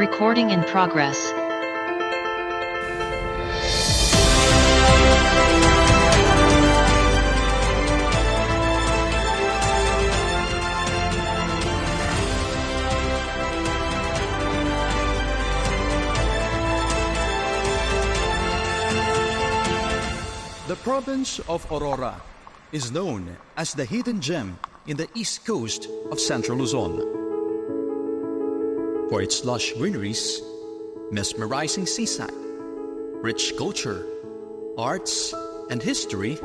Recording in progress. The province of Aurora is known as the hidden gem in the east coast of Central Luzon. For its lush greeneries, mesmerizing seaside, rich culture, arts, and history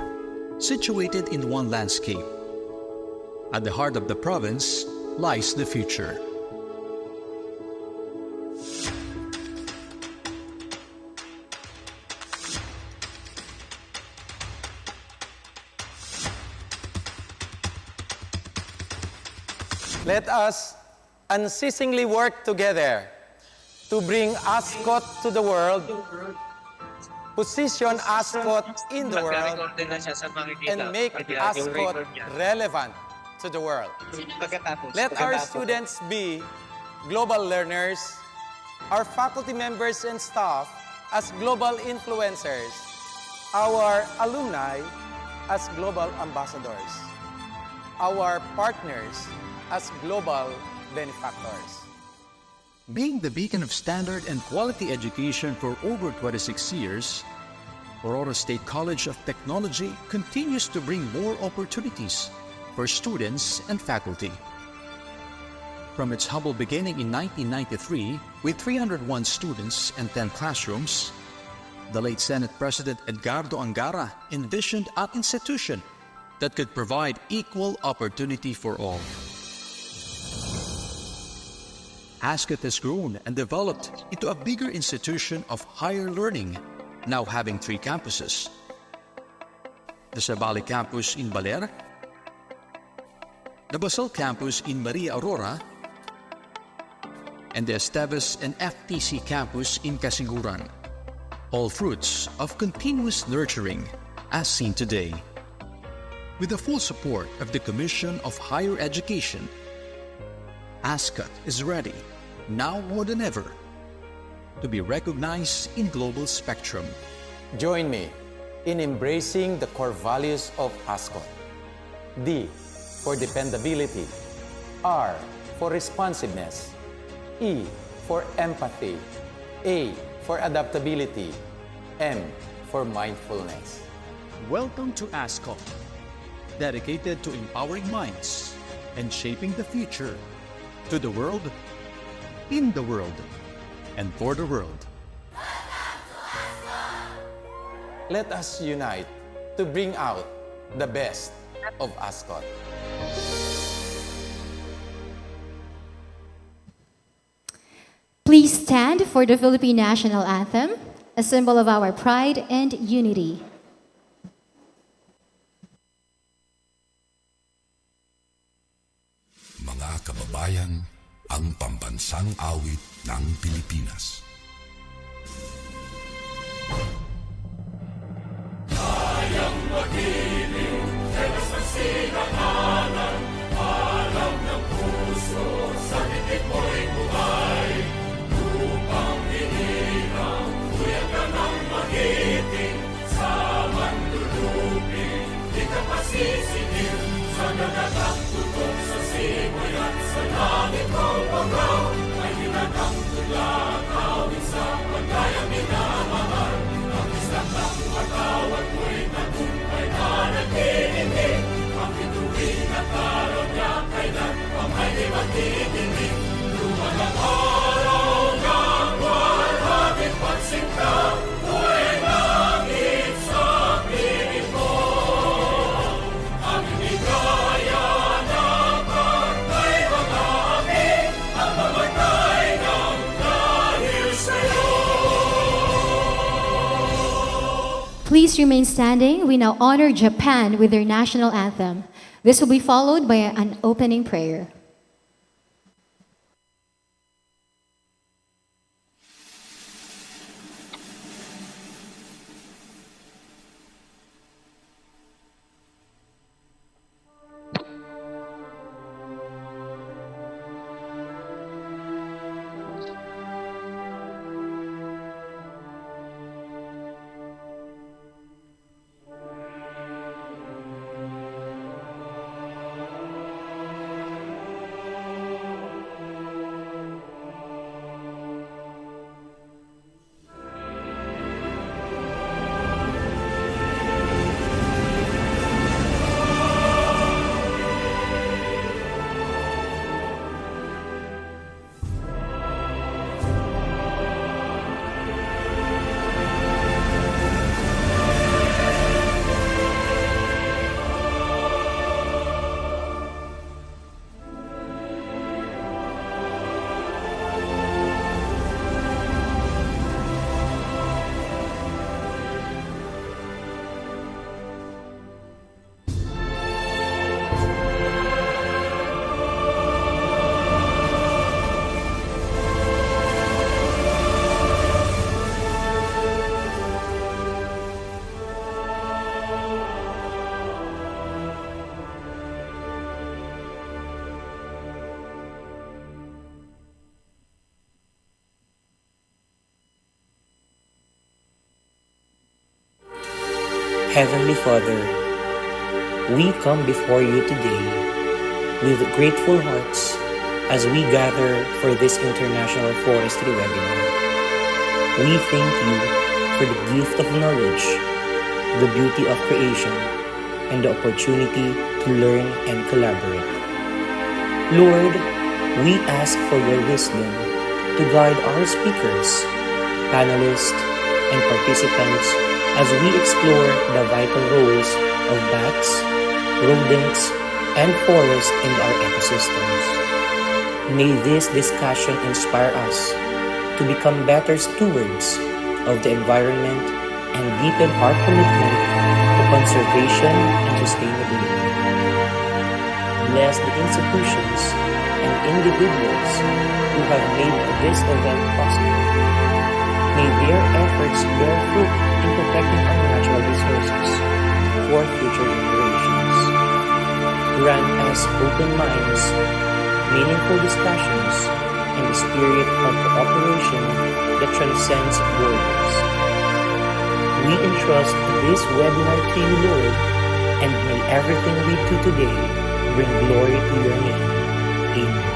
situated in one landscape. At the heart of the province lies the future. Let us unceasingly work together to bring ASCOT to the world, position ASCOT in the world, and make ASCOT relevant to the world. Let our students be global learners, our faculty members and staff as global influencers, our alumni as global ambassadors, our partners as global benefactors. Being the beacon of standard and quality education for over 26 years, Aurora State College of Technology continues to bring more opportunities for students and faculty. From its humble beginning in 1993 with 301 students and 10 classrooms, the late Senate President Edgardo Angara envisioned an institution that could provide equal opportunity for all. ASCOT has grown and developed into a bigger institution of higher learning, now having 3 campuses. The Zabali campus in Baler, the Basel campus in Maria Aurora, and the Esteves and FTC campus in Casiguran, all fruits of continuous nurturing as seen today. With the full support of the Commission of Higher Education, ASCOT is ready, now more than ever, to be recognized in global spectrum. Join me in embracing the core values of ASCOT. D for dependability, R for responsiveness, E for empathy, A for adaptability, M for mindfulness. Welcome to ASCOT, dedicated to empowering minds and shaping the future to the world, in the world, and for the world. Let us unite to bring out the best of ASCOT. Please stand for the Philippine National Anthem, a symbol of our pride and unity. Mga kababayan, ang pambansang awit ng Pilipinas. Kayang magiliw, helas ang sinangalan, alam ng puso, sa titik mo'y buhay. Lupang hinirang, tuyag ka ng magiting, sa mandulupin, di ka pasisingil, sa nagatang tutok sa simoy at sa langit mong pagaw, ay hinatang tula, kawin sa pagkayang minamahal. Ang isang ng patawad mo'y tagumpay na nag-iindig, ang bituin at araw niya kailan pang ay di magtitingin. Luman ang araw ng walhati pagsinta, tuwing langit sa piling mo. Ang inigaya na pagkay mga amin, ang mamatay ng dahil sa'yo. Please remain standing. We now honor Japan with their national anthem. This will be followed by an opening prayer. Heavenly Father, we come before you today with grateful hearts as we gather for this International Forestry webinar. We thank you for the gift of knowledge, the beauty of creation, and the opportunity to learn and collaborate. Lord, we ask for your wisdom to guide our speakers, panelists, and participants as we explore the vital roles of bats, rodents, and forests in our ecosystems. May this discussion inspire us to become better stewards of the environment and deepen our commitment to conservation and sustainability. Bless the institutions and individuals who have made this event possible. May their efforts bear fruit in protecting our natural resources for future generations. Grant us open minds, meaningful discussions, and the spirit of cooperation that transcends borders. We entrust this webinar to you, Lord, and may everything we do today bring glory to your name. Amen.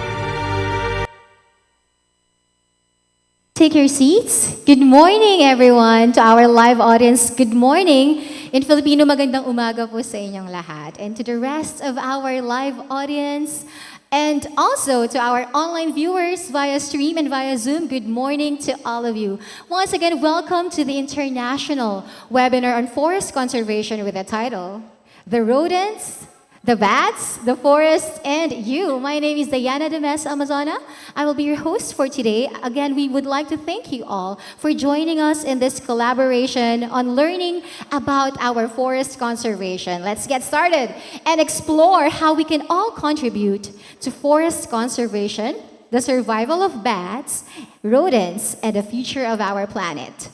Take your seats. Good morning, everyone. To our live audience, good morning. In Filipino, magandang umaga po sa inyong lahat. And to the rest of our live audience, and also to our online viewers via stream and via Zoom, good morning to all of you. Once again, welcome to the International Webinar on Forest Conservation with the title, The Rodents, the Bats, the Forest, and You. My name is Diana de Mesa Amazona. I will be your host for today. Again, we would like to thank you all for joining us in this collaboration on learning about our forest conservation. Let's get started and explore how we can all contribute to forest conservation, the survival of bats, rodents, and the future of our planet.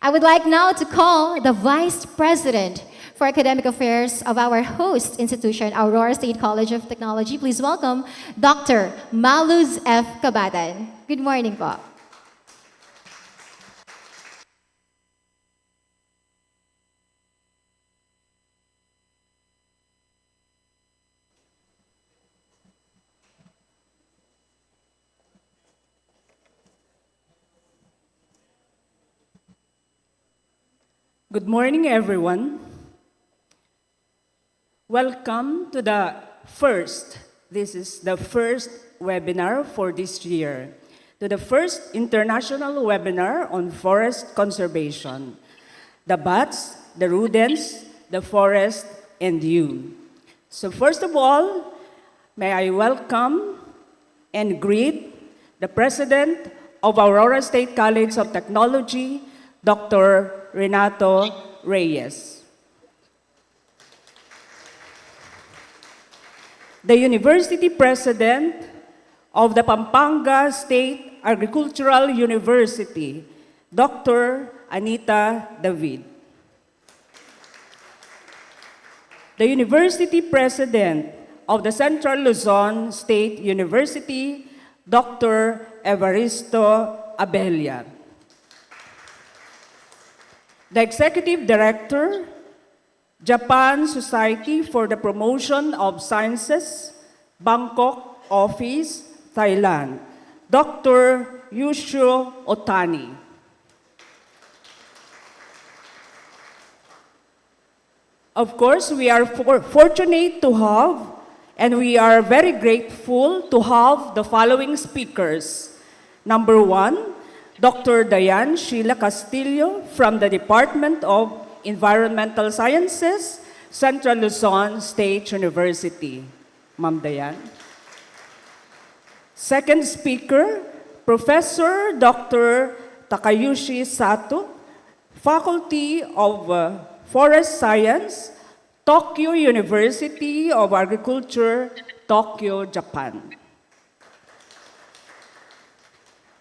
I would like now to call the Vice President for Academic Affairs of our host institution, Aurora State College of Technology. Please welcome Dr. Maluz F. Cabatan. Good morning po. Good morning, everyone. Welcome to this is the first webinar for this year, to the first international webinar on forest conservation, the bats, the rodents, the forest, and you. So first of all, may I welcome and greet the President of Aurora State College of Technology, Dr. Renato Reyes. The University President of the Pampanga State Agricultural University, Dr. Anita David. The University President of the Central Luzon State University, Dr. Evaristo Abella. The Executive Director, Japan Society for the Promotion of Sciences, Bangkok Office, Thailand, Dr. Yusho Otani. Of course, we are fortunate to have, and we are very grateful to have the following speakers. Number one, Dr. Diane Sheila Castillo from the Department of Environmental Sciences, Central Luzon State University. Ma'am Diane. Second speaker, Professor Dr. Takayushi Sato, Faculty of Forest Science, Tokyo University of Agriculture, Tokyo, Japan.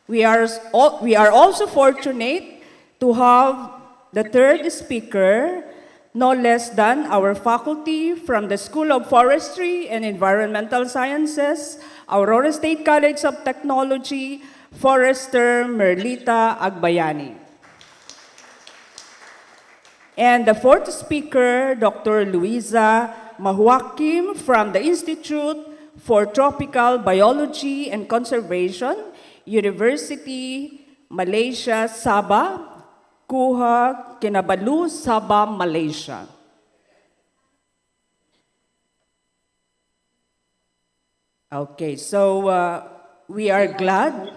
We are also fortunate to have the third speaker, no less than our faculty from the School of Forestry and Environmental Sciences, Aurora State College of Technology, Forester Merlita Agbayani. And the fourth speaker, Dr. Luisa Mahuakim from the Institute for Tropical Biology and Conservation, University, Malaysia, Sabah, Kuha, Kinabalu, Sabah, Malaysia. Okay, so we are glad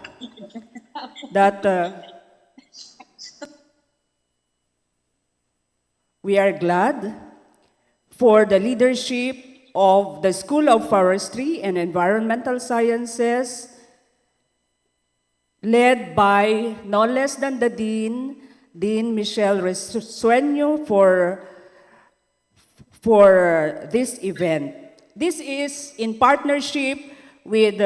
that for the leadership of the School of Forestry and Environmental Sciences, led by no less than the Dean Michelle Resueño for this event. This is in partnership with,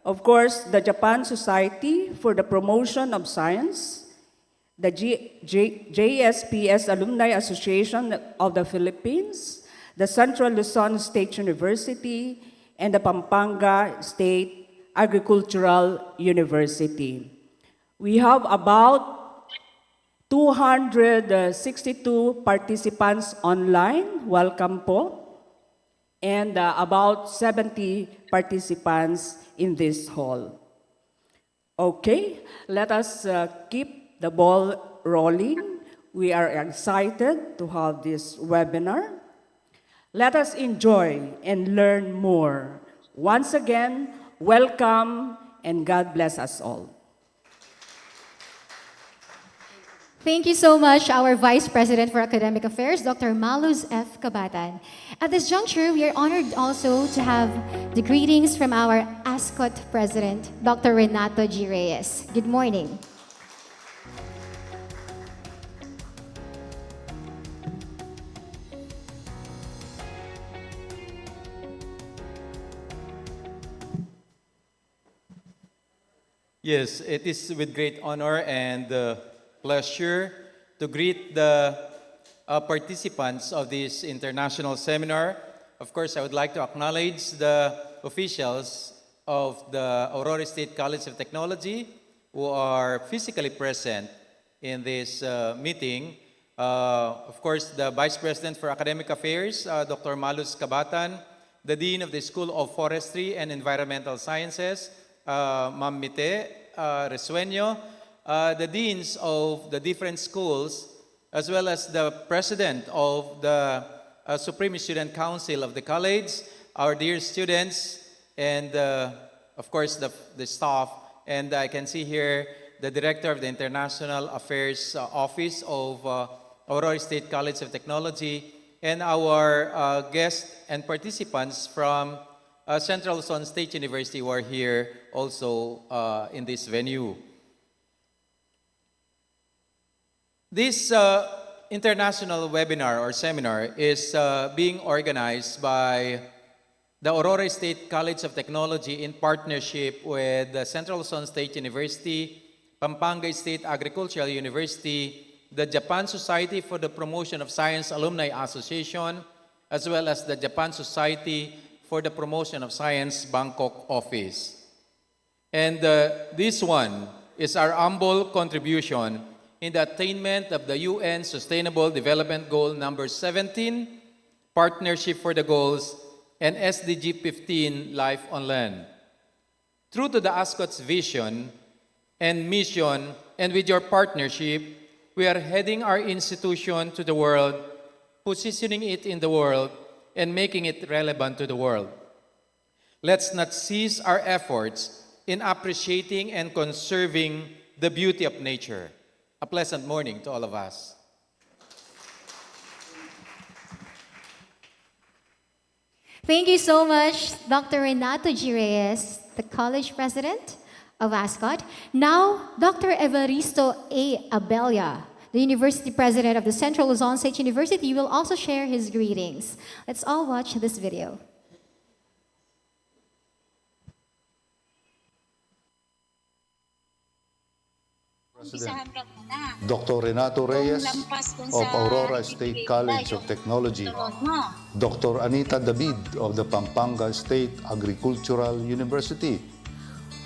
of course, the Japan Society for the Promotion of Science, the JSPS Alumni Association of the Philippines, the Central Luzon State University, and the Pampanga State Agricultural University. We have about 262 participants online. Welcome po. And about 70 participants in this hall. Okay, let us keep the ball rolling. We are excited to have this webinar. Let us enjoy and learn more. Once again, welcome and God bless us all. Thank you so much, our Vice President for Academic Affairs, Dr. Maluz F. Cabatan. At this juncture, we are honored also to have the greetings from our ASCOT President, Dr. Renato G. Reyes. Good morning. Yes, it is with great honor and pleasure to greet the participants of this international seminar. Of course, I would like to acknowledge the officials of the Aurora State College of Technology who are physically present in this meeting. Of course, the Vice President for Academic Affairs, Dr. Maluz Cabatan, the Dean of the School of Forestry and Environmental Sciences, Ma'am Mite Resueño, the deans of the different schools, as well as the president of the Supreme Student Council of the college, our dear students, and of course the staff. And I can see here the director of the International Affairs Office of Aurora State College of Technology, and our guests and participants from Central Luzon State University who are here also in this venue. This international webinar or seminar is being organized by the Aurora State College of Technology in partnership with the Central Luzon State University, Pampanga State Agricultural University, the Japan Society for the Promotion of Science Alumni Association, as well as the Japan Society for the Promotion of Science Bangkok office. And this one is our humble contribution in the attainment of the UN Sustainable Development Goal number 17, Partnership for the Goals, and SDG 15, Life on Land. True to the ASCOT's vision and mission, and with your partnership, we are heading our institution to the world, positioning it in the world, and making it relevant to the world. Let's not cease our efforts in appreciating and conserving the beauty of nature. A pleasant morning to all of us. Thank you so much, Dr. Renato G. Reyes, the College President of ASCOT. Now, Dr. Evaristo A. Abella, the University President of the Central Luzon State University, will also share his greetings. Let's all watch this video. President Dr. Renato Reyes of Aurora State College of Technology, Dr. Anita David of the Pampanga State Agricultural University,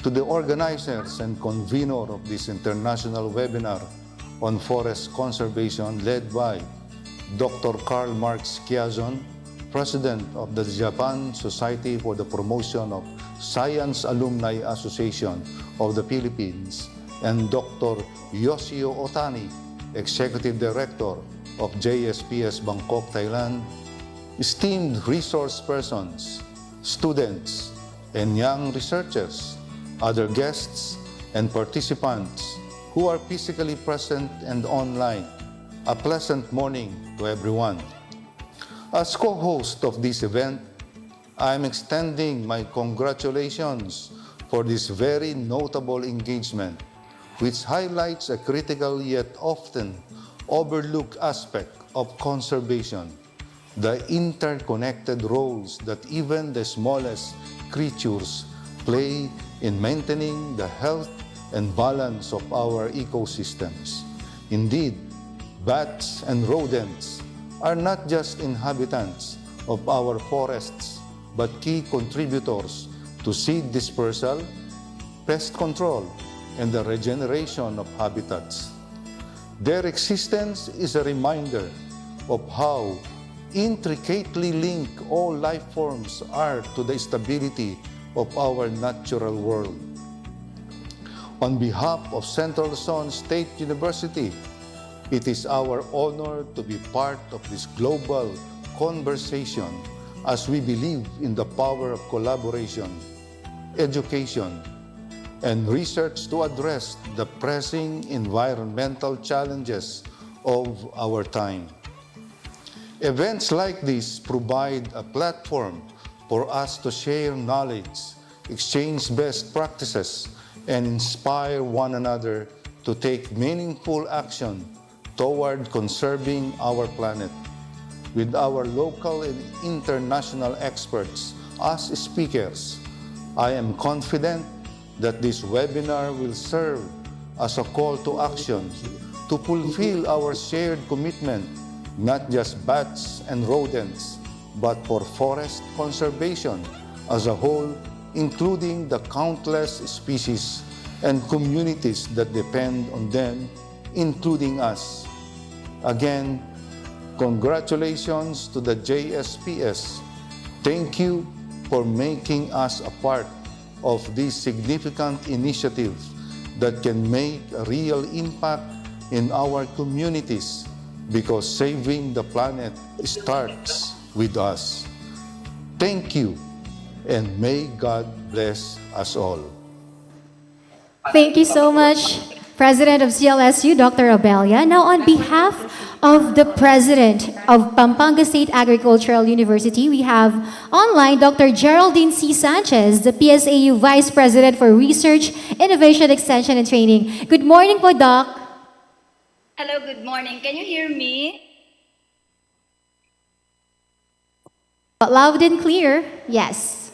to the organizers and convener of this international webinar, on Forest Conservation led by Dr. Karl Marx Kiazon, President of the Japan Society for the Promotion of Science Alumni Association of the Philippines, and Dr. Yoshio Otani, Executive Director of JSPS Bangkok, Thailand, esteemed resource persons, students, and young researchers, other guests, and participants who are physically present and online. A pleasant morning to everyone. As co-host of this event, I am extending my congratulations for this very notable engagement, which highlights a critical yet often overlooked aspect of conservation, the interconnected roles that even the smallest creatures play in maintaining the health and balance of our ecosystems. Indeed, bats and rodents are not just inhabitants of our forests, but key contributors to seed dispersal, pest control, and the regeneration of habitats. Their existence is a reminder of how intricately linked all life forms are to the stability of our natural world. On behalf of Central Luzon State University, it is our honor to be part of this global conversation as we believe in the power of collaboration, education, and research to address the pressing environmental challenges of our time. Events like this provide a platform for us to share knowledge, exchange best practices, and inspire one another to take meaningful action toward conserving our planet. With our local and international experts as speakers, I am confident that this webinar will serve as a call to action to fulfill our shared commitment, not just bats and rodents, but for forest conservation as a whole, including the countless species and communities that depend on them, including us. Again, congratulations to the JSPS. Thank you for making us a part of this significant initiative that can make a real impact in our communities, because saving the planet starts with us. Thank you, and may God bless us all. Thank you so much, President of CLSU, Dr. Abelia. Now, on behalf of the President of Pampanga State Agricultural University, we have online Dr. Geraldine C. Sanchez, the PSAU Vice President for Research, Innovation, Extension, and Training. Good morning po, Doc. Hello, good morning. Can you hear me? Loud and clear, yes.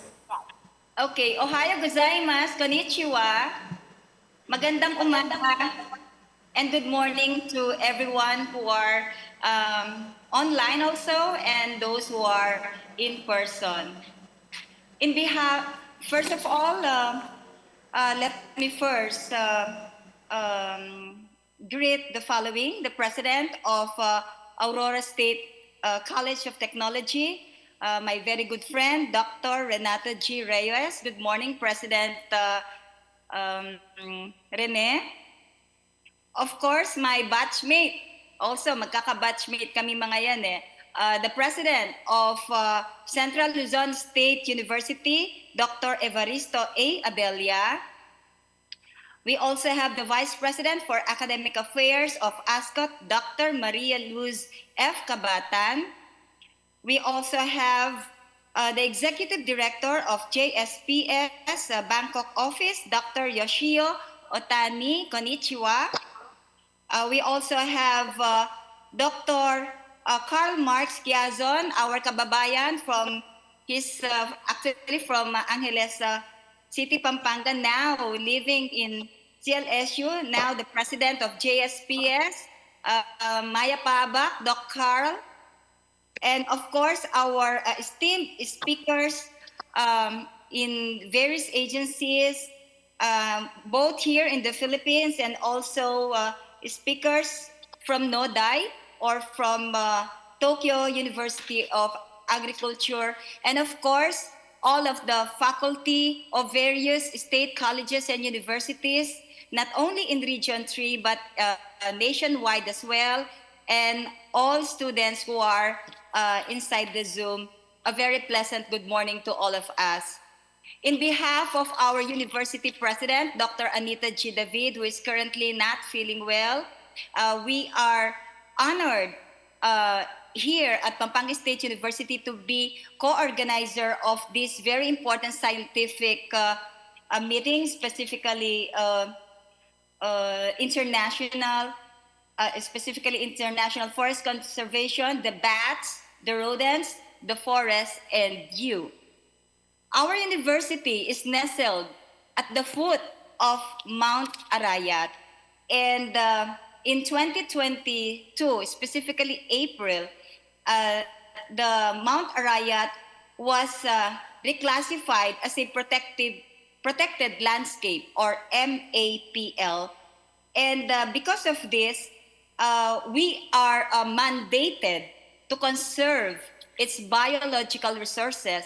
Okay, Ohayo gozaimasu, konnichiwa. Magandang umaga. And good morning to everyone who are online also and those who are in person. In behalf, first of all, let me first greet the following: the President of Aurora State College of Technology, my very good friend, Dr. Renata G. Reyes. Good morning, President Rene. Of course, my batchmate, also magkaka-batchmate kami mga yan eh. The President of Central Luzon State University, Dr. Evaristo A. Abelia. We also have the Vice President for Academic Affairs of ASCOT, Dr. Maria Luz F. Cabatan. We also have the Executive Director of JSPS Bangkok Office, Dr. Yoshio Otani. Konnichiwa. We also have Dr. Karl Marx Kiazon, our kababayan from actually from Angeles City, Pampanga, now living in CLSU, now the President of JSPS, Maya Pabak, Doc Carl, and of course our esteemed speakers in various agencies, both here in the Philippines and also speakers from Nodai or from Tokyo University of Agriculture, and of course, all of the faculty of various state colleges and universities, not only in Region 3, but nationwide as well, and all students who are inside the Zoom, a very pleasant good morning to all of us. In behalf of our university president, Dr. Anita G. David, who is currently not feeling well, we are honored here at Pampanga State University to be co-organizer of this very important scientific meeting, specifically international forest conservation, the bats, the rodents, the forest, and you. Our university is nestled at the foot of Mount Arayat, and in 2022, specifically April, the Mount Arayat was reclassified as a protected landscape, or MAPL. And because of this, we are mandated to conserve its biological resources,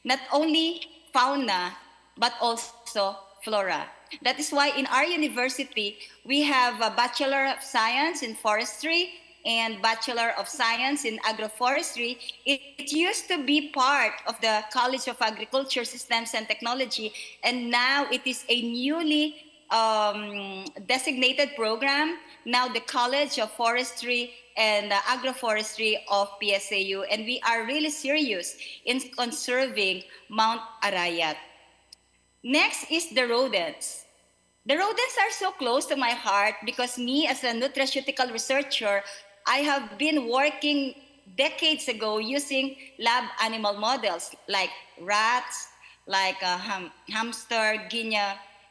not only fauna, but also flora. That is why in our university, we have a Bachelor of Science in Forestry and Bachelor of Science in Agroforestry. It used to be part of the College of Agriculture Systems and Technology, and now it is a newly designated program, now the College of Forestry and Agroforestry of PSAU, and we are really serious in conserving Mount Arayat. Next is the rodents. The rodents are so close to my heart because me, as a nutraceutical researcher, I have been working decades ago using lab animal models like rats, like hamster, guinea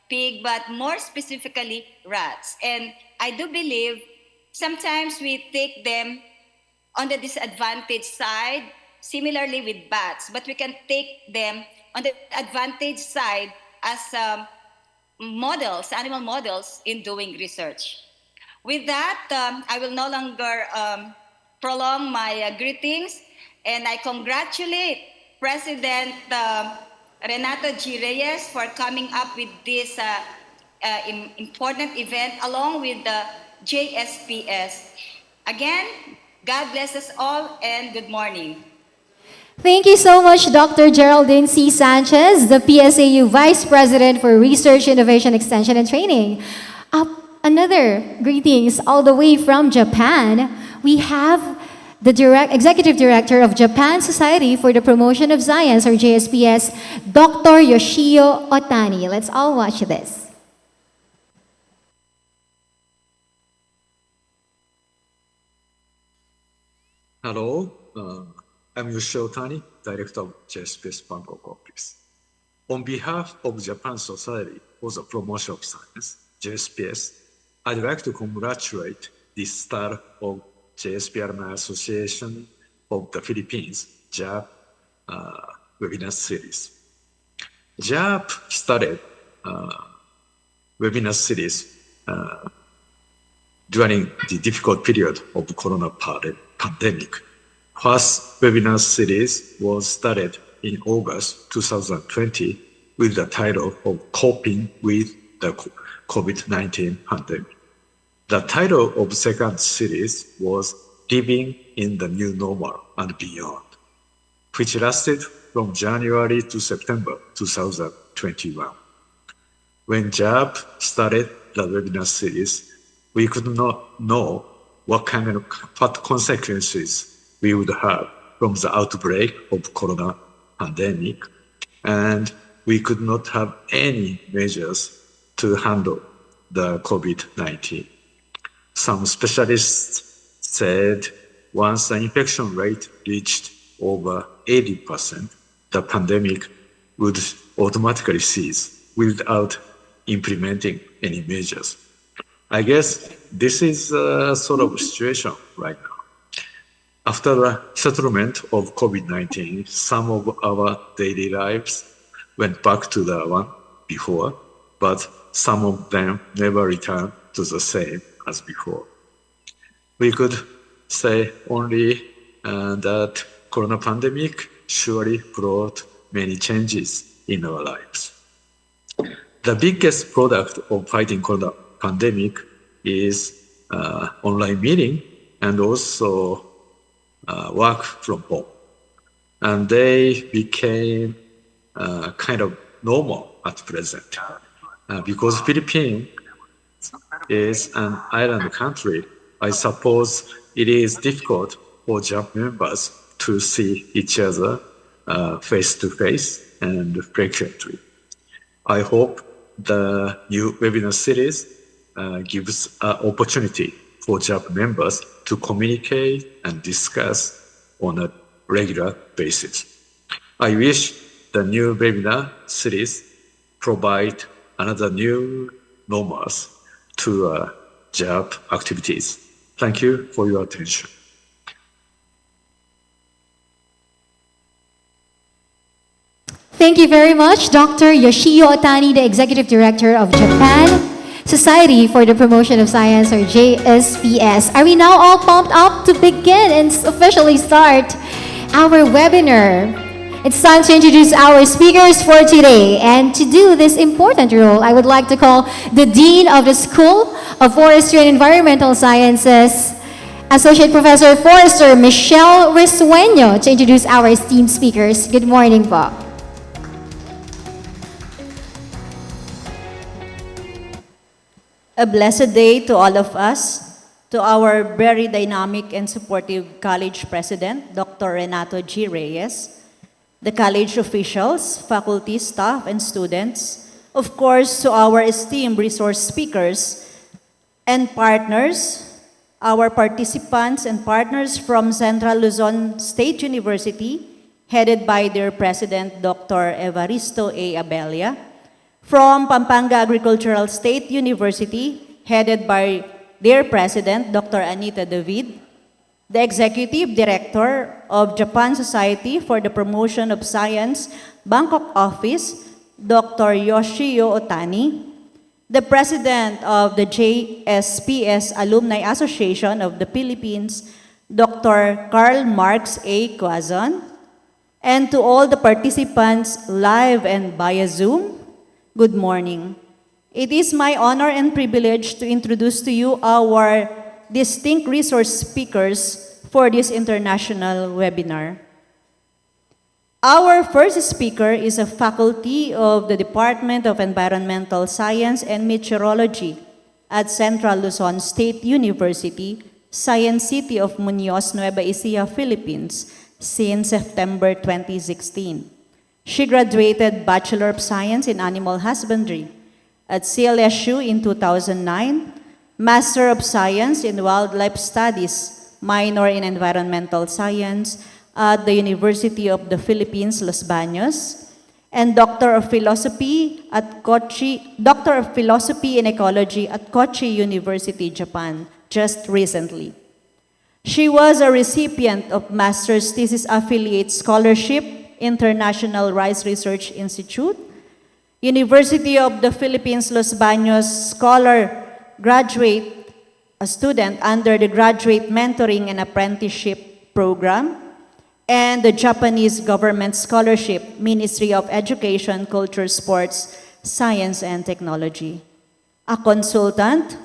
pig, but more specifically rats. And I do believe sometimes we take them on the disadvantaged side, similarly with bats, but we can take them on the advantage side as models, animal models, in doing research. With that, I will no longer prolong my greetings, and I congratulate President Renato G. Reyes for coming up with this important event along with the JSPS. Again, God bless us all and good morning. Thank you so much, Dr. Geraldine C. Sanchez, the PSAU Vice President for Research, Innovation, Extension, and Training. Another greetings all the way from Japan. We have the Executive Director of Japan Society for the Promotion of Science, or JSPS, Dr. Yoshio Otani. Let's all watch this. Hello, I'm Yoshio Otani, Director of JSPS Bangkok Office. On behalf of Japan Society for the Promotion of Science, JSPS, I'd like to congratulate the start of JSP Alumni Association of the Philippines, JAAP, webinar series. JAAP started webinar series during the difficult period of the corona pandemic. First webinar series was started in August 2020 with the title of Coping with the COVID-19 pandemic. The title of second series was Living in the New Normal and Beyond, which lasted from January to September 2021. When JAAP started the webinar series, we could not know what consequences we would have from the outbreak of corona pandemic, and we could not have any measures to handle the COVID-19. Some specialists said once the infection rate reached over 80%, the pandemic would automatically cease without implementing any measures. I guess this is a sort of situation right now. After the settlement of COVID-19, some of our daily lives went back to the one before, but some of them never returned to the same as before. We could say only that corona pandemic surely brought many changes in our lives. The biggest product of fighting corona pandemic is online meeting and also work from home. And they became kind of normal at present. Because Philippines is an island country, I suppose it is difficult for JAAP members to see each other face to face and frequently. I hope the new webinar series gives an opportunity for JAAP members to communicate and discuss on a regular basis. I wish the new webinar series provide another new normals to JAAP activities. Thank you for your attention. Thank you very much, Dr. Yoshio Otani, the Executive Director of Japan Society for the Promotion of Science, or JSPS. Are we now all pumped up to begin and officially start our webinar? It's time to introduce our speakers for today. And to do this important role, I would like to call the Dean of the School of Forestry and Environmental Sciences, Associate Professor Forester Michelle Risueño, to introduce our esteemed speakers. Good morning, po. A blessed day to all of us, to our very dynamic and supportive college president, Dr. Renato G. Reyes, the college officials, faculty, staff, and students, of course, to our esteemed resource speakers and partners, our participants and partners from Central Luzon State University, headed by their president, Dr. Evaristo A. Abella, from Pampanga Agricultural State University, headed by their president, Dr. Anita David, the executive director of Japan Society for the Promotion of Science, Bangkok office, Dr. Yoshio Otani, the president of the JSPS Alumni Association of the Philippines, Dr. Karl Marx A. Quazon, and to all the participants live and via Zoom, good morning. It is my honor and privilege to introduce to you our distinct resource speakers for this international webinar. Our first speaker is a faculty of the Department of Environmental Science and Meteorology at Central Luzon State University, Science City of Muñoz, Nueva Ecija, Philippines, since September 2016. She graduated Bachelor of Science in Animal Husbandry at CLSU in 2009, Master of Science in Wildlife Studies, minor in Environmental Science at the University of the Philippines, Los Baños, and Doctor of Philosophy in Ecology at Kochi University, Japan, just recently. She was a recipient of Master's Thesis Affiliate Scholarship, International Rice Research Institute, University of the Philippines, Los Baños Scholar Graduate, a student under the Graduate Mentoring and Apprenticeship Program, and the Japanese Government Scholarship, Ministry of Education, Culture, Sports, Science, and Technology. A consultant,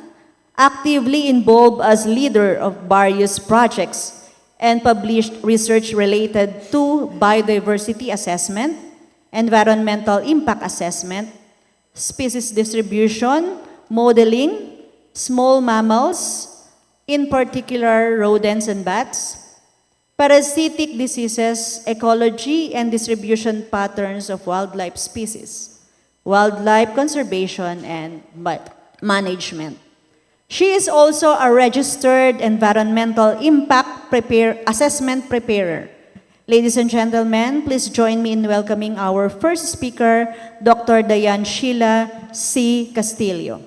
actively involved as leader of various projects and published research related to biodiversity assessment, environmental impact assessment, species distribution, modeling, small mammals, in particular rodents and bats, parasitic diseases, ecology and distribution patterns of wildlife species, wildlife conservation and management. She is also a registered environmental impact assessment preparer. Ladies and gentlemen, please join me in welcoming our first speaker, Dr. Diane Sheila C. Castillo.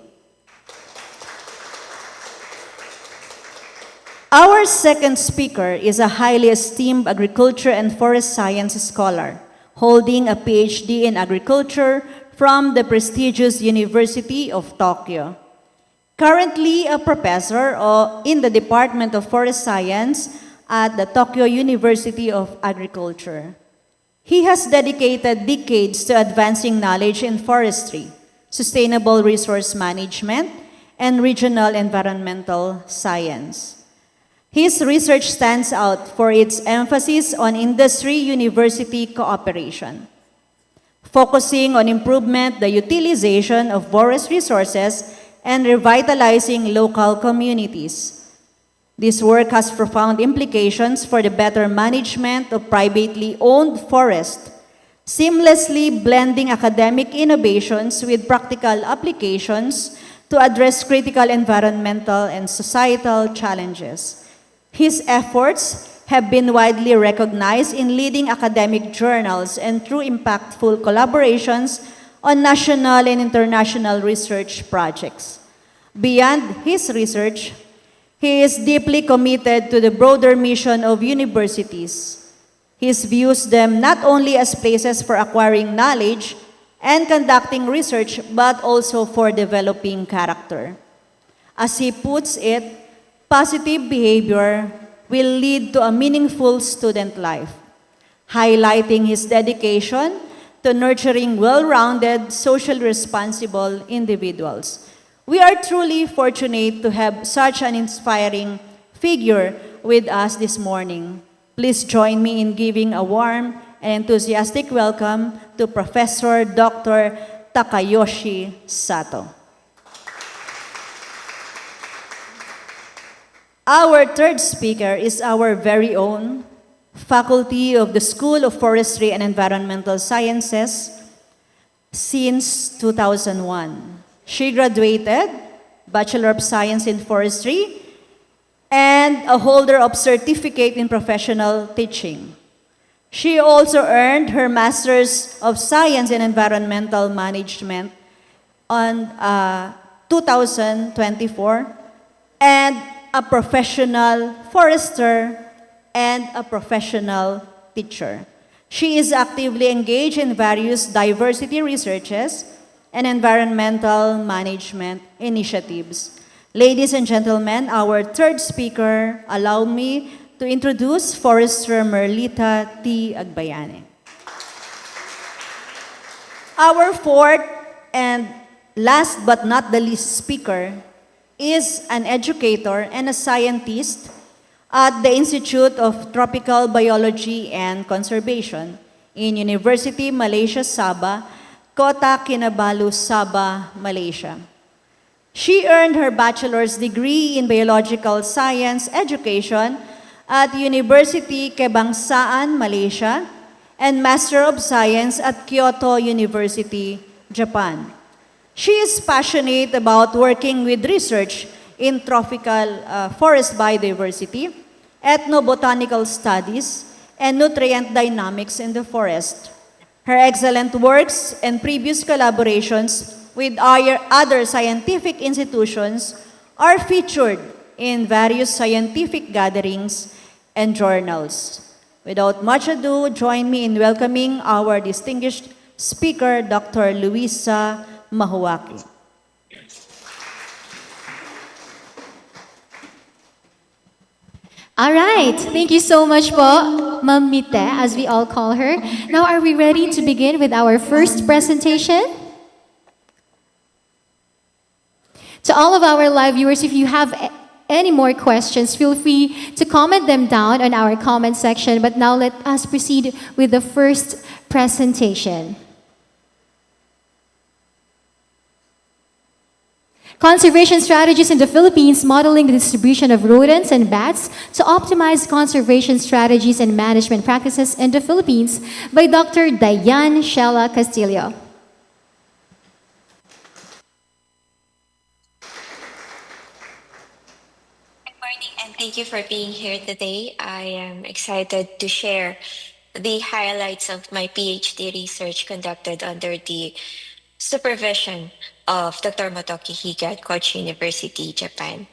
Our second speaker is a highly esteemed agriculture and forest science scholar, holding a PhD in agriculture from the prestigious University of Tokyo. Currently a professor in the Department of Forest Science at the Tokyo University of Agriculture. He has dedicated decades to advancing knowledge in forestry, sustainable resource management, and regional environmental science. His research stands out for its emphasis on industry-university cooperation, focusing on improvement the utilization of forest resources and revitalizing local communities. This work has profound implications for the better management of privately owned forest, seamlessly blending academic innovations with practical applications to address critical environmental and societal challenges. His efforts have been widely recognized in leading academic journals and through impactful collaborations on national and international research projects. Beyond his research, he is deeply committed to the broader mission of universities. He views them not only as places for acquiring knowledge and conducting research, but also for developing character. As he puts it, positive behavior will lead to a meaningful student life, highlighting his dedication to nurturing well-rounded, socially responsible individuals. We are truly fortunate to have such an inspiring figure with us this morning. Please join me in giving a warm and enthusiastic welcome to Professor Dr. Takayoshi Sato. Our third speaker is our very own faculty of the School of Forestry and Environmental Sciences since 2001. She graduated Bachelor of Science in Forestry and a holder of Certificate in Professional Teaching. She also earned her Master's of Science in Environmental Management on 2024 and a professional forester and a professional teacher. She is actively engaged in various diversity researches and environmental management initiatives. Ladies and gentlemen, our third speaker, allow me to introduce Forester Merlita T. Agbayane. Our fourth and last but not the least speaker is an educator and a scientist at the Institute of Tropical Biology and Conservation in University Malaysia Sabah, Kota Kinabalu, Sabah, Malaysia. She earned her bachelor's degree in biological science education at University Kebangsaan, Malaysia, and Master of Science at Kyoto University, Japan. She is passionate about working with research in tropical forest biodiversity, ethnobotanical studies, and nutrient dynamics in the forest. Her excellent works and previous collaborations with other scientific institutions are featured in various scientific gatherings and journals. Without much ado, join me in welcoming our distinguished speaker, Dr. Luisa Mahuaki. All right, thank you so much po, Ma'am Mite, as we all call her. Now, are we ready to begin with our first presentation? To all of our live viewers, if you have any more questions, feel free to comment them down on our comment section. But now let us proceed with the first presentation. Conservation Strategies in the Philippines, Modeling the Distribution of Rodents and Bats to Optimize Conservation Strategies and Management Practices in the Philippines by Dr. Diane Shella Castillo. Good morning and thank you for being here today. I am excited to share the highlights of my PhD research conducted under the supervision of Dr. Motoki Higa at Kochi University, Japan.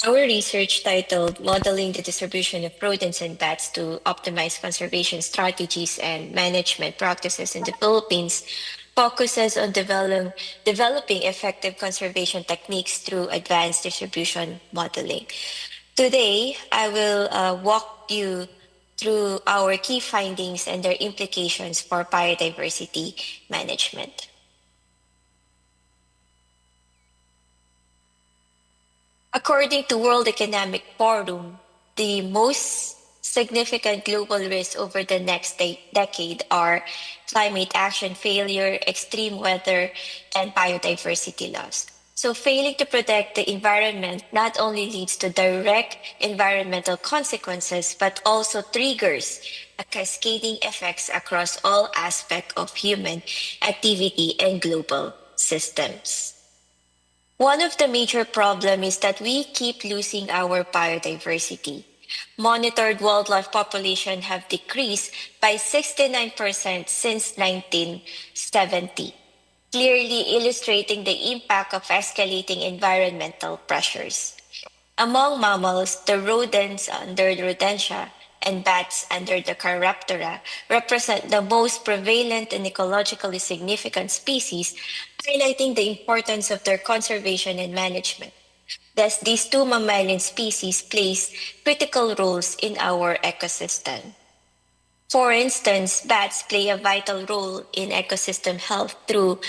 Our research titled Modeling the Distribution of Rodents and Bats to Optimize Conservation Strategies and Management Practices in the Philippines focuses on developing effective conservation techniques through advanced distribution modeling. Today, I will walk you through our key findings and their implications for biodiversity management. According to World Economic Forum, the most significant global risks over the next decade are climate action failure, extreme weather, and biodiversity loss. So failing to protect the environment not only leads to direct environmental consequences, but also triggers a cascading effects across all aspects of human activity and global systems. One of the major problems is that we keep losing our biodiversity. Monitored wildlife population have decreased by 69% since 1970, clearly illustrating the impact of escalating environmental pressures. Among mammals, the rodents under the Rodentia and bats under the Chiroptera represent the most prevalent and ecologically significant species, highlighting the importance of their conservation and management. Thus, these two mammalian species plays critical roles in our ecosystem. For instance, bats play a vital role in ecosystem health through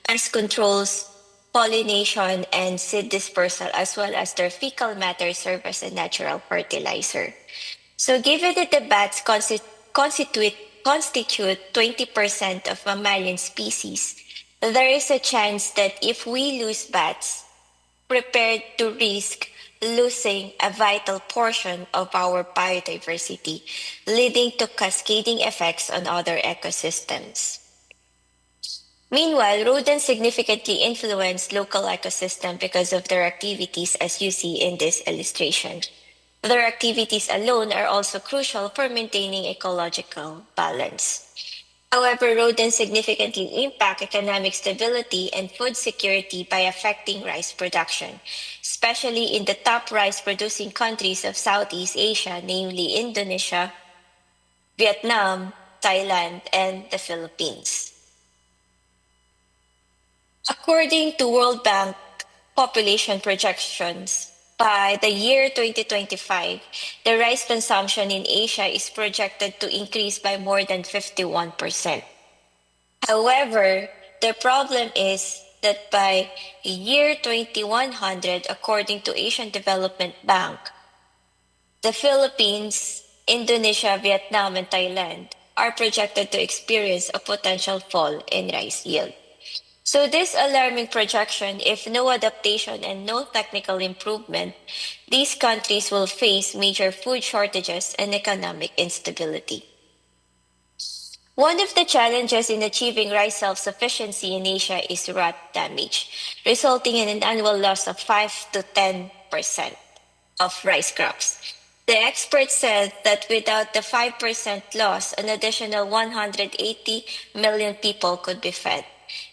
pest controls, pollination, and seed dispersal, as well as their fecal matter serve as a natural fertilizer. So given that the bats constitute 20% of mammalian species, there is a chance that if we lose bats, prepared to risk losing a vital portion of our biodiversity, leading to cascading effects on other ecosystems. Meanwhile, rodents significantly influence local ecosystem because of their activities, as you see in this illustration. Their activities alone are also crucial for maintaining ecological balance. However, rodents significantly impact economic stability and food security by affecting rice production, especially in the top rice-producing countries of Southeast Asia, namely Indonesia, Vietnam, Thailand, and the Philippines. According to World Bank population projections, by the year 2025, the rice consumption in Asia is projected to increase by more than 51%. However, the problem is that by the year 2100, according to Asian Development Bank, the Philippines, Indonesia, Vietnam, and Thailand are projected to experience a potential fall in rice yield. So this alarming projection, if no adaptation and no technical improvement, these countries will face major food shortages and economic instability. One of the challenges in achieving rice self-sufficiency in Asia is rot damage, resulting in an annual loss of 5 to 10% of rice crops. The experts said that without the 5% loss, an additional 180 million people could be fed.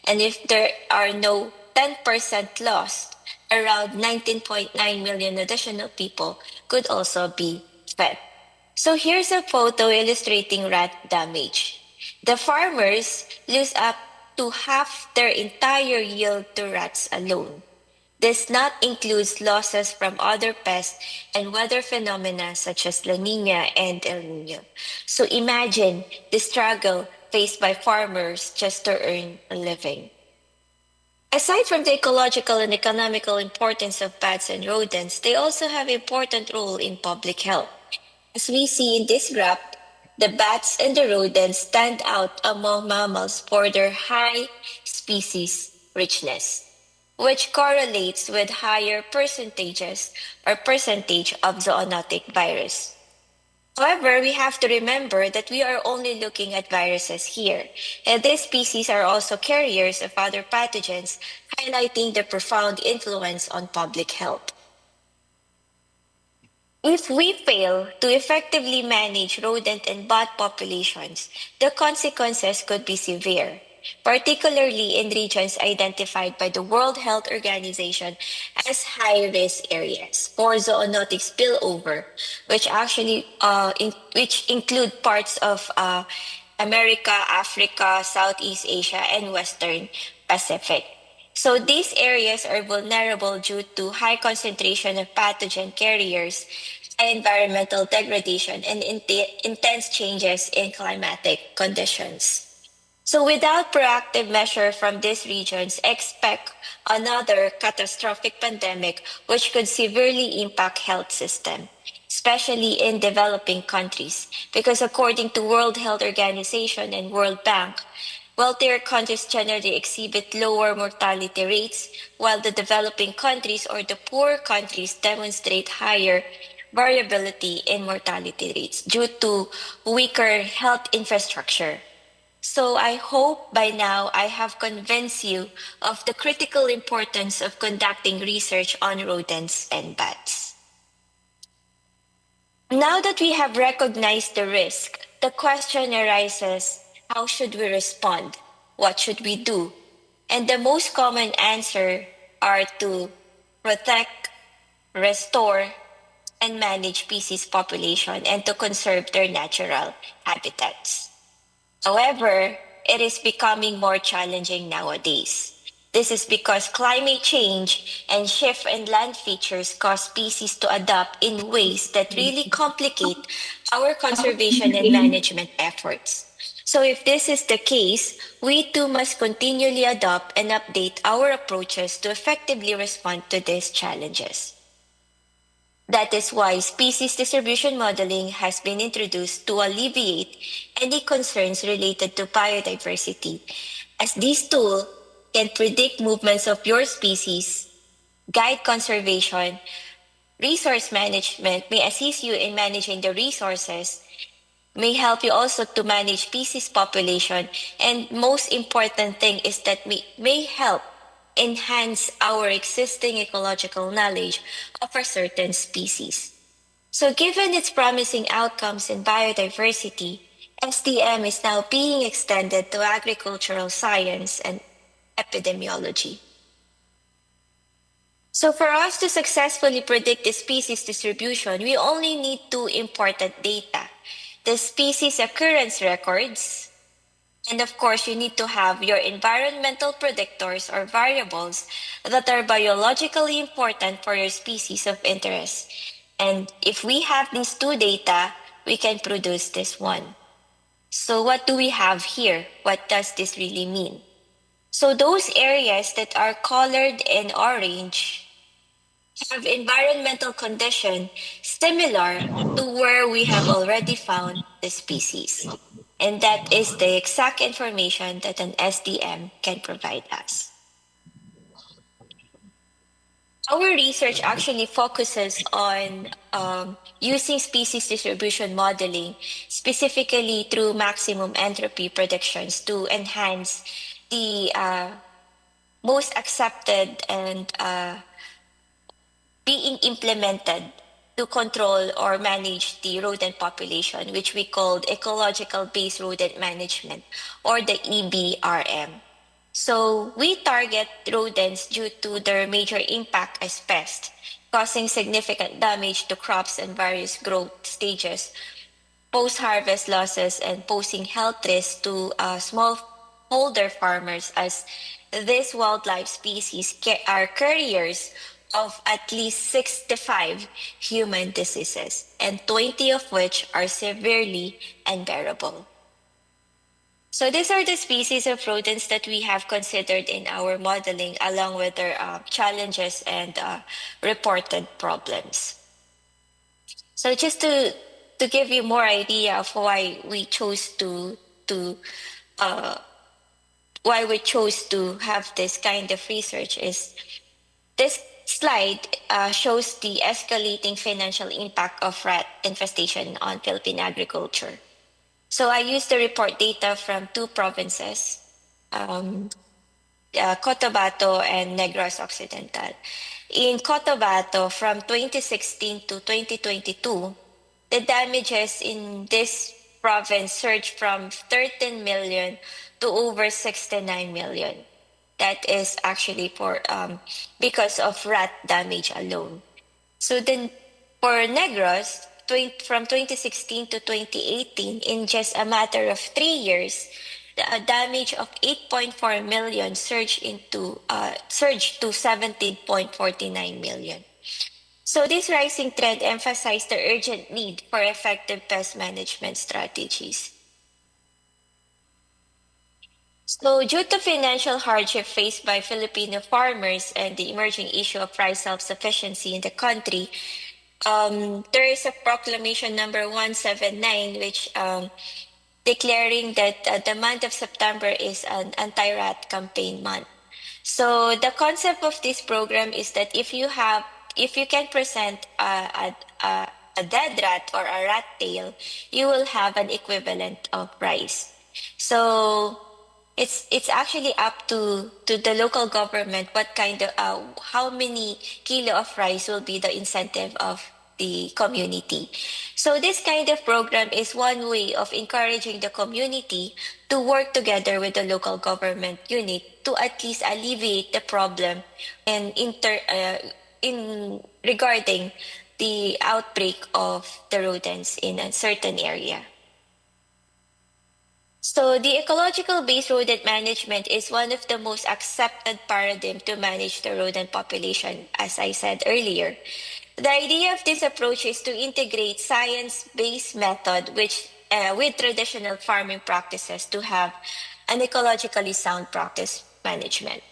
And if there are no 10% loss, around 19.9 million additional people could also be fed. So here's a photo illustrating rat damage. The farmers lose up to half their entire yield to rats alone. This not includes losses from other pests and weather phenomena such as La Nina and El Nino. So imagine the struggle faced by farmers just to earn a living. Aside from the ecological and economical importance of bats and rodents, they also have an important role in public health. As we see in this graph, the bats and the rodents stand out among mammals for their high species richness, which correlates with higher percentage of zoonotic virus. However, we have to remember that we are only looking at viruses here, and these species are also carriers of other pathogens, highlighting the profound influence on public health. If we fail to effectively manage rodent and bat populations, the consequences could be severe, particularly in regions identified by the World Health Organization as high-risk areas for zoonotic spillover, which actually which include parts of America, Africa, Southeast Asia, and Western Pacific. So these areas are vulnerable due to high concentration of pathogen carriers, high environmental degradation, and intense changes in climatic conditions. So without proactive measure from these regions, expect another catastrophic pandemic which could severely impact health system, especially in developing countries. Because according to World Health Organization and World Bank, wealthier countries generally exhibit lower mortality rates, while the developing countries or the poor countries demonstrate higher variability in mortality rates due to weaker health infrastructure. So I hope by now I have convinced you of the critical importance of conducting research on rodents and bats. Now that we have recognized the risk, the question arises, how should we respond? What should we do? And the most common answer are to protect, restore, and manage species population and to conserve their natural habitats. However, it is becoming more challenging nowadays. This is because climate change and shift in land features cause species to adapt in ways that really complicate our conservation and management efforts. So if this is the case, we too must continually adopt and update our approaches to effectively respond to these challenges. That is why species distribution modeling has been introduced to alleviate any concerns related to biodiversity, as this tool can predict movements of your species, guide conservation, resource management, may assist you in managing the resources, may help you also to manage species population, and most important thing is that may help enhance our existing ecological knowledge of a certain species. So given its promising outcomes in biodiversity, SDM is now being extended to agricultural science and epidemiology. So for us to successfully predict the species distribution, we only need two important data: the species occurrence records, and of course, you need to have your environmental predictors or variables that are biologically important for your species of interest. And if we have these two data, we can produce this one. So what do we have here? What does this really mean? So those areas that are colored in orange have environmental condition similar to where we have already found the species. And that is the exact information that an SDM can provide us. Our research actually focuses on using species distribution modeling, specifically through maximum entropy predictions to enhance the most accepted and being implemented to control or manage the rodent population, which we called ecological-based rodent management, or the EBRM. So we target rodents due to their major impact as pests, causing significant damage to crops and various growth stages, post-harvest losses, and posing health risks to smallholder farmers, as these wildlife species are carriers of at least 65 human diseases, and 20 of which are severely unbearable. So these are the species of rodents that we have considered in our modeling, along with their challenges and reported problems. So just to give you more idea of why we chose to have this kind of research is this slide shows the escalating financial impact of rat infestation on Philippine agriculture. So I used the report data from two provinces, Cotabato and Negros Occidental. In Cotabato, from 2016 to 2022, the damages in this province surged from 13 million to over 69 million. That is actually for because of rat damage alone. So then for Negros, from 2016 to 2018, in just a matter of 3 years, the damage of 8.4 million surged to 17.49 million. So this rising trend emphasized the urgent need for effective pest management strategies. So due to financial hardship faced by Filipino farmers and the emerging issue of rice self-sufficiency in the country, there is a proclamation number 179, which declaring that the month of September is an anti-rat campaign month. So the concept of this program is that if you can present a dead rat or a rat tail, you will have an equivalent of rice. So it's actually up to the local government what kind of how many kilo of rice will be the incentive of the community. So this kind of program is one way of encouraging the community to work together with the local government unit to at least alleviate the problem and in regarding the outbreak of the rodents in a certain area. So the ecological-based rodent management is one of the most accepted paradigm to manage the rodent population, as I said earlier. The idea of this approach is to integrate science-based method with traditional farming practices to have an ecologically sound practice management.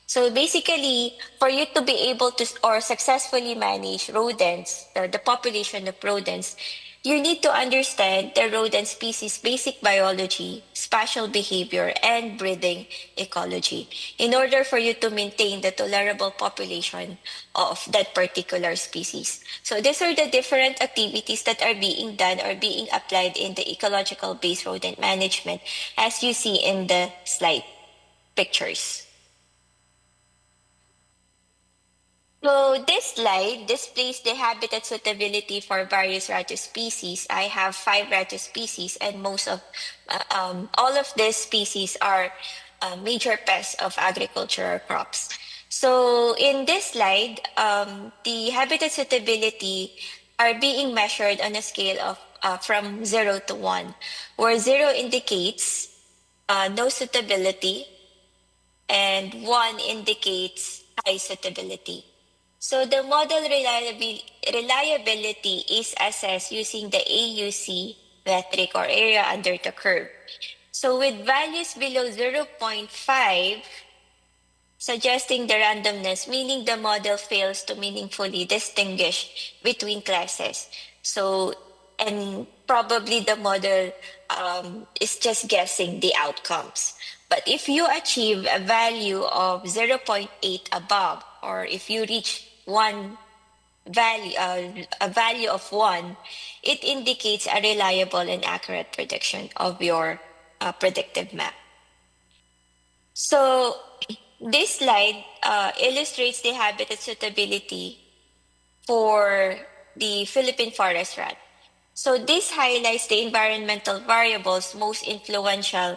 So basically, for you to be able to or successfully manage rodents, the population of rodents, you need to understand the rodent species basic biology, spatial behavior, and breeding ecology in order for you to maintain the tolerable population of that particular species. So these are the different activities that are being done or being applied in the ecological-based rodent management, as you see in the slide pictures. So this slide displays the habitat suitability for various ratu species. I have 5 ratu species, and all of these species are major pests of agricultural crops. So in this slide, the habitat suitability are being measured on a scale of from 0 to 1, where 0 indicates no suitability and 1 indicates high suitability. So the model reliability is assessed using the AUC metric or area under the curve. So with values below 0.5, suggesting the randomness, meaning the model fails to meaningfully distinguish between classes. So, and probably the model is just guessing the outcomes. But if you achieve a value of 0.8 above, or if you reach a value of 1, it indicates a reliable and accurate prediction of your predictive map. So this slide illustrates the habitat suitability for the Philippine forest rat. So this highlights the environmental variables most influential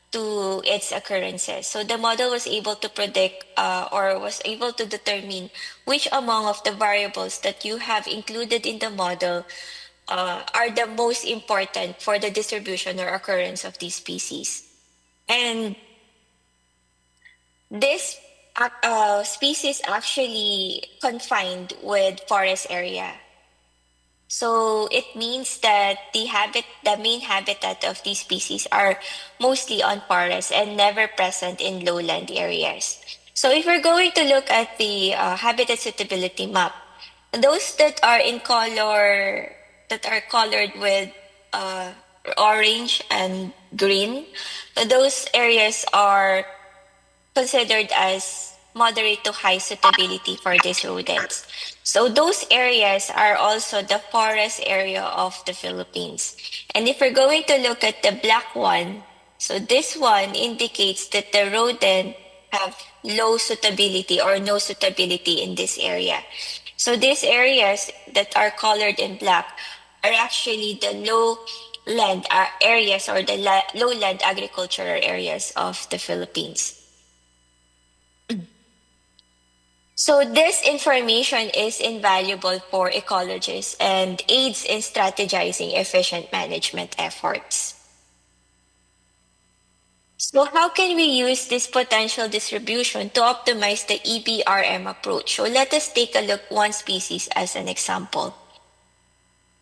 to its occurrences. So the model was able to predict or was able to determine which among of the variables that you have included in the model are the most important for the distribution or occurrence of these species. And this species actually confined with forest area. So it means that the main habitat of these species are mostly on forests and never present in lowland areas. So if we're going to look at the habitat suitability map, those that are in color, that are colored with orange and green, those areas are considered as moderate to high suitability for these rodents. So those areas are also the forest area of the Philippines. And if we're going to look at the black one, so this one indicates that the rodent have low suitability or no suitability in this area. So these areas that are colored in black are actually the lowland areas or the lowland agricultural areas of the Philippines. So this information is invaluable for ecologists and aids in strategizing efficient management efforts. So how can we use this potential distribution to optimize the EBRM approach? So let us take a look one species as an example.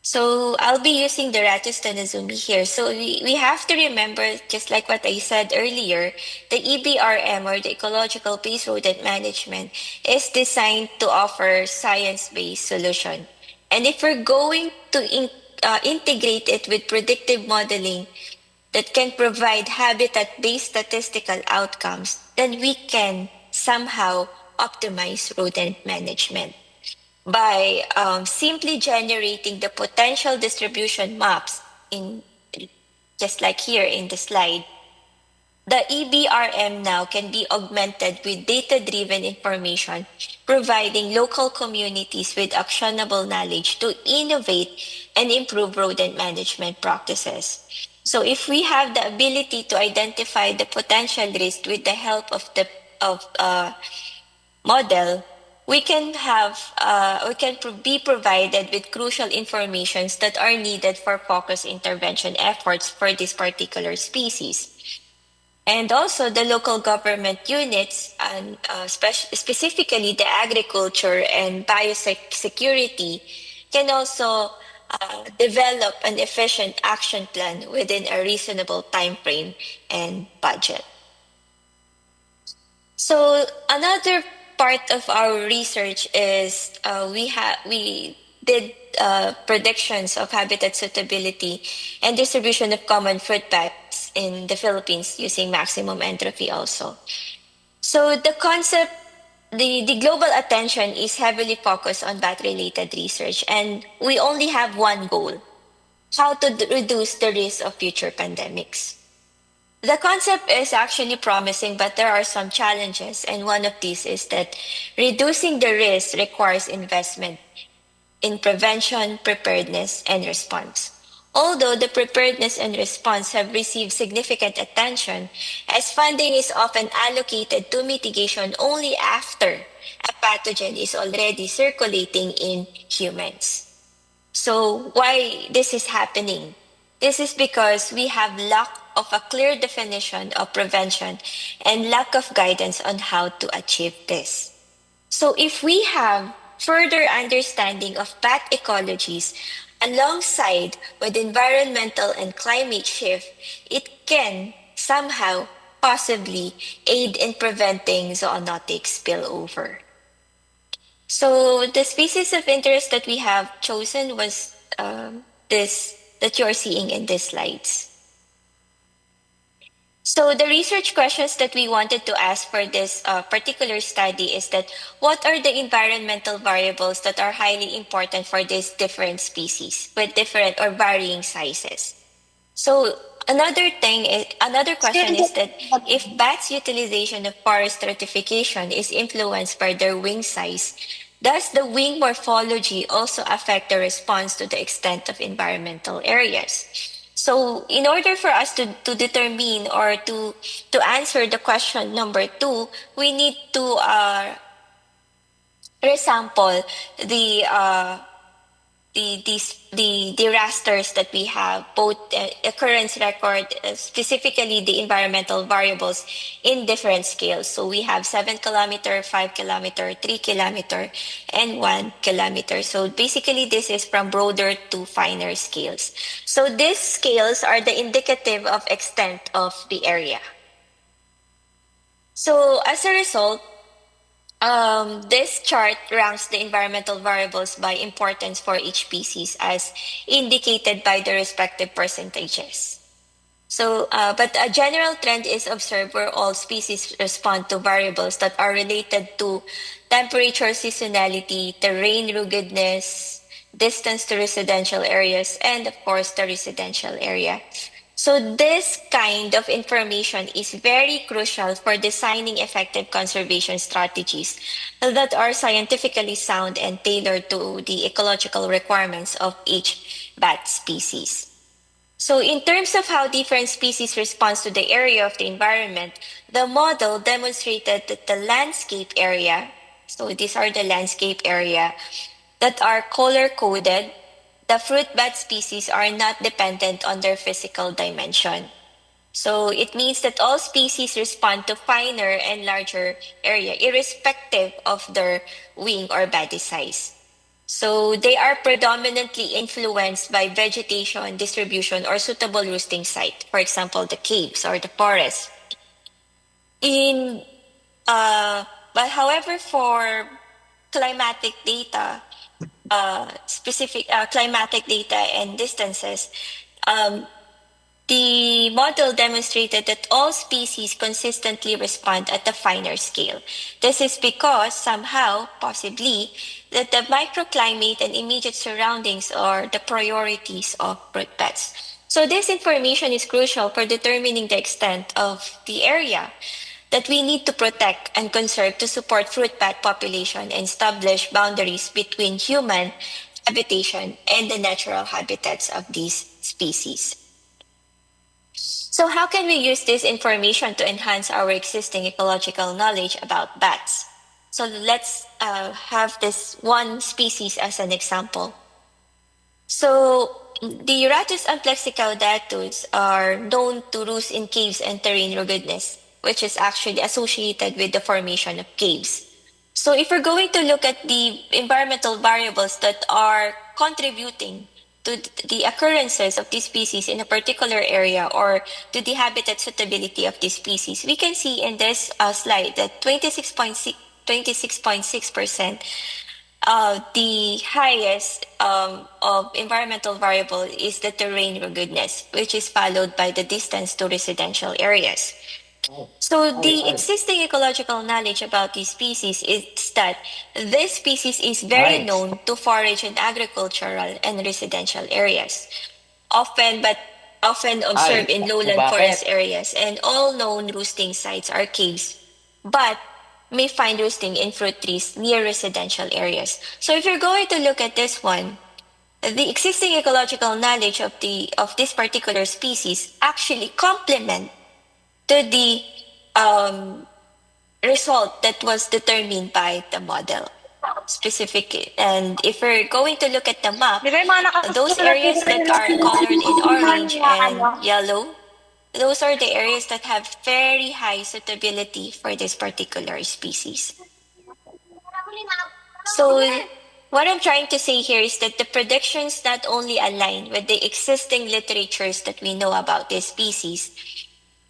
So I'll be using the Rattostanazumi here. So we have to remember, just like what I said earlier, the EBRM or the Ecological Base Rodent Management is designed to offer science-based solution. And if we're going to integrate it with predictive modeling that can provide habitat-based statistical outcomes, then we can somehow optimize rodent management by simply generating the potential distribution maps in just like here in the slide. The EBRM now can be augmented with data-driven information, providing local communities with actionable knowledge to innovate and improve rodent management practices. So if we have the ability to identify the potential risk with the help of the model, we can be provided with crucial informations that are needed for focused intervention efforts for this particular species. And also the local government units, and specifically the agriculture and biosecurity, can also develop an efficient action plan within a reasonable time frame and budget. So another part of our research is we did predictions of habitat suitability and distribution of common fruit bats in the Philippines using maximum entropy also. So the concept, the global attention is heavily focused on bat-related research, and we only have one goal: how to reduce the risk of future pandemics. The concept is actually promising, but there are some challenges, and one of these is that reducing the risk requires investment in prevention, preparedness, and response. Although the preparedness and response have received significant attention, as funding is often allocated to mitigation only after a pathogen is already circulating in humans. So why this is happening? This is because we have lack of a clear definition of prevention and lack of guidance on how to achieve this. So if we have further understanding of bat ecologies alongside with environmental and climate shift, it can somehow possibly aid in preventing zoonotic spillover. So the species of interest that we have chosen was this that you're seeing in these slides. So the research questions that we wanted to ask for this particular study is that what are the environmental variables that are highly important for these different species with different or varying sizes? So another question is that if bats' utilization of forest stratification is influenced by their wing size, does the wing morphology also affect the response to the extent of environmental areas? So in order for us to determine or to answer the question number 2, we need to resample the rasters that we have, both occurrence record, specifically the environmental variables in different scales. So we have 7 kilometer, 5 kilometer, 3 kilometer, and 1 kilometer. So basically this is from broader to finer scales. So these scales are the indicative of extent of the area. So as a result, this chart ranks the environmental variables by importance for each species as indicated by the respective percentages. So, but a general trend is observed where all species respond to variables that are related to temperature, seasonality, terrain ruggedness, distance to residential areas, and of course the residential area. So this kind of information is very crucial for designing effective conservation strategies that are scientifically sound and tailored to the ecological requirements of each bat species. So in terms of how different species respond to the area of the environment, the model demonstrated that the landscape area So these are the landscape area that are color-coded. The fruit bat species are not dependent on their physical dimension. So it means that all species respond to finer and larger area, irrespective of their wing or body size. So they are predominantly influenced by vegetation distribution or suitable roosting site. For example, the caves or the forests. But however, for climatic data, specific climatic data and distances, um, the model demonstrated that all species consistently respond at a finer scale. This is because somehow, possibly, that the microclimate and immediate surroundings are the priorities of fruit bats. So this information is crucial for determining the extent of the area that we need to protect and conserve to support fruit bat population and establish boundaries between human habitation and the natural habitats of these species. So how can we use this information to enhance our existing ecological knowledge about bats? So let's have this one species as an example. So the Ratus amplexicaudatus are known to roost in caves and terrain ruggedness, which is actually associated with the formation of caves. So if we're going to look at the environmental variables that are contributing to the occurrences of these species in a particular area or to the habitat suitability of these species, we can see in this slide that 26.6% the highest of environmental variable is the terrain ruggedness, which is followed by the distance to residential areas. So the existing ecological knowledge about these species is that this species is very known to forage in agricultural and residential areas, often observed in lowland forest areas, and all known roosting sites are caves, but may find roosting in fruit trees near residential areas. So if you're going to look at this one, the existing ecological knowledge of this particular species actually complement to the result that was determined by the model specifically. And if we're going to look at the map, those areas that are colored in orange and yellow, those are the areas that have very high suitability for this particular species. So what I'm trying to say here is that the predictions not only align with the existing literatures that we know about this species,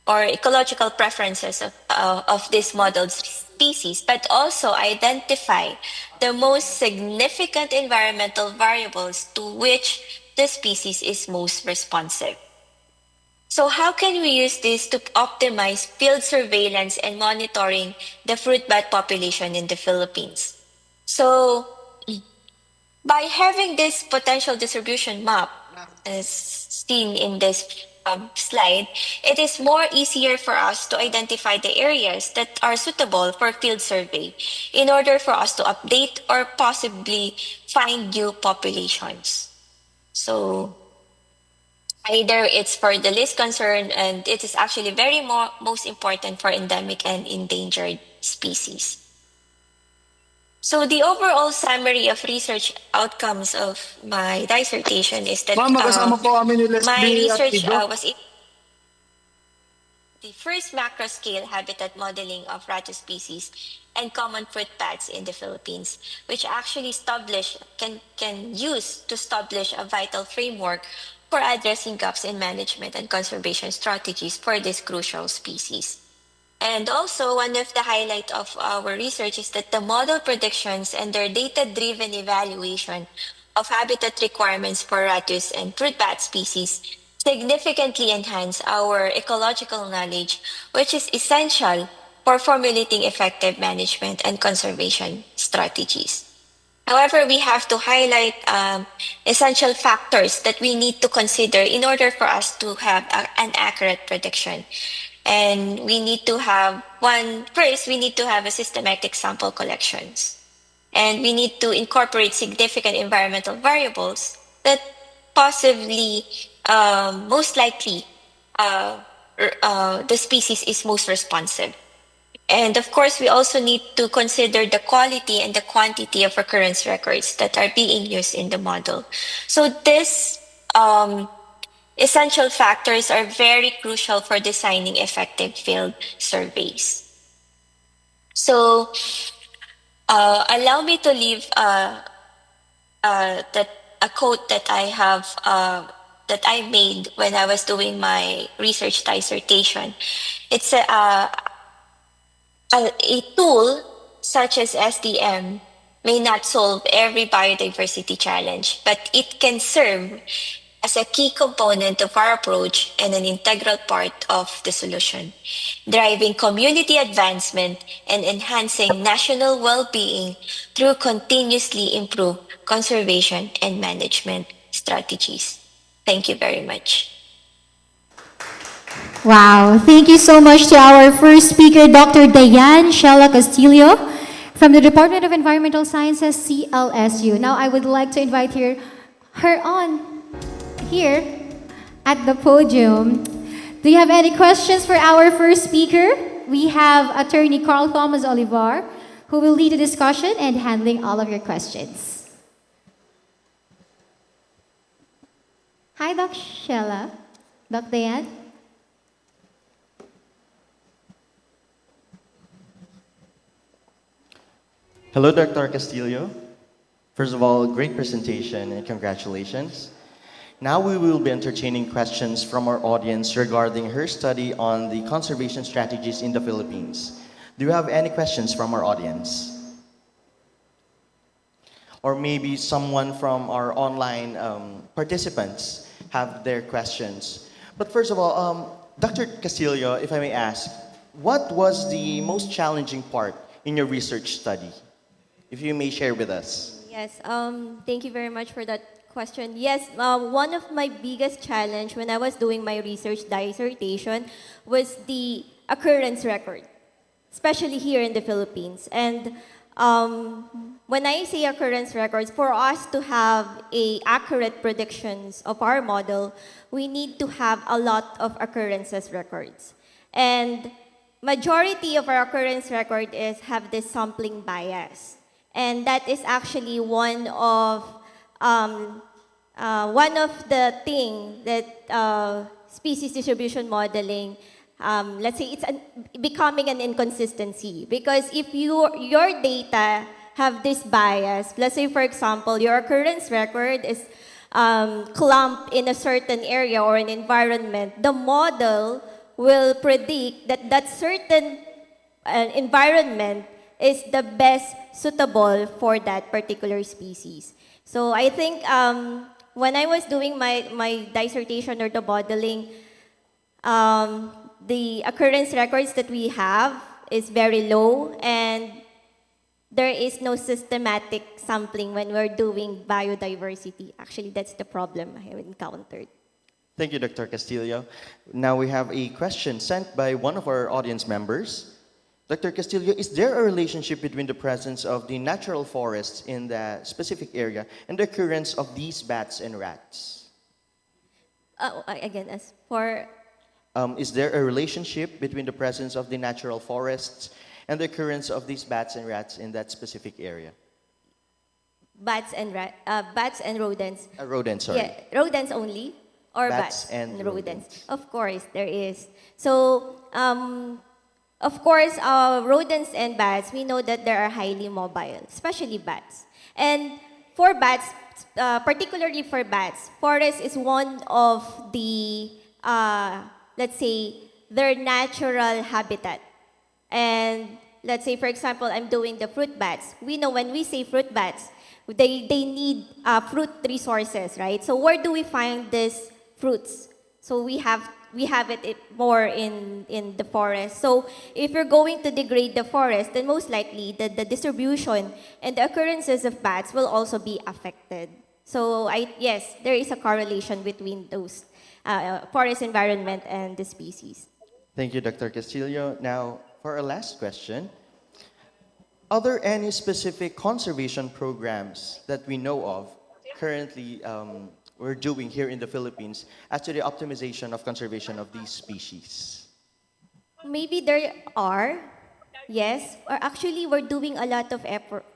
or ecological preferences of this modeled species, but also identify the most significant environmental variables to which the species is most responsive. So how can we use this to optimize field surveillance and monitoring the fruit bat population in the Philippines? So by having this potential distribution map, as seen in this slide, it is more easier for us to identify the areas that are suitable for field survey in order for us to update or possibly find new populations. So either it's for the least concern, and it is actually most important for endemic and endangered species. So the overall summary of research outcomes of my dissertation is that my research was the first macro-scale habitat modeling of Ratus species and common fruit bats in the Philippines, which actually can use to establish a vital framework for addressing gaps in management and conservation strategies for this crucial species. And also, one of the highlights of our research is that the model predictions and their data-driven evaluation of habitat requirements for Ratus and fruit bat species significantly enhance our ecological knowledge, which is essential for formulating effective management and conservation strategies. However, we have to highlight essential factors that we need to consider in order for us to have an accurate prediction. And we need to have first, we need to have a systematic sample collections. And we need to incorporate significant environmental variables that possibly, most likely, the species is most responsive. And of course, we also need to consider the quality and the quantity of occurrence records that are being used in the model. So these essential factors are very crucial for designing effective field surveys. So allow me to leave that a quote that I have that I made when I was doing my research dissertation. It's a tool such as SDM may not solve every biodiversity challenge, but it can serve as a key component of our approach and an integral part of the solution, driving community advancement and enhancing national well-being through continuously improved conservation and management strategies. Thank you very much. Wow, thank you so much to our first speaker, Dr. Diane Shella Castillo from the Department of Environmental Sciences, CLSU. Now I would like to invite her on here at the podium. Do you have any questions for our first speaker? We have Attorney Carl Thomas Olivar, who will lead the discussion and handling all of your questions. Hi, Doc Shella. Doc Diane? Hello, Dr. Castillo. First of all, great presentation and congratulations. Now we will be entertaining questions from our audience regarding her study on the conservation strategies in the Philippines. Do you have any questions from our audience? Or maybe someone from our online participants have their questions. But first of all, Dr. Castillo, if I may ask, what was the most challenging part in your research study? If you may share with us. Yes, thank you very much for that question. Yes, one of my biggest challenge when I was doing my research dissertation was the occurrence record, especially here in the Philippines. And when I say occurrence records, for us to have accurate predictions of our model, we need to have a lot of occurrences records. And majority of our occurrence record have this sampling bias. And that is actually one of the things that species distribution modeling, let's say it's becoming an inconsistency. Because if your data have this bias, let's say for example, your occurrence record is clumped in a certain area or an environment, the model will predict that that certain environment is the best suitable for that particular species. So I think when I was doing my dissertation or the modeling, the occurrence records that we have is very low, and there is no systematic sampling when we're doing biodiversity. Actually, that's the problem I have encountered. Thank you, Dr. Castillo. Now we have a question sent by one of our audience members. Dr. Castillo, is there a relationship between the presence of the natural forests in the specific area and the occurrence of these bats and rats? Again, as for... is there a relationship between the presence of the natural forests and the occurrence of these bats and rats in that specific area? Bats and rodents. Rodents, sorry. Yeah, rodents only, or bats and rodents. Of course, there is. So, of course, rodents and bats, we know that they are highly mobile, especially bats. And for bats, particularly for bats, forest is one of the, let's say, their natural habitat. And let's say, for example, I'm doing the fruit bats. We know when we say fruit bats, they need fruit resources, right? So where do we find these fruits? So we have it more in the forest. So if you're going to degrade the forest, then most likely the distribution and the occurrences of bats will also be affected. So yes, there is a correlation between those forest environment and the species. Thank you, Dr. Castillo. Now, for our last question, are there any specific conservation programs that we know of currently we're doing here in the Philippines as to the optimization of conservation of these species? Maybe there are, Yes, or actually we're doing a lot of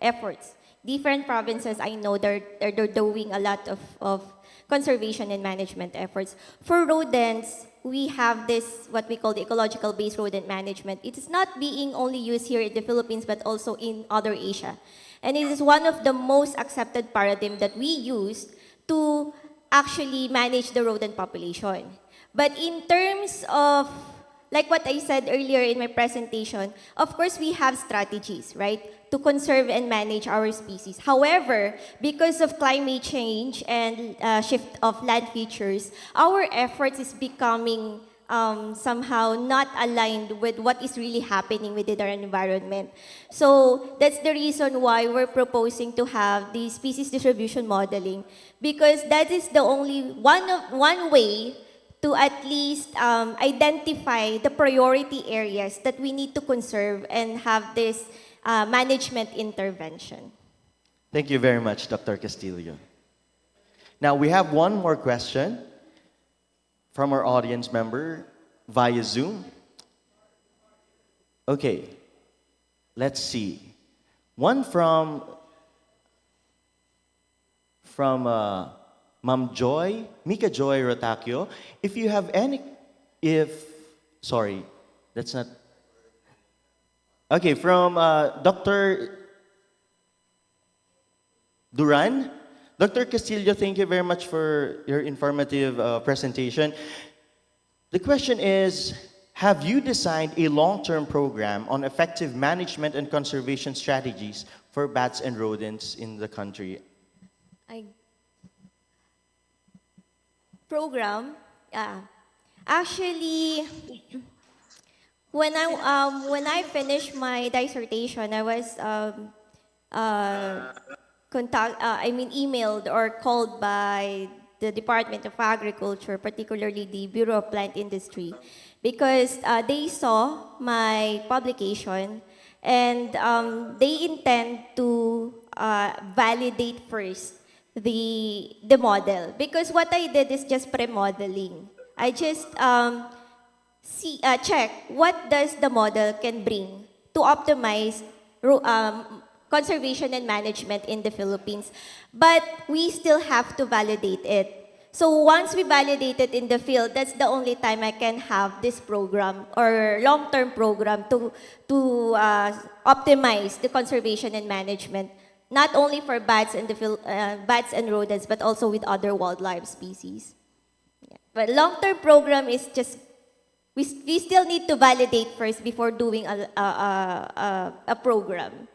efforts. Different provinces, I know they're doing a lot of conservation and management efforts. For rodents, we have this, what we call the ecological-based rodent management. It is not being only used here in the Philippines, but also in other Asia. And it is one of the most accepted paradigm that we use to actually manage the rodent population. But in terms of, like what I said earlier in my presentation, of course we have strategies, right, to conserve and manage our species. However, because of climate change and shift of land features, our efforts is becoming somehow not aligned with what is really happening within our environment. So that's the reason why we're proposing to have the species distribution modeling, because that is the only one way to at least identify the priority areas that we need to conserve and have this management intervention. Thank you very much, Dr. Castillo. Now, we have one more question from our audience member via Zoom. Okay, let's see. One from Ma'am Joy, Mika Joy Rotakio. If you have any, sorry, that's not. Okay, from Dr. Duran. Dr. Castillo, thank you very much for your informative presentation. The question is, have you designed a long-term program on effective management and conservation strategies for bats and rodents in the country? Program, actually, when I finished my dissertation, I was emailed or called by the Department of Agriculture, particularly the Bureau of Plant Industry, because they saw my publication and they intend to validate first the model. Because what I did is just pre-modeling. I just check what does the model can bring to optimize conservation and management in the Philippines. But we still have to validate it. So once we validate it in the field, that's the only time I can have this program or long-term program to optimize the conservation and management, not only for bats and bats and rodents, but also with other wildlife species. Yeah. But long-term program is just, we still need to validate first before doing a program.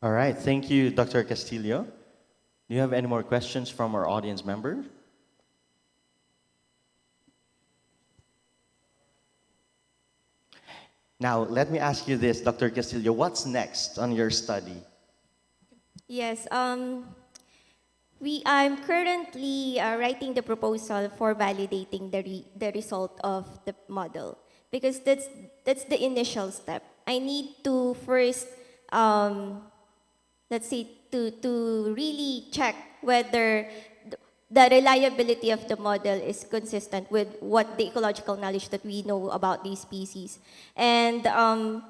All right, thank you, Dr. Castillo. Do you have any more questions from our audience member? Now, let me ask you this, Dr. Castillo, what's next on your study? Yes, I'm currently writing the proposal for validating the result of the model, because that's the initial step. I need to first, let's see, to really check whether the reliability of the model is consistent with what the ecological knowledge that we know about these species. And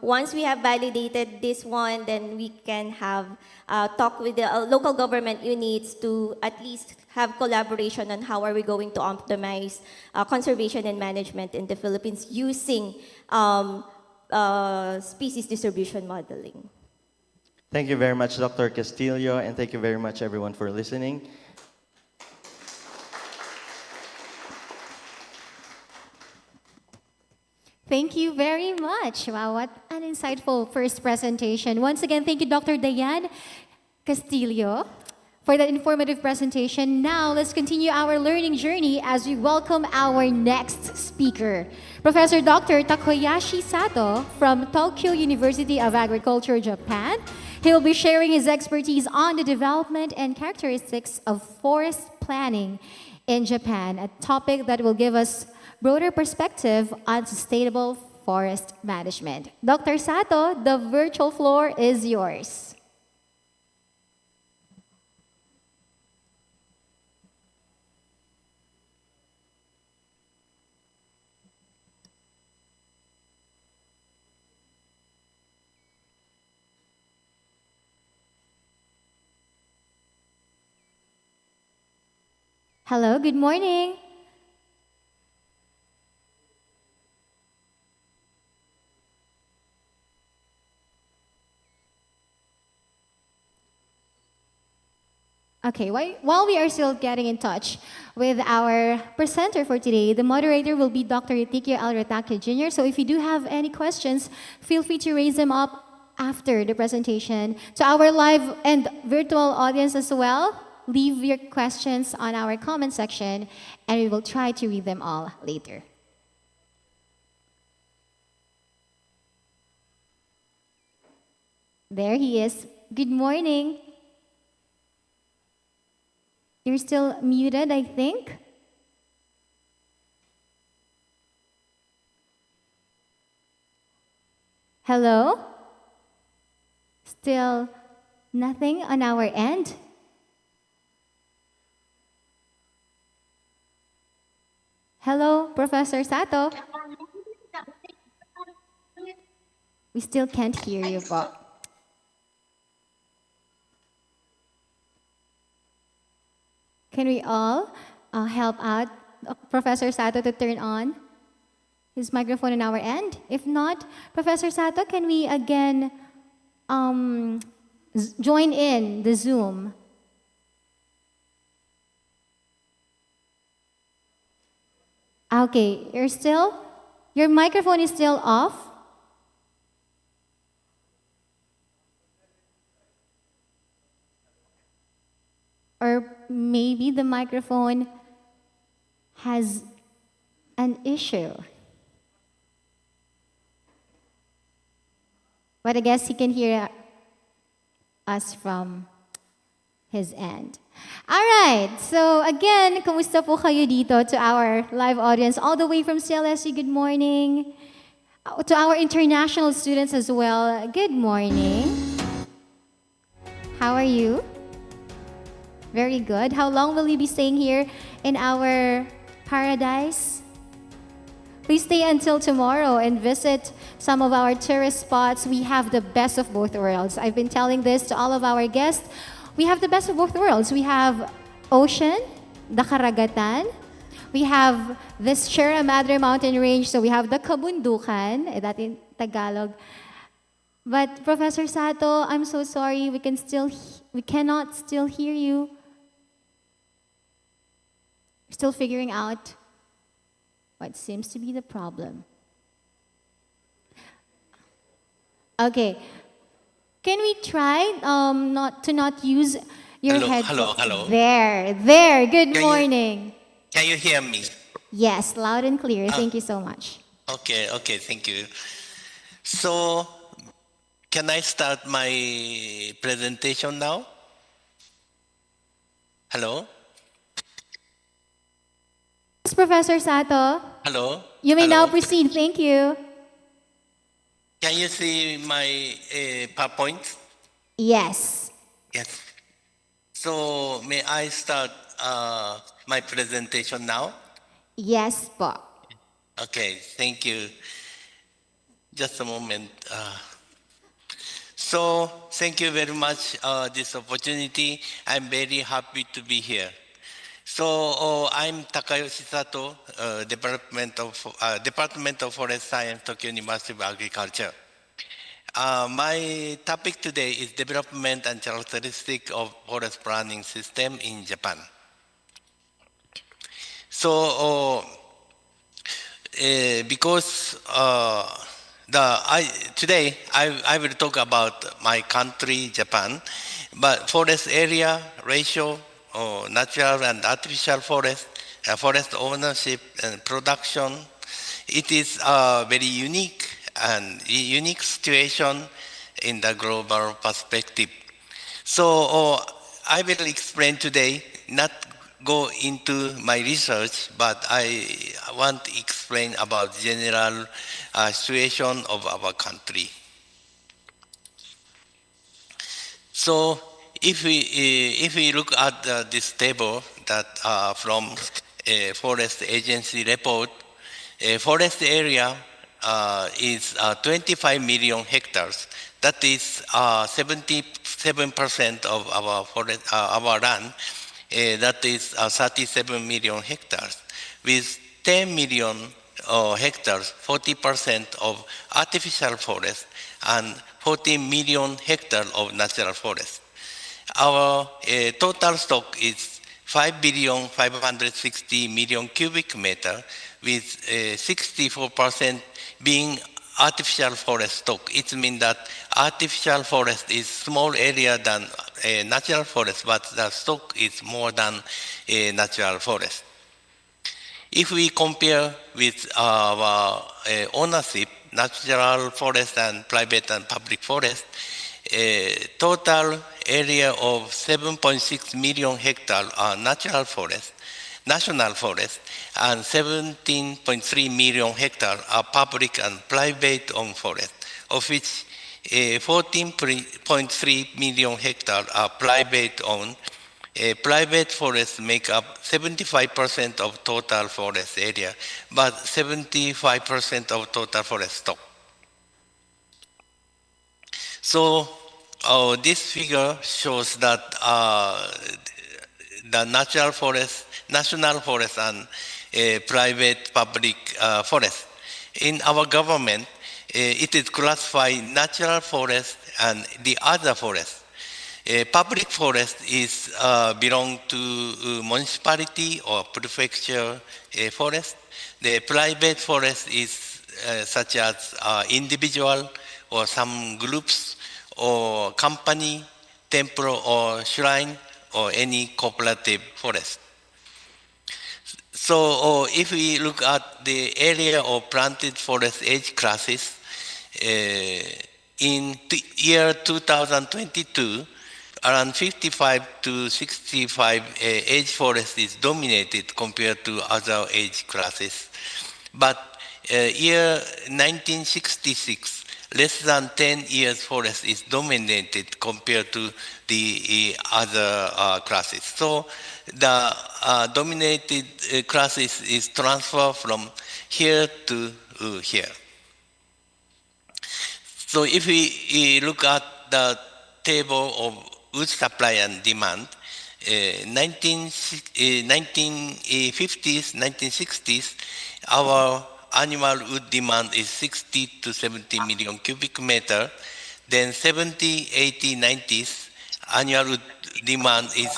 once we have validated this one, then we can have talk with the local government units to at least have collaboration on how are we going to optimize conservation and management in the Philippines using species distribution modeling. Thank you very much, Dr. Castillo, and thank you very much, everyone, for listening. Thank you very much. Wow, what an insightful first presentation. Once again, thank you, Dr. Diane Castillo, for that informative presentation. Now, let's continue our learning journey as we welcome our next speaker, Professor Dr. Takoyashi Sato from Tokyo University of Agriculture, Japan. He will be sharing his expertise on the development and characteristics of forest planning in Japan, a topic that will give us broader perspective on sustainable forest management. Dr. Sato, the virtual floor is yours. Hello, good morning. Okay, while we are still getting in touch with our presenter for today, the moderator will be Dr. Etikio Alrataque Jr. So if you do have any questions, feel free to raise them up after the presentation. To our live and virtual audience as well, leave your questions on our comment section and we will try to read them all later. There he is. Good morning. You're still muted, I think. Hello? Still nothing on our end? Hello, Professor Sato? We still can't hear you, Bob. Can we all help out Professor Sato to turn on his microphone on our end? If not, Professor Sato, can we again join in the Zoom? Okay, your microphone is still off. Or maybe the microphone has an issue. But I guess he can hear us from his end. All right, so again, kumusta po kayo dito to our live audience all the way from CLSU, good morning. To our international students as well, good morning. How are you? Very good. How long will you be staying here in our paradise? Please stay until tomorrow and visit some of our tourist spots. We have the best of both worlds. I've been telling this to all of our guests. We have the best of both worlds. We have ocean, the Karagatan. We have this Sierra Madre mountain range. So we have the Kabundukan, that in Tagalog. But Professor Sato, I'm so sorry. We cannot still hear you. We're still figuring out what seems to be the problem. Okay. Can we try not to use your headphones? Hello. There. Good morning. Can you hear me? Yes, loud and clear. Thank you so much. Okay, thank you. So, can I start my presentation now? Hello? Yes, Professor Sato. Hello? You may now proceed. Thank you. Can you see my PowerPoint? Yes. Yes. So, may I start my presentation now? Yes, po. Okay, thank you. Just a moment. So, thank you very much this opportunity. I'm very happy to be here. So, I'm Takayoshi Sato, Department of Forest Science, Tokyo University of Agriculture. My topic today is development and characteristic of forest planning system in Japan. So, because today I will talk about my country, Japan, but forest area ratio, natural and artificial forest, forest ownership and production, it is a very unique situation in the global perspective. So I will explain today, not go into my research, but I want to explain about general situation of our country. So if we look at this table that from a forest agency report, forest area is 25 million hectares. That is 77% of our forest, our land. that is 37 million hectares, with 10 million hectares, 40% of artificial forest, and 40 million hectares of natural forest. Our total stock is 5,560 million cubic meter, with 64% being artificial forest stock. It means that artificial forest is small area than natural forest, but the stock is more than natural forest. If we compare with our ownership, natural forest and private and public forest, total area of 7.6 million hectares are natural forest, national forest, and 17.3 million hectares are public and private owned forest, of which 14.3 million hectares are private owned. Private forests make up 75% of total forest area, but 75% of total forest stock. So this figure shows that the natural forest, national forest, and private public forest. In our government, it is classified natural forest and the other forest. Public forest is belong to municipality or prefecture forest. The private forest is such as individual or some groups or company, temple or shrine or any cooperative forest. So if we look at the area of planted forest age classes, in the year 2022, around 55 to 65 age forest is dominated compared to other age classes. But year 1966, less than 10 years forest is dominated compared to the other classes. So the dominated classes is transferred from here to here. So if we look at the table of wood supply and demand, 1950s, 1960s, our annual wood demand is 60 to 70 million cubic meter. Then 70, 80, 90s, annual wood demand is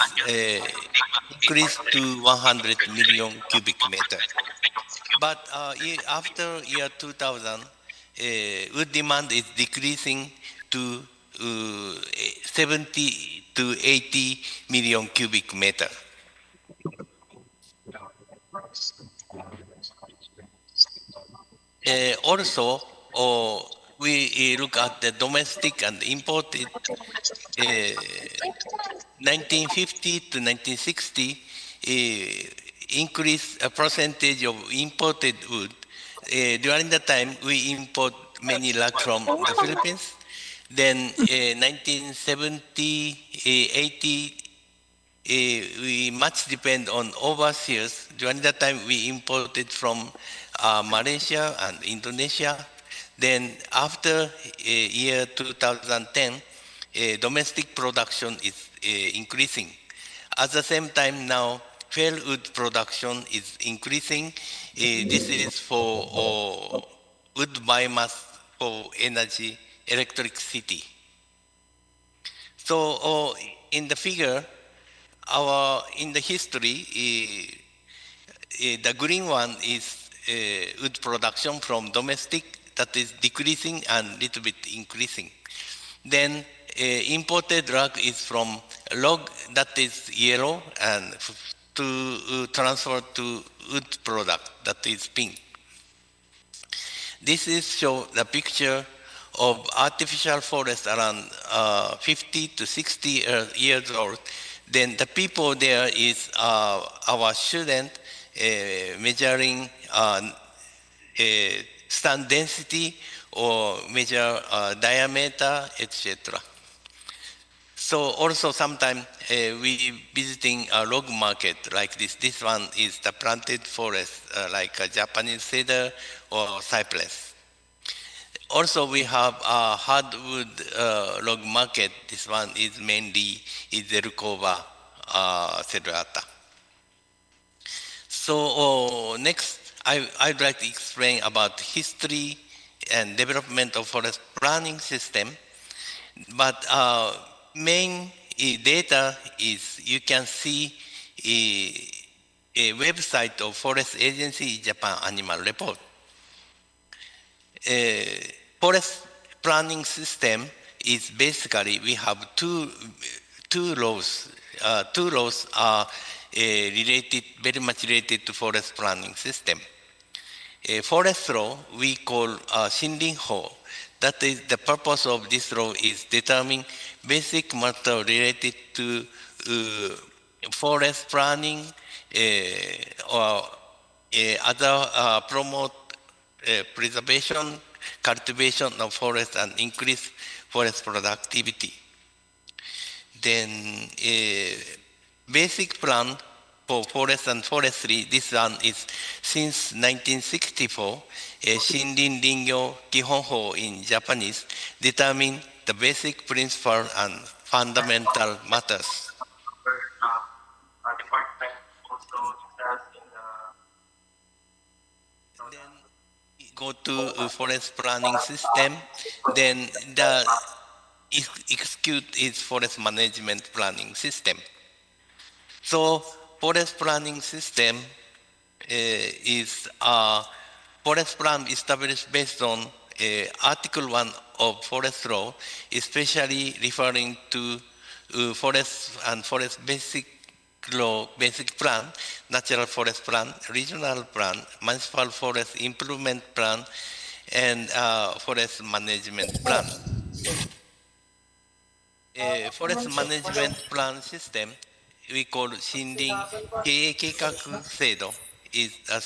increased to 100 million cubic meter. But after year 2000, wood demand is decreasing to 70 to 80 million cubic meter. Also, we look at the domestic and imported 1950 to 1960 increase a percentage of imported wood. During that time, we import many logs from the Philippines. Then 1970, 80, we much depend on overseas. During that time, we imported from Malaysia and Indonesia. Then after year 2010, domestic production is increasing. At the same time now, fair wood production is increasing. This is for wood biomass for energy, electricity. So in the figure, in the history, the green one is wood production from domestic that is decreasing and little bit increasing. Then imported log is from log that is yellow and to transfer to wood product that is pink. This is show the picture of artificial forest around 50 to 60 years old. Then the people there is our student measuring stand density or measure diameter, etc. So also sometimes we visiting a log market like this. This one is the planted forest like a Japanese cedar or cypress. Also we have a hardwood log market. This one is mainly Izelkova Sedata. So next, I'd like to explain about history and development of forest planning system. But main data is you can see a website of Forest Agency Japan Animal Report. Forest planning system is basically we have two laws. Two laws are related, very much related to forest planning system. Forest law we call Shinrin-ho. That is the purpose of this law is determine basic matter related to forest planning or other promote preservation, cultivation of forest and increase forest productivity. Then basic plan for forest and forestry, this one is since 1964, Shinrin Ringyo Kihonho in Japanese, determine the basic principle and fundamental matters. Then go to forest planning system, then the execute is forest management planning system. So forest planning system is a forest plan established based on Article 1 of Forest Law, especially referring to forest and forest basic law, basic plan, natural forest plan, regional plan, municipal forest improvement plan, and forest management plan. Forest management plan system we call Shinrin Kei Keikaku Seido is a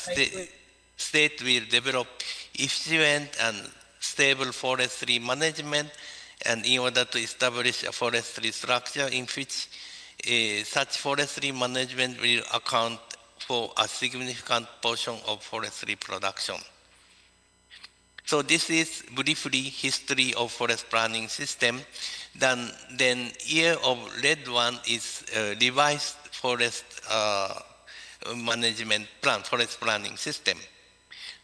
state will develop efficient and stable forestry management, and in order to establish a forestry structure in which such forestry management will account for a significant portion of forestry production. So this is briefly history of forest planning system. Then year of red one is revised forest management plan, forest planning system.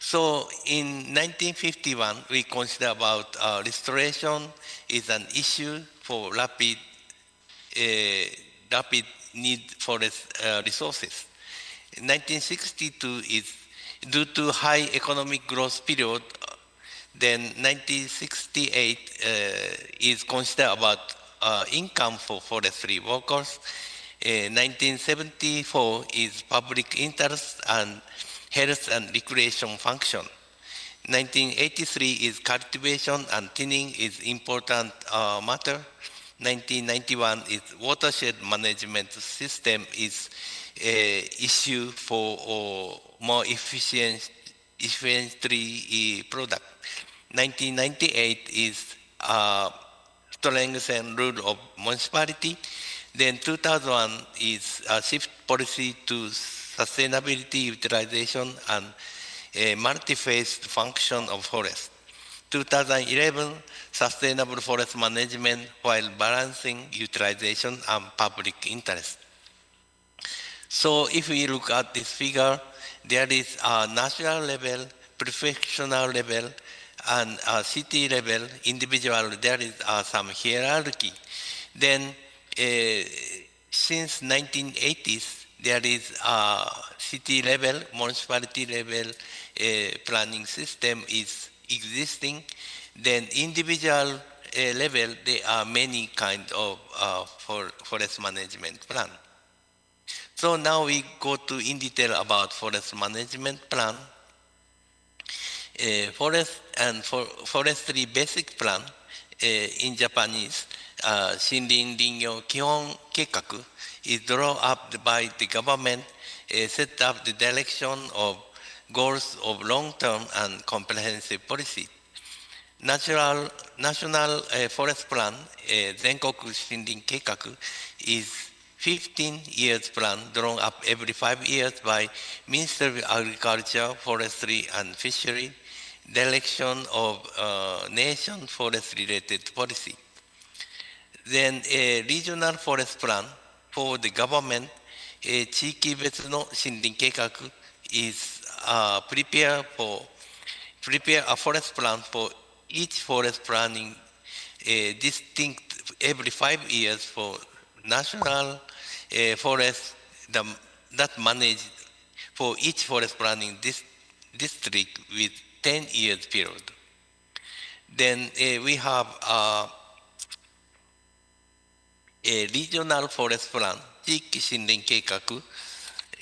So in 1951, we consider about restoration is an issue for rapid need forest resources. 1962 is due to high economic growth period. Then 1968 is considered about income for forestry workers. 1974 is public interest and health and recreation function. 1983 is cultivation and thinning is important matter. 1991 is watershed management system is issue for more efficiently product. 1998 is strength and rule of municipality. Then 2001 is a shift policy to sustainability utilization and a multi-phased function of forest. 2011 sustainable forest management while balancing utilization and public interest. So if we look at this figure, there is a national level, professional level, and a city level, individual, there is some hierarchy. Then since 1980s, there is a city level, municipality level planning system is existing. Then individual level, there are many kind of forest management plan. So now we go to in detail about forest management plan. Forest and forestry basic plan in Japanese, Shinrin Ringyo Kihon Keikaku is drawn up by the government, set up the direction of goals of long-term and comprehensive policy. National Forest Plan, Zenkoku Shinrin Keikaku, is 15 years plan drawn up every 5 years by Ministry of Agriculture, Forestry and Fishery, direction of nation forest related policy. Then a regional forest plan for the government, 地域別の森林計画 is prepare a forest plan for each forest planning distinct every 5 years for national forest that manage for each forest planning district with 10 years period. Then we have a regional forest plan, 地域森林計画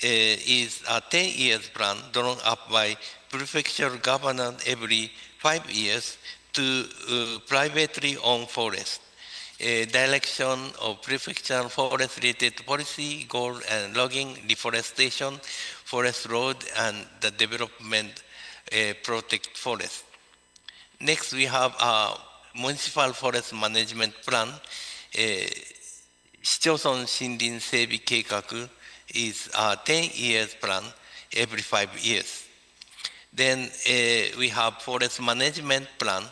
is a 10 years plan drawn up by prefectural governor every 5 years to privately owned forest. Direction of prefectural forest related policy, goal and logging, deforestation, forest road, and the development protect forest. Next, we have a municipal forest management plan. 市町村森林整備計画 is a 10 years plan every 5 years. Then we have forest management plan.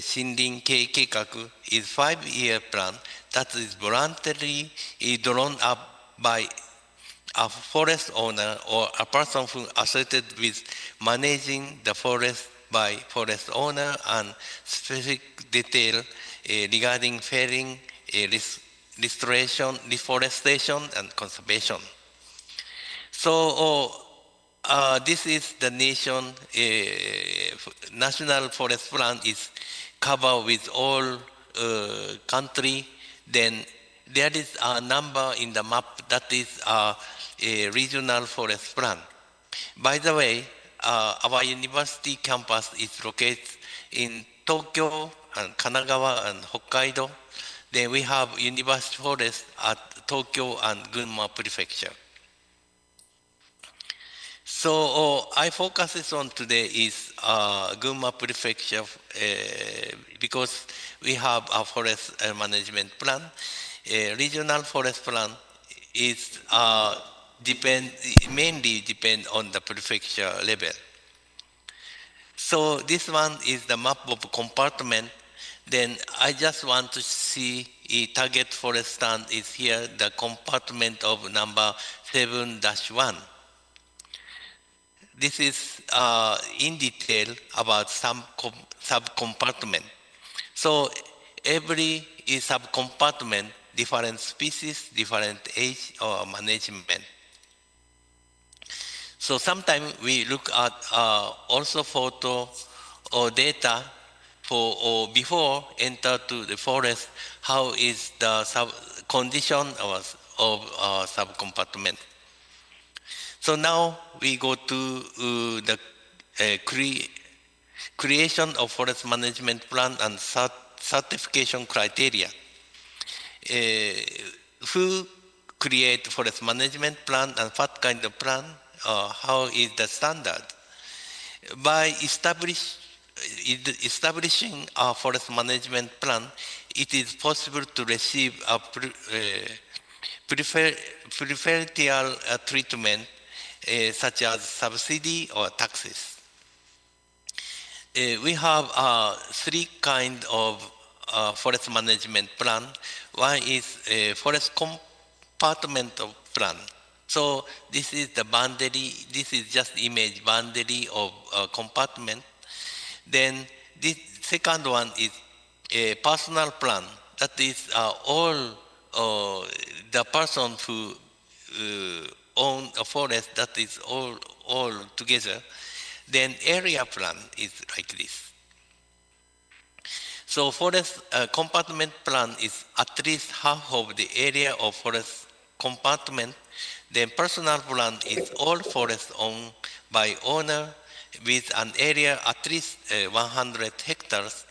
森林経営計画 is 5-year plan that is voluntarily drawn up by a forest owner or a person who associated with managing the forest by forest owner and specific detail regarding felling, restoration, deforestation, and conservation. So this is the national forest plan is covered with all country. Then there is a number in the map that is a regional forest plan. By the way, our university campus is located in Tokyo and Kanagawa and Hokkaido. Then we have university forest at Tokyo and Gunma Prefecture. So I focus on today is Gunma Prefecture because we have a forest management plan. Regional forest plan is mainly depend on the prefecture level. So this one is the map of compartment. Then I just want to see a target forest stand is here, the compartment of number 7-1. This is in detail about some sub-compartment. So every sub-compartment, different species, different age or management. So sometimes we look at also photo or data for or before enter to the forest, how is the condition of sub-compartment. So now we go to the creation of forest management plan and certification criteria. Who create forest management plan and what kind of plan? How is the standard? By establishing a forest management plan, it is possible to receive a preferential treatment such as subsidy or taxes. We have three kinds of forest management plan. One is forest compartmental plan. So this is the boundary, this is just image boundary of compartment. Then this second one is a personal plan. That is all the person who own a forest, that is all together. Then area plan is like this. So forest compartment plan is at least half of the area of forest compartment. Then personal plan is all forest owned by owner with an area at least 100 hectares.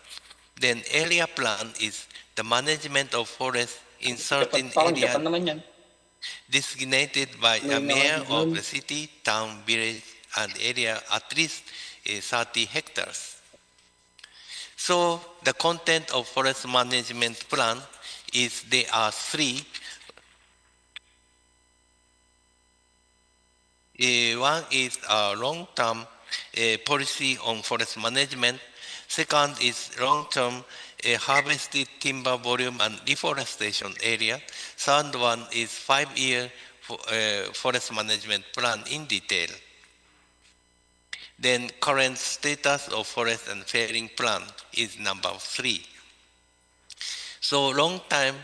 Then area plan is the management of forest in certain area designated by a mayor of the city, town, village, and area at least 30 hectares. So the content of forest management plan is there are three. One is a long-term policy on forest management. Second is long-term harvested timber volume and reforestation area. Third one is 5-year forest management plan in detail. Then current status of forest and fairing plan is number 3. So long-term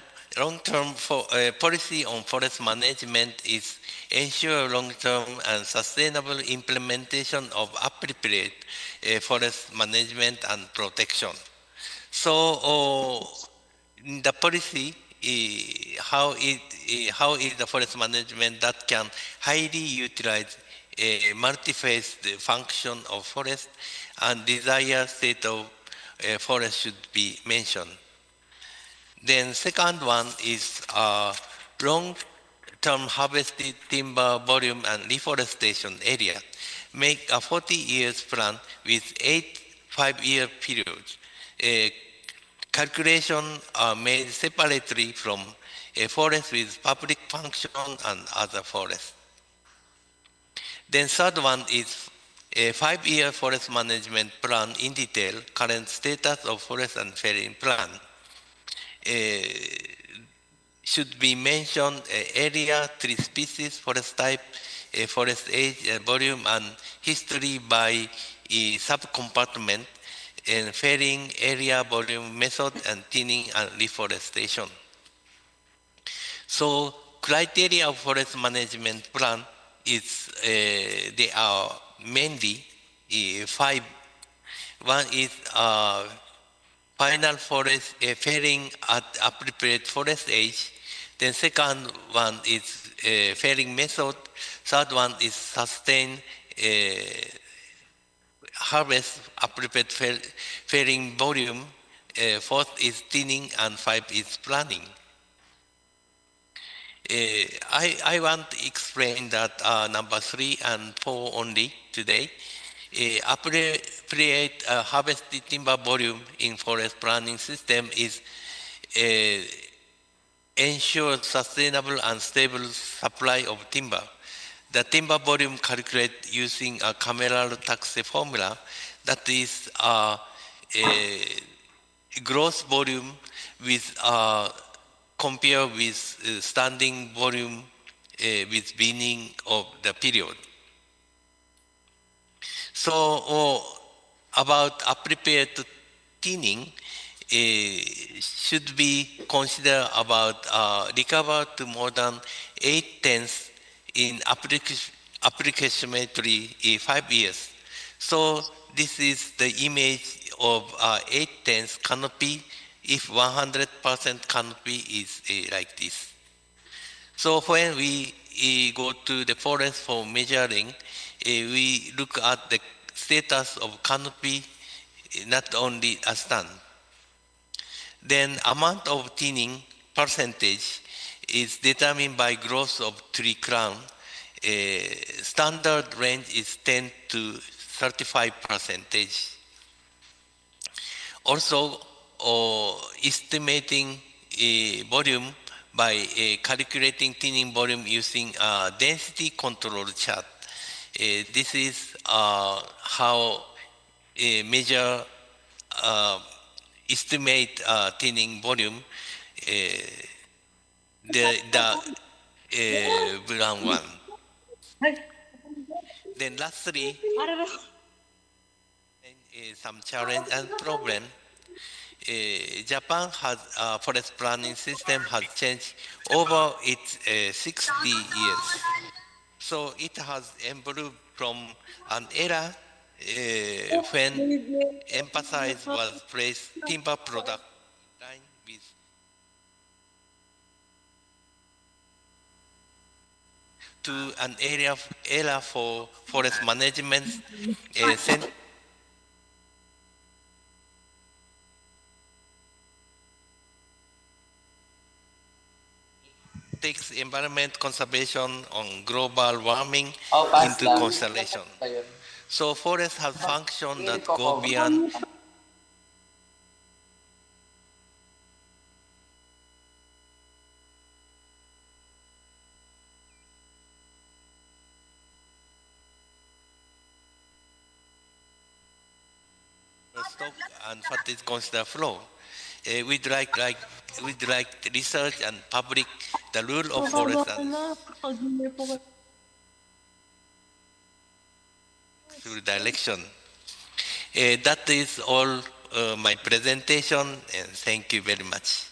policy on forest management is ensure long-term and sustainable implementation of appropriate forest management and protection. So in the policy, how is the forest management that can highly utilize a multi-phased function of forest and desired state of forest should be mentioned. Then second one is long-term harvested timber volume and reforestation area. Make a 40 years plan with 8 5-year periods. Calculation are made separately from a forest with public function and other forests. Then third one is a 5-year forest management plan in detail, current status of forest and fairing plan. Should be mentioned area, tree species, forest type, forest age, volume, and history by subcompartment, and fairing area, volume, method, and thinning and reforestation. So criteria of forest management plan is they are mainly 5. One is final forest fairing at appropriate forest age. Then second one is fairing method. Third one is sustain harvest appropriate fairing volume. Fourth is thinning, and 5 is planning. I want to explain that number 3 and 4 only today. Appropriate harvested timber volume in forest planning system is ensure sustainable and stable supply of timber. The timber volume calculated using a cameral tax formula, that is a gross volume with compare with standing volume with beginning of the period. So about appropriate thinning, should be considered about recover to more than 8/10 in approximately 5 years. So this is the image of 8/10 canopy if 100% canopy is like this. So when we go to the forest for measuring, we look at the status of canopy, not only a stand. Then amount of thinning percentage is determined by growth of tree crown. Standard range is 10 to 35%. Also, estimating volume by calculating thinning volume using a density control chart. This is how measure estimate thinning volume. The brown one. Then lastly, some challenge and problem. Japan has forest planning system has changed over its 60 years. So it has improved from an era when emphasis was placed timber product in line with to an area for forest management takes environment conservation on global warming into consideration. So forests have functions that go beyond stock and what is considered flow. we'd like research and public the rule of forest and through the election. That is all my presentation, and thank you very much.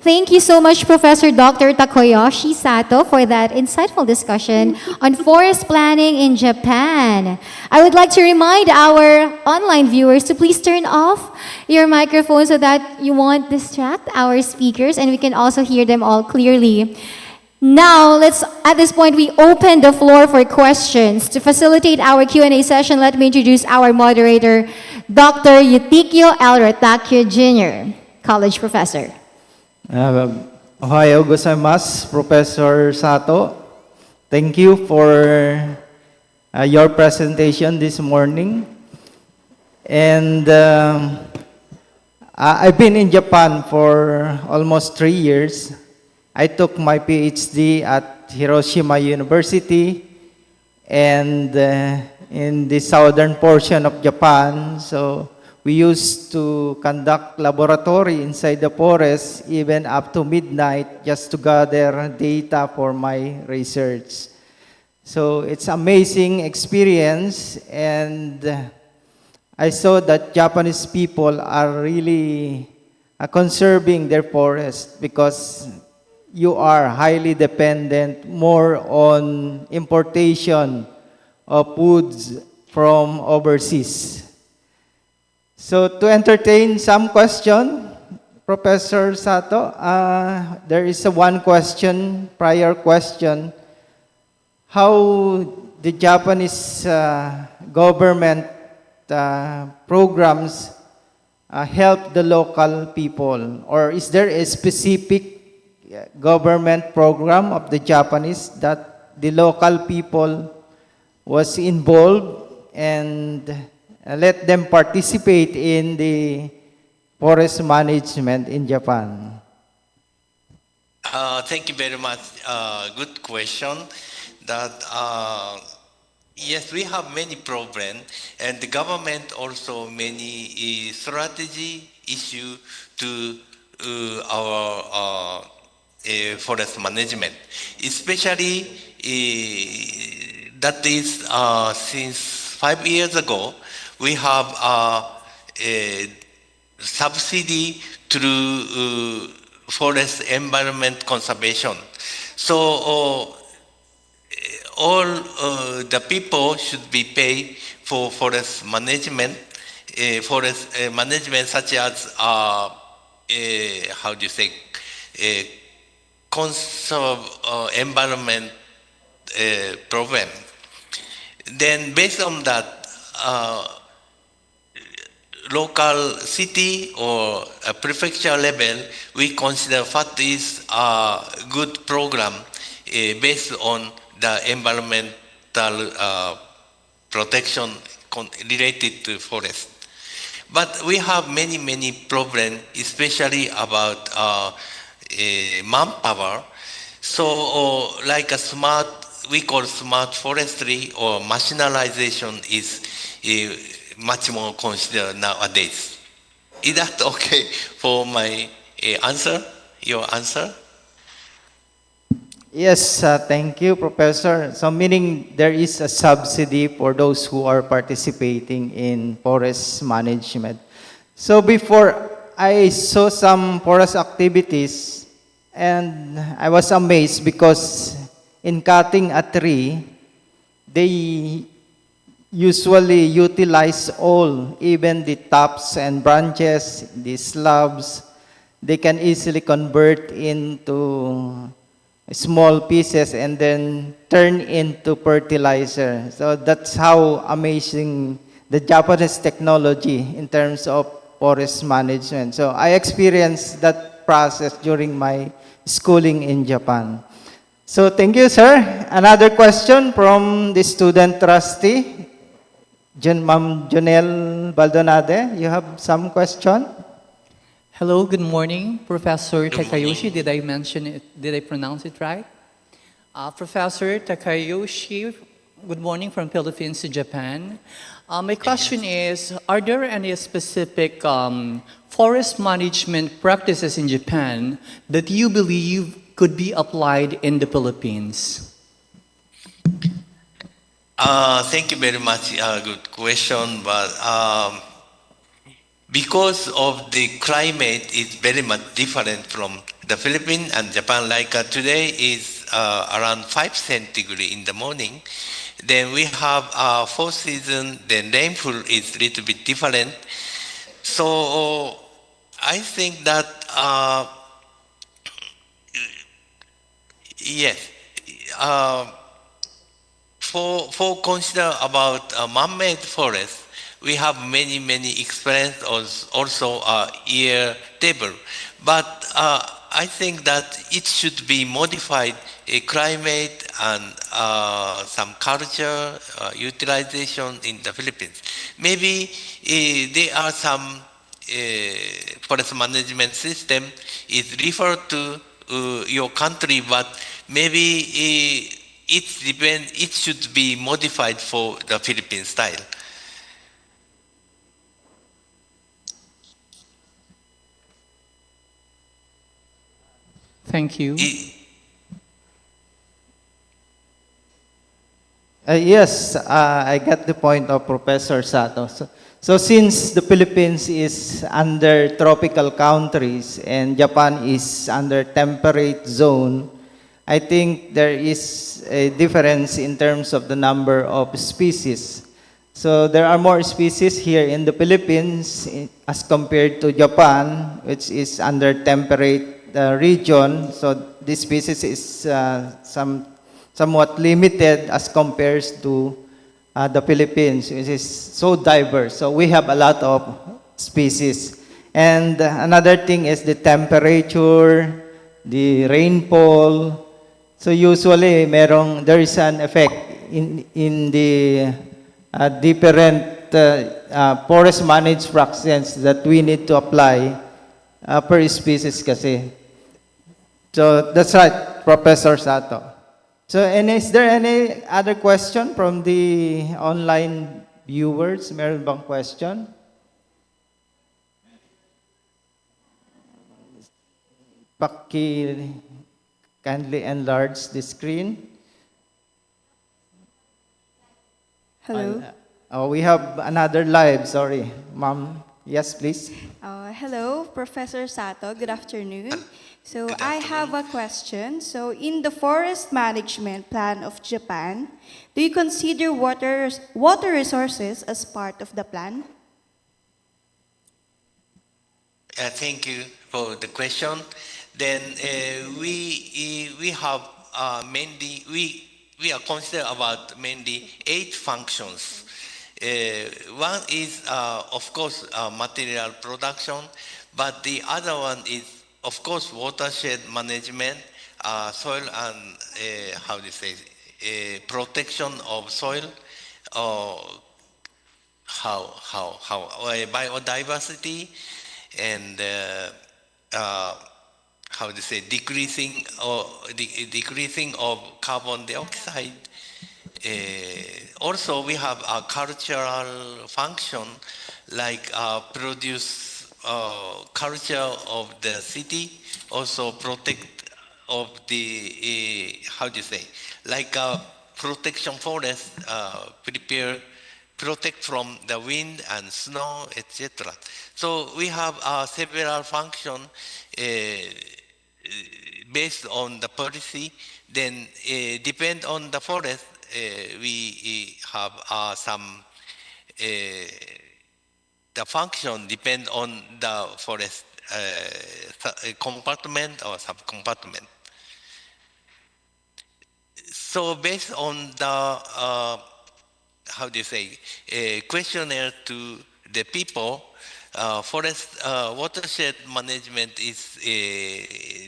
Thank you so much, Professor Dr. Takoyoshi Sato, for that insightful discussion on forest planning in Japan. I would like to remind our online viewers to please turn off your microphone so that you won't distract our speakers and we can also hear them all clearly. Now, at this point, we open the floor for questions. To facilitate our Q&A session, let me introduce our moderator, Dr. Eutikio L. Rotakio Jr., college professor. Ohayo gozaimasu, Professor Sato. Thank you for your presentation this morning. And I've been in Japan for almost 3 years. I took my PhD at Hiroshima University and in the southern portion of Japan. So we used to conduct laboratory inside the forest even up to midnight just to gather data for my research. So it's amazing experience, and I saw that Japanese people are really conserving their forest because you are highly dependent more on importation of foods from overseas. So to entertain some question, Professor Sato, there is one question, prior question. How the Japanese government programs help the local people? Or is there a specific government program of the Japanese that the local people was involved and let them participate in the forest management in Japan? Thank you very much. Good question. That yes, we have many problems, and the government also many strategy issue to our forest management, especially that is since 5 years ago we have a subsidy through forest environment conservation. So all the people should be paid for forest management, management such as how do you say, conserve environment program. Then based on that, local city or a prefecture level, we consider what is a good program based on the environmental protection related to forest. But we have many problems, especially about manpower. So like a smart, we call smart forestry or machinalization is much more considered nowadays. Is that okay for my answer, your answer? Yes, thank you, Professor. So meaning there is a subsidy for those who are participating in forest management. So before I saw some forest activities and I was amazed because in cutting a tree, they usually utilize all, even the tops and branches, the slabs. They can easily convert into small pieces and then turn into fertilizer. So that's how amazing the Japanese technology in terms of forest management. So I experienced that process during my schooling in Japan. So thank you, sir. Another question from the student trustee, Ma'am Jonelle Baldonade. You have some question? Hello, good morning, Professor Good morning. Takayoshi. Did I mention it? Did I pronounce it right? Professor Takayoshi, good morning from Philippines to Japan. My question is, are there any specific forest management practices in Japan that you believe could be applied in the Philippines? Thank you very much. Good question, but because of the climate is very much different from the Philippines and Japan. Like today is around 5 centigrade in the morning. Then we have 4 season. Then rainfall is little bit different. So I think that yes. Uh, for consider about man-made forest, we have many experience also year table, but I think that it should be modified a climate and some culture utilization in the Philippines. Maybe there are some forest management system is referred to your country, but maybe it should be modified for the Philippine style. Thank you. Yes, I got the point of Professor Sato. So since the Philippines is under tropical countries and Japan is under temperate zone, I think there is a difference in terms of the number of species. So there are more species here in the Philippines as compared to Japan, which is under temperate region. So this species is somewhat limited as compares to the Philippines, which is so diverse. So we have a lot of species. And another thing is the temperature, the rainfall. So usually there is an effect in the different forest managed practices that we need to apply per species kasi. So that's right, Professor Sato. So, and is there any other question from the online viewers? Meron bang question? Kindly enlarge the screen. Hello. We have another live, sorry. Ma'am, yes, please. Hello, Professor Sato. Good afternoon. So I have a question. So in the forest management plan of Japan, do you consider water resources as part of the plan? Thank you for the question. Then we have mainly we are concerned about mainly 8 functions. One is of course material production, but the other one is of course watershed management, soil and how do you say protection of soil, biodiversity, and how to say decreasing of carbon dioxide. Also, we have a cultural function like produce culture of the city. Also protect of the how do you say like protection forest protect from the wind and snow, etc. So we have several functions based on the policy. Then depend on the forest, we have some the function depend on the forest compartment or subcompartment. So based on the how do you say questionnaire to the people, forest watershed management is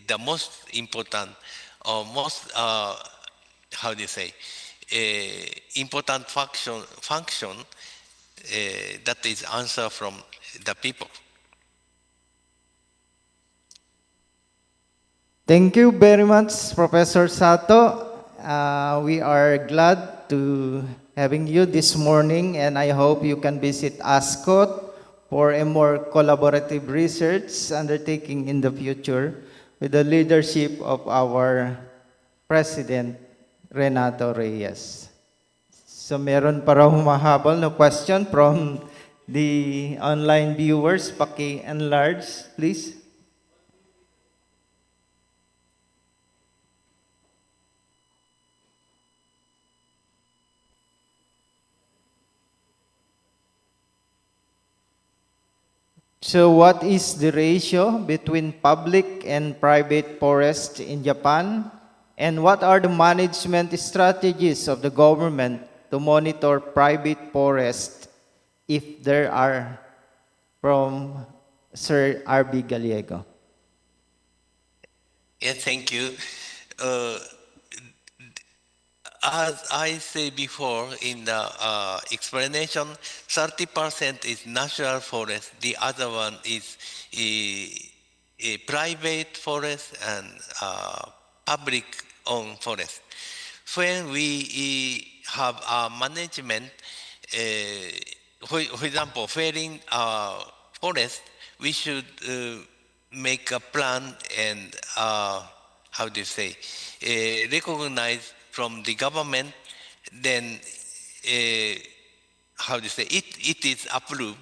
the most important or most how do you say important function that is answer from the people. Thank you very much, Professor Sato. We are glad to having you this morning, and I hope you can visit ASCOT for a more collaborative research undertaking in the future with the leadership of our President, Renato Reyes. So meron pa raw mahabol na question from the online viewers. Paki-enlarge, please. So what is the ratio between public and private forests in Japan? And what are the management strategies of the government to monitor private forests if there are? From Sir R.B. Gallego. Yeah, thank you. Uh, As I said before in the explanation, 30% is natural forest, the other one is a private forest and public owned forest. When we have management, for example, failing forest, we should make a plan and how do you say, recognize from the government, then how do you say, it is approved,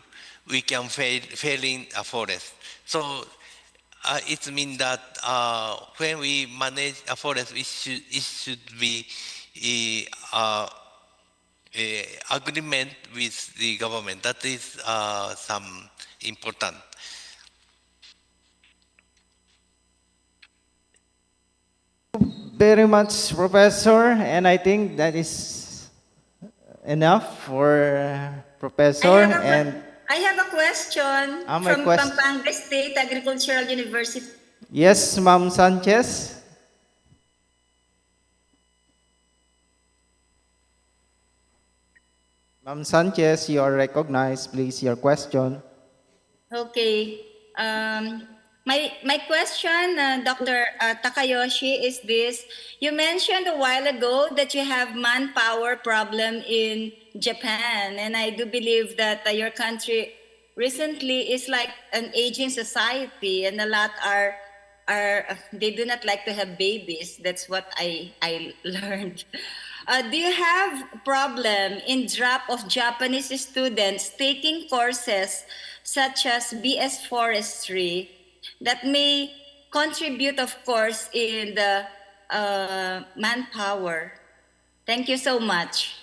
we can failing a forest. So it means that when we manage a forest, it should be agreement with the government. That is some important. Very much, Professor, and I think that is enough for Professor. I have a question from Pampanga State Agricultural University. Yes, Ma'am Sanchez. Ma'am Sanchez, you are recognized. Please, your question. Okay. My question, Dr. Takayoshi, is this. You mentioned a while ago that you have manpower problem in Japan, and I do believe that your country recently is like an aging society, and a lot are they do not like to have babies. That's what I learned. Do you have problem in drop of Japanese students taking courses such as BS Forestry that may contribute, of course, in the manpower? Thank you so much.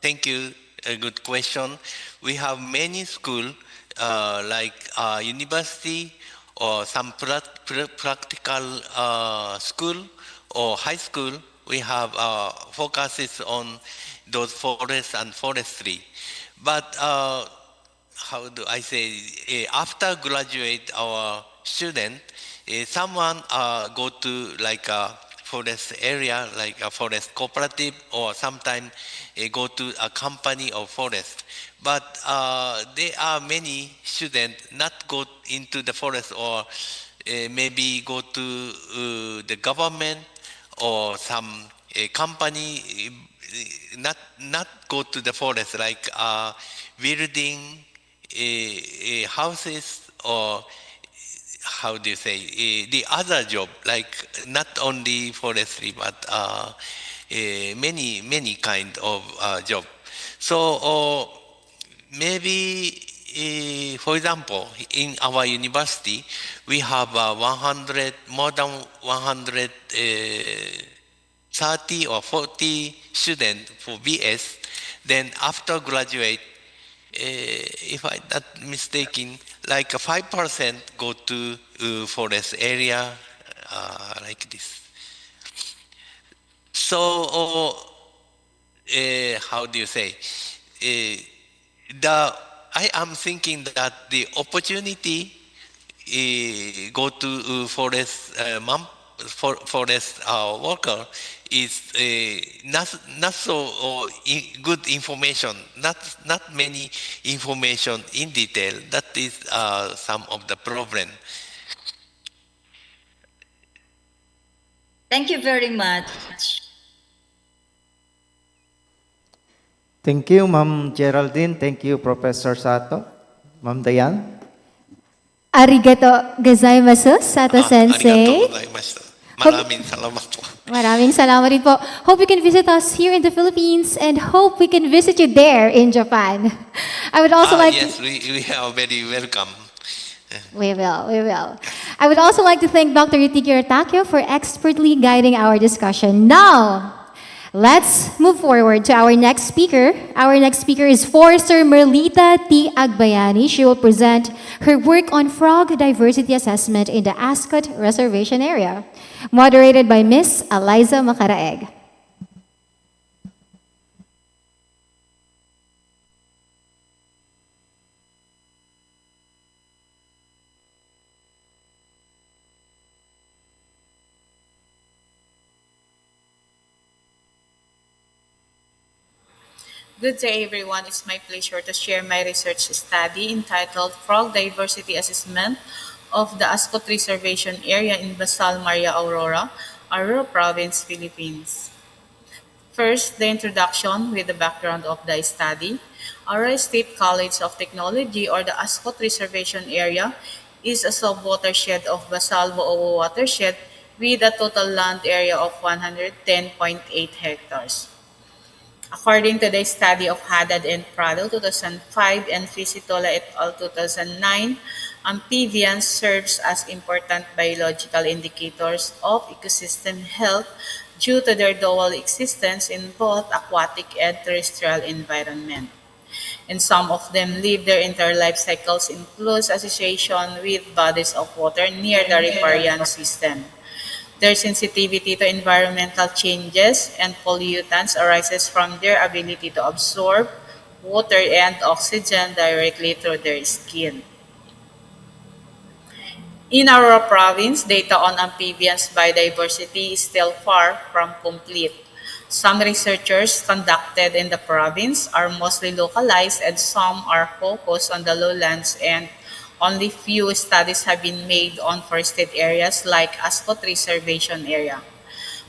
Thank you. A good question. We have many schools like university or some practical school or high school. We have focuses on those forests and forestry. But how do I say, after graduate our student, someone go to like a forest area, like a forest cooperative, or sometimes go to a company of forest. But there are many students not go into the forest or maybe go to the government or some company, not go to the forest like building houses or how do you say, the other job, like not only forestry, but many kind of job. So maybe, for example, in our university, we have 100, more than 130 or 40 students for BS. Then after graduate, if I'm not mistaken, like 5% go to forest area, like this. So, how do you say? I am thinking that the opportunity go to forest forest worker is not so good information, not many information in detail. That is some of the problem. Thank you very much. Thank you, Ma'am Geraldine. Thank you, Professor Sato. Ma'am Dayan. Arigato gozaimasu, Sato Sensei. Arigatou gozaimashita. Maraming salamat po. Maraming salamat rin po. Hope you can visit us here in the Philippines and hope we can visit you there in Japan. I would also like yes, to... we are very welcome. We will. I would also like to thank Dr. Yutikiro Takio for expertly guiding our discussion. Now, let's move forward to our next speaker. Our next speaker is Forester Merlita T. Agbayani. She will present her work on frog diversity assessment in the ASCOT reservation area, moderated by Ms. Eliza Macaraeg. Good day, everyone. It's my pleasure to share my research study entitled Frog Diversity Assessment of the ASCOT Reservation Area in Basal Maria Aurora, Aurora Province, Philippines. First, the introduction with the background of the study. Aurora State College of Technology, or the ASCOT Reservation Area, is a sub-watershed of Basal Boobo watershed with a total land area of 110.8 hectares. According to the study of Haddad and Prado 2005 and Fisitola et al. 2009, amphibians serves as important biological indicators of ecosystem health due to their dual existence in both aquatic and terrestrial environment. And some of them live their entire life cycles in close association with bodies of water near the riparian system. Their sensitivity to environmental changes and pollutants arises from their ability to absorb water and oxygen directly through their skin. In Aurora Province, data on amphibians biodiversity is still far from complete. Some researchers conducted in the province are mostly localized and some are focused on the lowlands, and only few studies have been made on forested areas like ASCOT Reservation Area.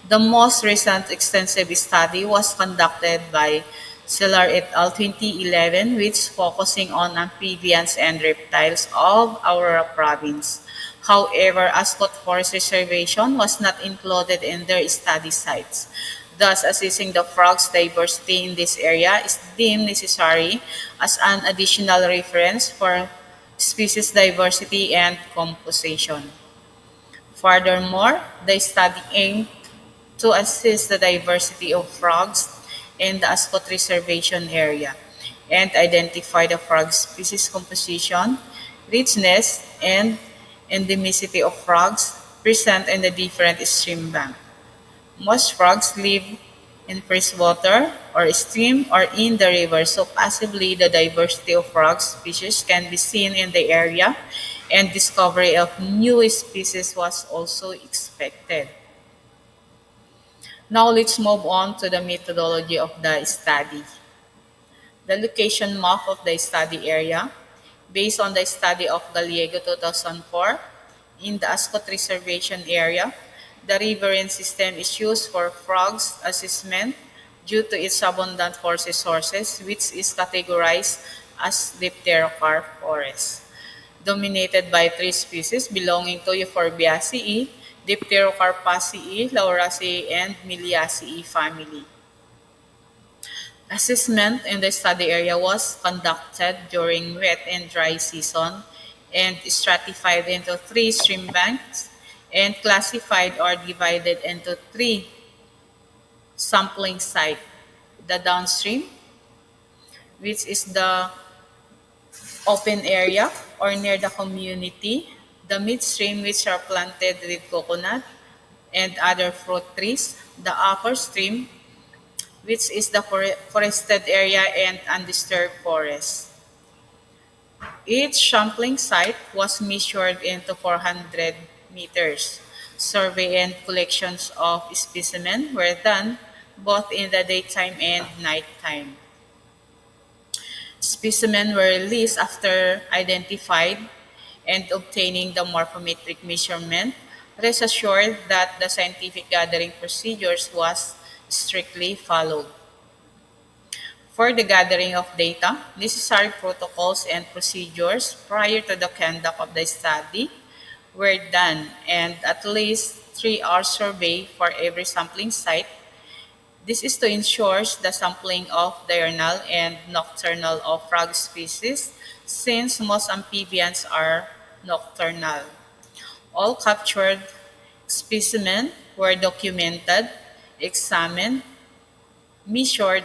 The most recent extensive study was conducted by Siller et al. 2011, which focusing on amphibians and reptiles of Aurora Province. However, ASCOT Forest Reservation was not included in their study sites. Thus, assessing the frogs' diversity in this area is deemed necessary as an additional reference for species diversity and composition. Furthermore, the study aimed to assess the diversity of frogs in the ASCOT Reservation Area and identify the frog species composition, richness, and endemicity of frogs present in the different stream bank. Most frogs live in freshwater or stream or in the river, so possibly the diversity of frog species can be seen in the area, and discovery of new species was also expected. Now let's move on to the methodology of the study. The location map of the study area, based on the study of Bldg 2004, in the ASCOT Reservation Area, the riverine system is used for frogs assessment due to its abundant forest resources, which is categorized as dipterocarp forest, dominated by three species belonging to Euphorbiaceae, Dipterocarpaceae, Lauraceae, and Miliaceae family. Assessment in the study area was conducted during wet and dry season and stratified into three stream banks and classified or divided into three sampling sites. The downstream, which is the open area or near the community, the midstream, which are planted with coconut and other fruit trees, the upper stream, which is the forested area and undisturbed forest. Each sampling site was measured into 400 meters. Survey and collections of specimens were done both in the daytime and nighttime. Specimens were released after identified and obtaining the morphometric measurement rest assured that the scientific gathering procedures was strictly followed. For the gathering of data, necessary protocols and procedures prior to the conduct of the study were done, and at least 3 hour survey for every sampling site. This is to ensure the sampling of diurnal and nocturnal of frog species, since most amphibians are nocturnal. All captured specimens were documented, examined, measured,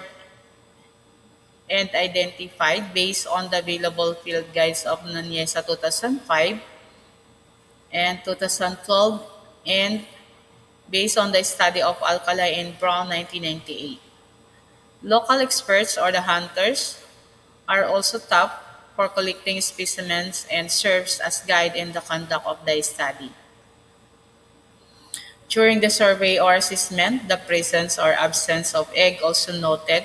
and identified based on the available field guides of Nunez 2005 and 2012, and based on the study of Alcala and Brown 1998. Local experts or the hunters are also tapped for collecting specimens and serves as guide in the conduct of the study. During the survey or assessment, the presence or absence of egg also noted,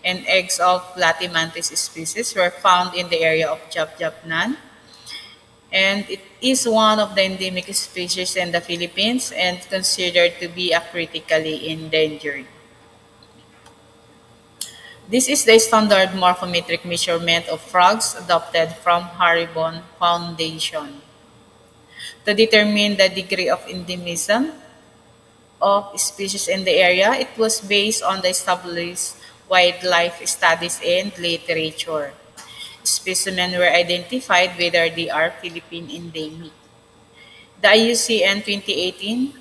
and eggs of platymantis species were found in the area of Japjapnan, and it is one of the endemic species in the Philippines and considered to be a critically endangered. This is the standard morphometric measurement of frogs adopted from Haribon Foundation. To determine the degree of endemism of species in the area, it was based on the established wildlife studies and literature. Specimens were identified whether they are Philippine endemic. The IUCN 2018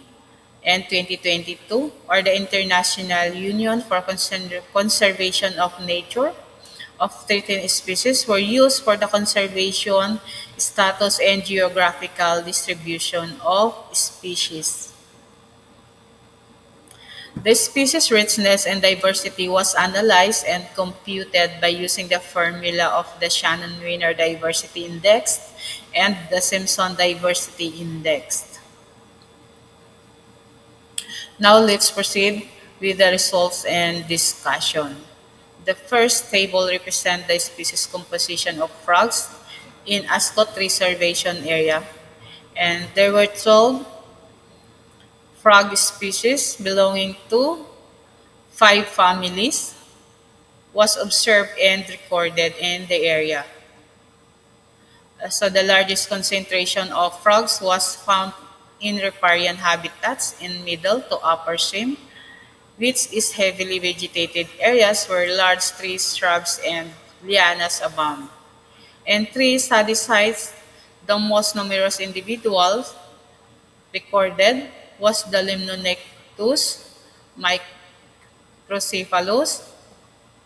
and 2022, or the International Union for Conservation of Nature, of 13 species were used for the conservation status and geographical distribution of species. The species richness and diversity was analyzed and computed by using the formula of the Shannon-Wiener Diversity Index and the Simpson Diversity Index. Now let's proceed with the results and discussion. The first table represents the species composition of frogs in ASCOT reservation area, and there were 12 frog species belonging to 5 families was observed and recorded in the area. So the largest concentration of frogs was found in riparian habitats in middle to upper stream, which is heavily vegetated areas where large trees, shrubs, and lianas abound. In 3 study sites, the most numerous individuals recorded was the Limnonectus microcephalus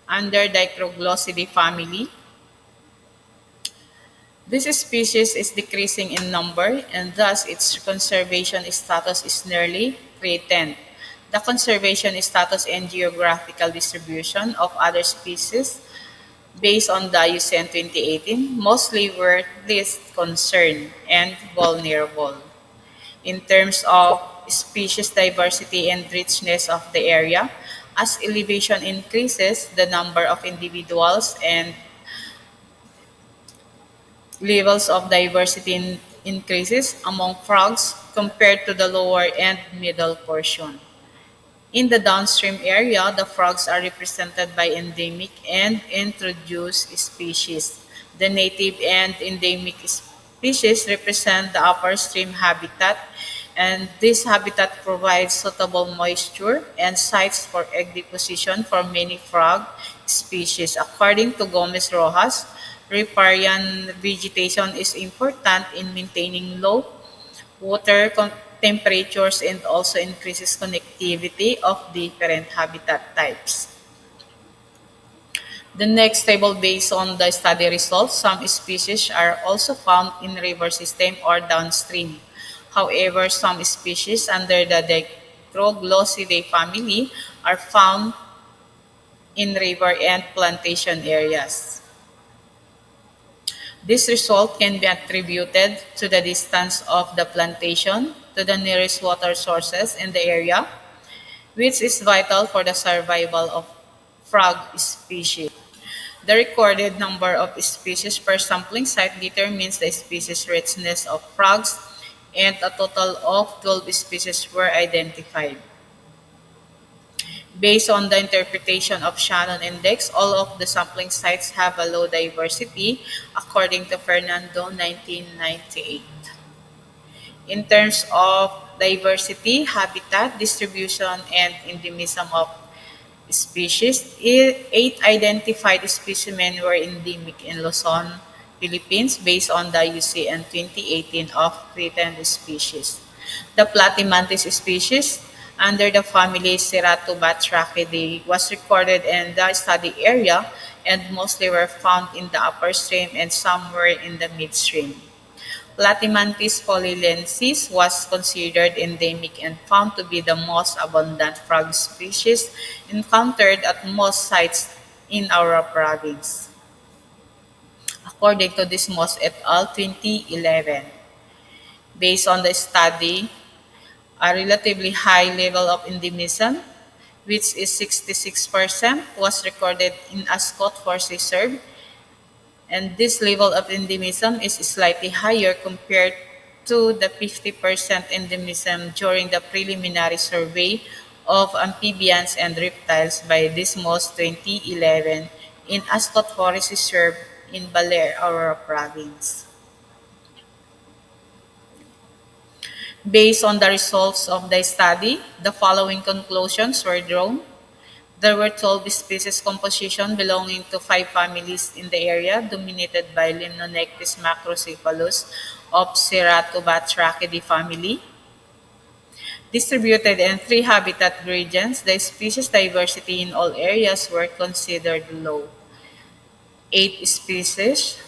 under Dicroglossidae family. This species is decreasing in number, and thus its conservation status is nearly threatened. The conservation status and geographical distribution of other species based on the IUCN 2018 mostly were least concern and vulnerable. In terms of species diversity and richness of the area, as elevation increases, the number of individuals and levels of diversity increases among frogs compared to the lower and middle portion. In the downstream area, the frogs are represented by endemic and introduced species. The native and endemic species represent the upper stream habitat, and this habitat provides suitable moisture and sites for egg deposition for many frog species. According to Gomez Rojas, riparian vegetation is important in maintaining low water temperatures and also increases connectivity of different habitat types. The next table based on the study results, some species are also found in river system or downstream. However, some species under the Dicroglossidae family are found in river and plantation areas. This result can be attributed to the distance of the plantation to the nearest water sources in the area, which is vital for the survival of frog species. The recorded number of species per sampling site determines the species richness of frogs and a total of 12 species were identified. Based on the interpretation of Shannon Index, all of the sampling sites have a low diversity, according to Fernando, 1998. In terms of diversity, habitat, distribution, and endemism of species, 8 identified specimens were endemic in Luzon, Philippines, based on the IUCN 2018 of threatened species. The platymantis species under the family Ceratobatrachidae was recorded in the study area, and mostly were found in the upper stream and some were in the midstream. Platymantis polylensis was considered endemic and found to be the most abundant frog species encountered at most sites in Aurora province, according to Dismos et al. 2011. Based on the study, a relatively high level of endemism, which is 66%, was recorded in ASCOT Forest Reserve, and this level of endemism is slightly higher compared to the 50% endemism during the preliminary survey of amphibians and reptiles by Dismos 2011 in ASCOT Forest Reserve in Baler, Aurora province. Based on the results of the study, the following conclusions were drawn. There were 12 species composition belonging to 5 families in the area, dominated by Limnonectes macrocephalus of Ceratobatrachidae family. Distributed in 3 habitat gradients, the species diversity in all areas were considered low. 8 species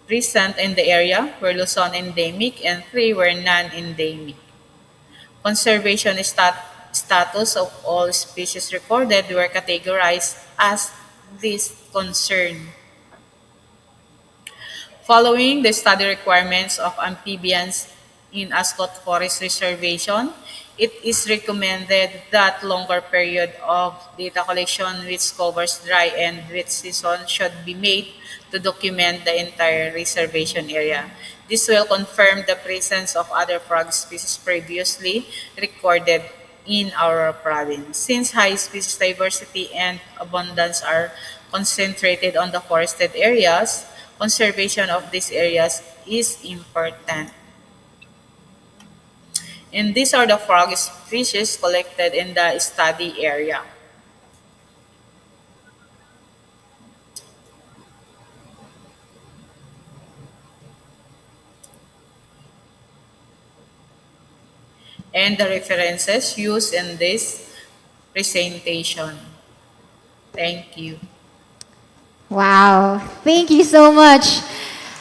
present in the area were Luzon endemic and 3 were non-endemic. Conservation status of all species recorded were categorized as least concern. Following the study requirements of amphibians in ASCOT Forest Reservation, it is recommended that longer period of data collection which covers dry and wet season should be made to document the entire reservation area. This will confirm the presence of other frog species previously recorded in our province. Since high species diversity and abundance are concentrated on the forested areas, conservation of these areas is important. And these are the frog species collected in the study area. And the references used in this presentation. Thank you. Wow, thank you so much.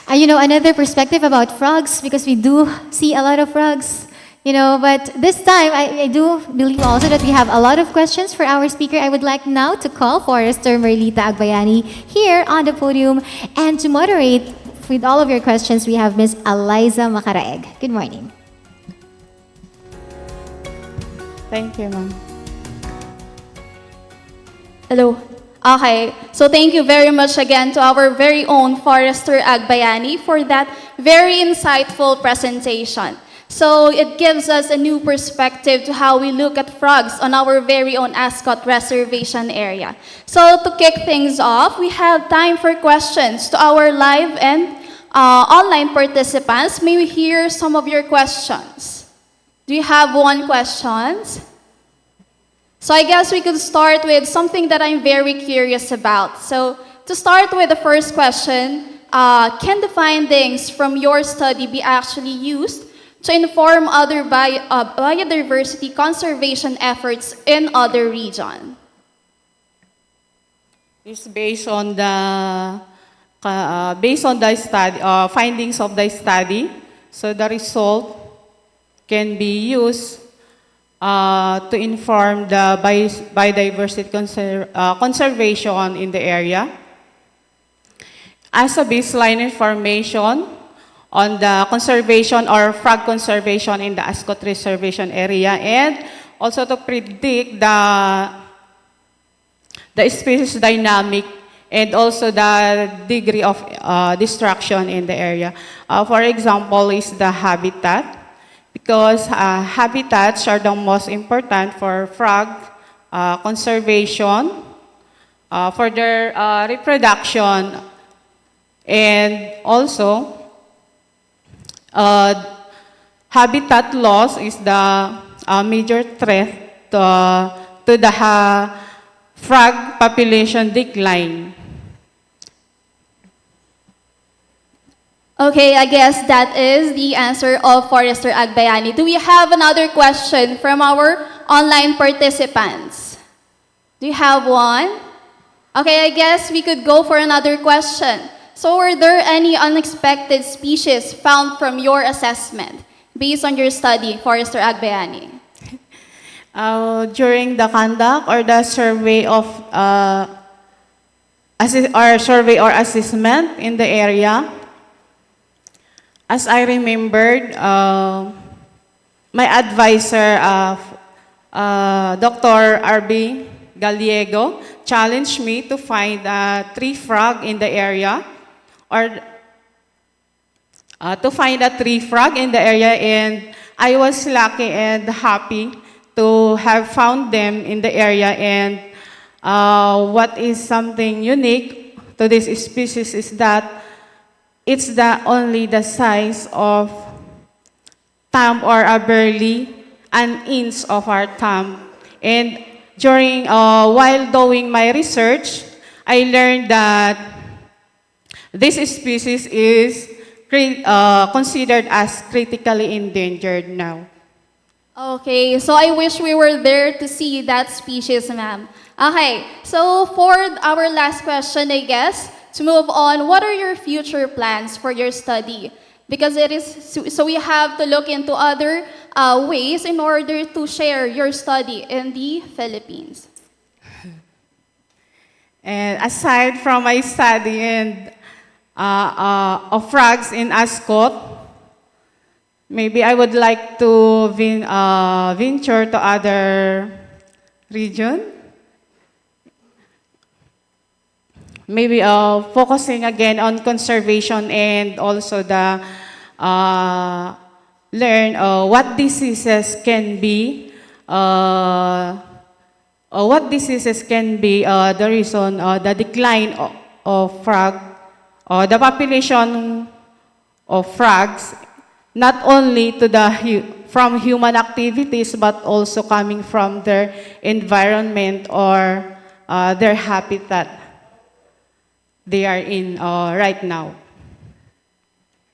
Another perspective about frogs, because we do see a lot of frogs, but this time I do believe also that we have a lot of questions for our speaker. I would like now to call Forester Merlita Agbayani here on the podium, and to moderate with all of your questions, we have Ms. Eliza Macaraeg. Good morning. Thank you, ma'am. Hello. Okay, so thank you very much again to our very own Forester Agbayani for that very insightful presentation. So it gives us a new perspective to how we look at frogs on our very own ASCOT reservation area. So to kick things off, we have time for questions to our live and online participants. May we hear some of your questions? Do you have one question? So I guess we could start with something that I'm very curious about. So to start with the first question, can the findings from your study be actually used to inform other biodiversity conservation efforts in other regions? It's based on the study, findings of the study. So the result can be used to inform the biodiversity conservation in the area. As a baseline information on the conservation or frog conservation in the ASCOT reservation area, and also to predict the species dynamic and also the degree of destruction in the area. For example, is the habitat. because habitats are the most important for frog conservation, for their reproduction, and also habitat loss is the major threat to the frog population decline. Okay, I guess that is the answer of Forester Agbayani. Do we have another question from our online participants? Do you have one? Okay, I guess we could go for another question. So were there any unexpected species found from your assessment based on your study, Forester Agbayani? During the conduct or the survey of survey or assessment in the area, as I remembered, my advisor, Dr. R.B. Gallego, challenged me to find 3 frog in the area, or to find a 3 frog in the area, and I was lucky and happy to have found them in the area. And what is something unique to this species is that it's only the size of thumb, or barely an inch of our thumb. And during, while doing my research, I learned that this species is considered as critically endangered now. Okay, so I wish we were there to see that species, ma'am. Okay, so for our last question, I guess, to move on, what are your future plans for your study? Because it is, so we have to look into other ways in order to share your study in the Philippines. And aside from my study and of frogs in ASCOT, maybe I would like to venture to other region. Maybe focusing again on conservation, and also the learn what diseases can be, the reason, the decline of frog, or the population of frogs, not only to from human activities, but also coming from their environment or their habitat they are in right now.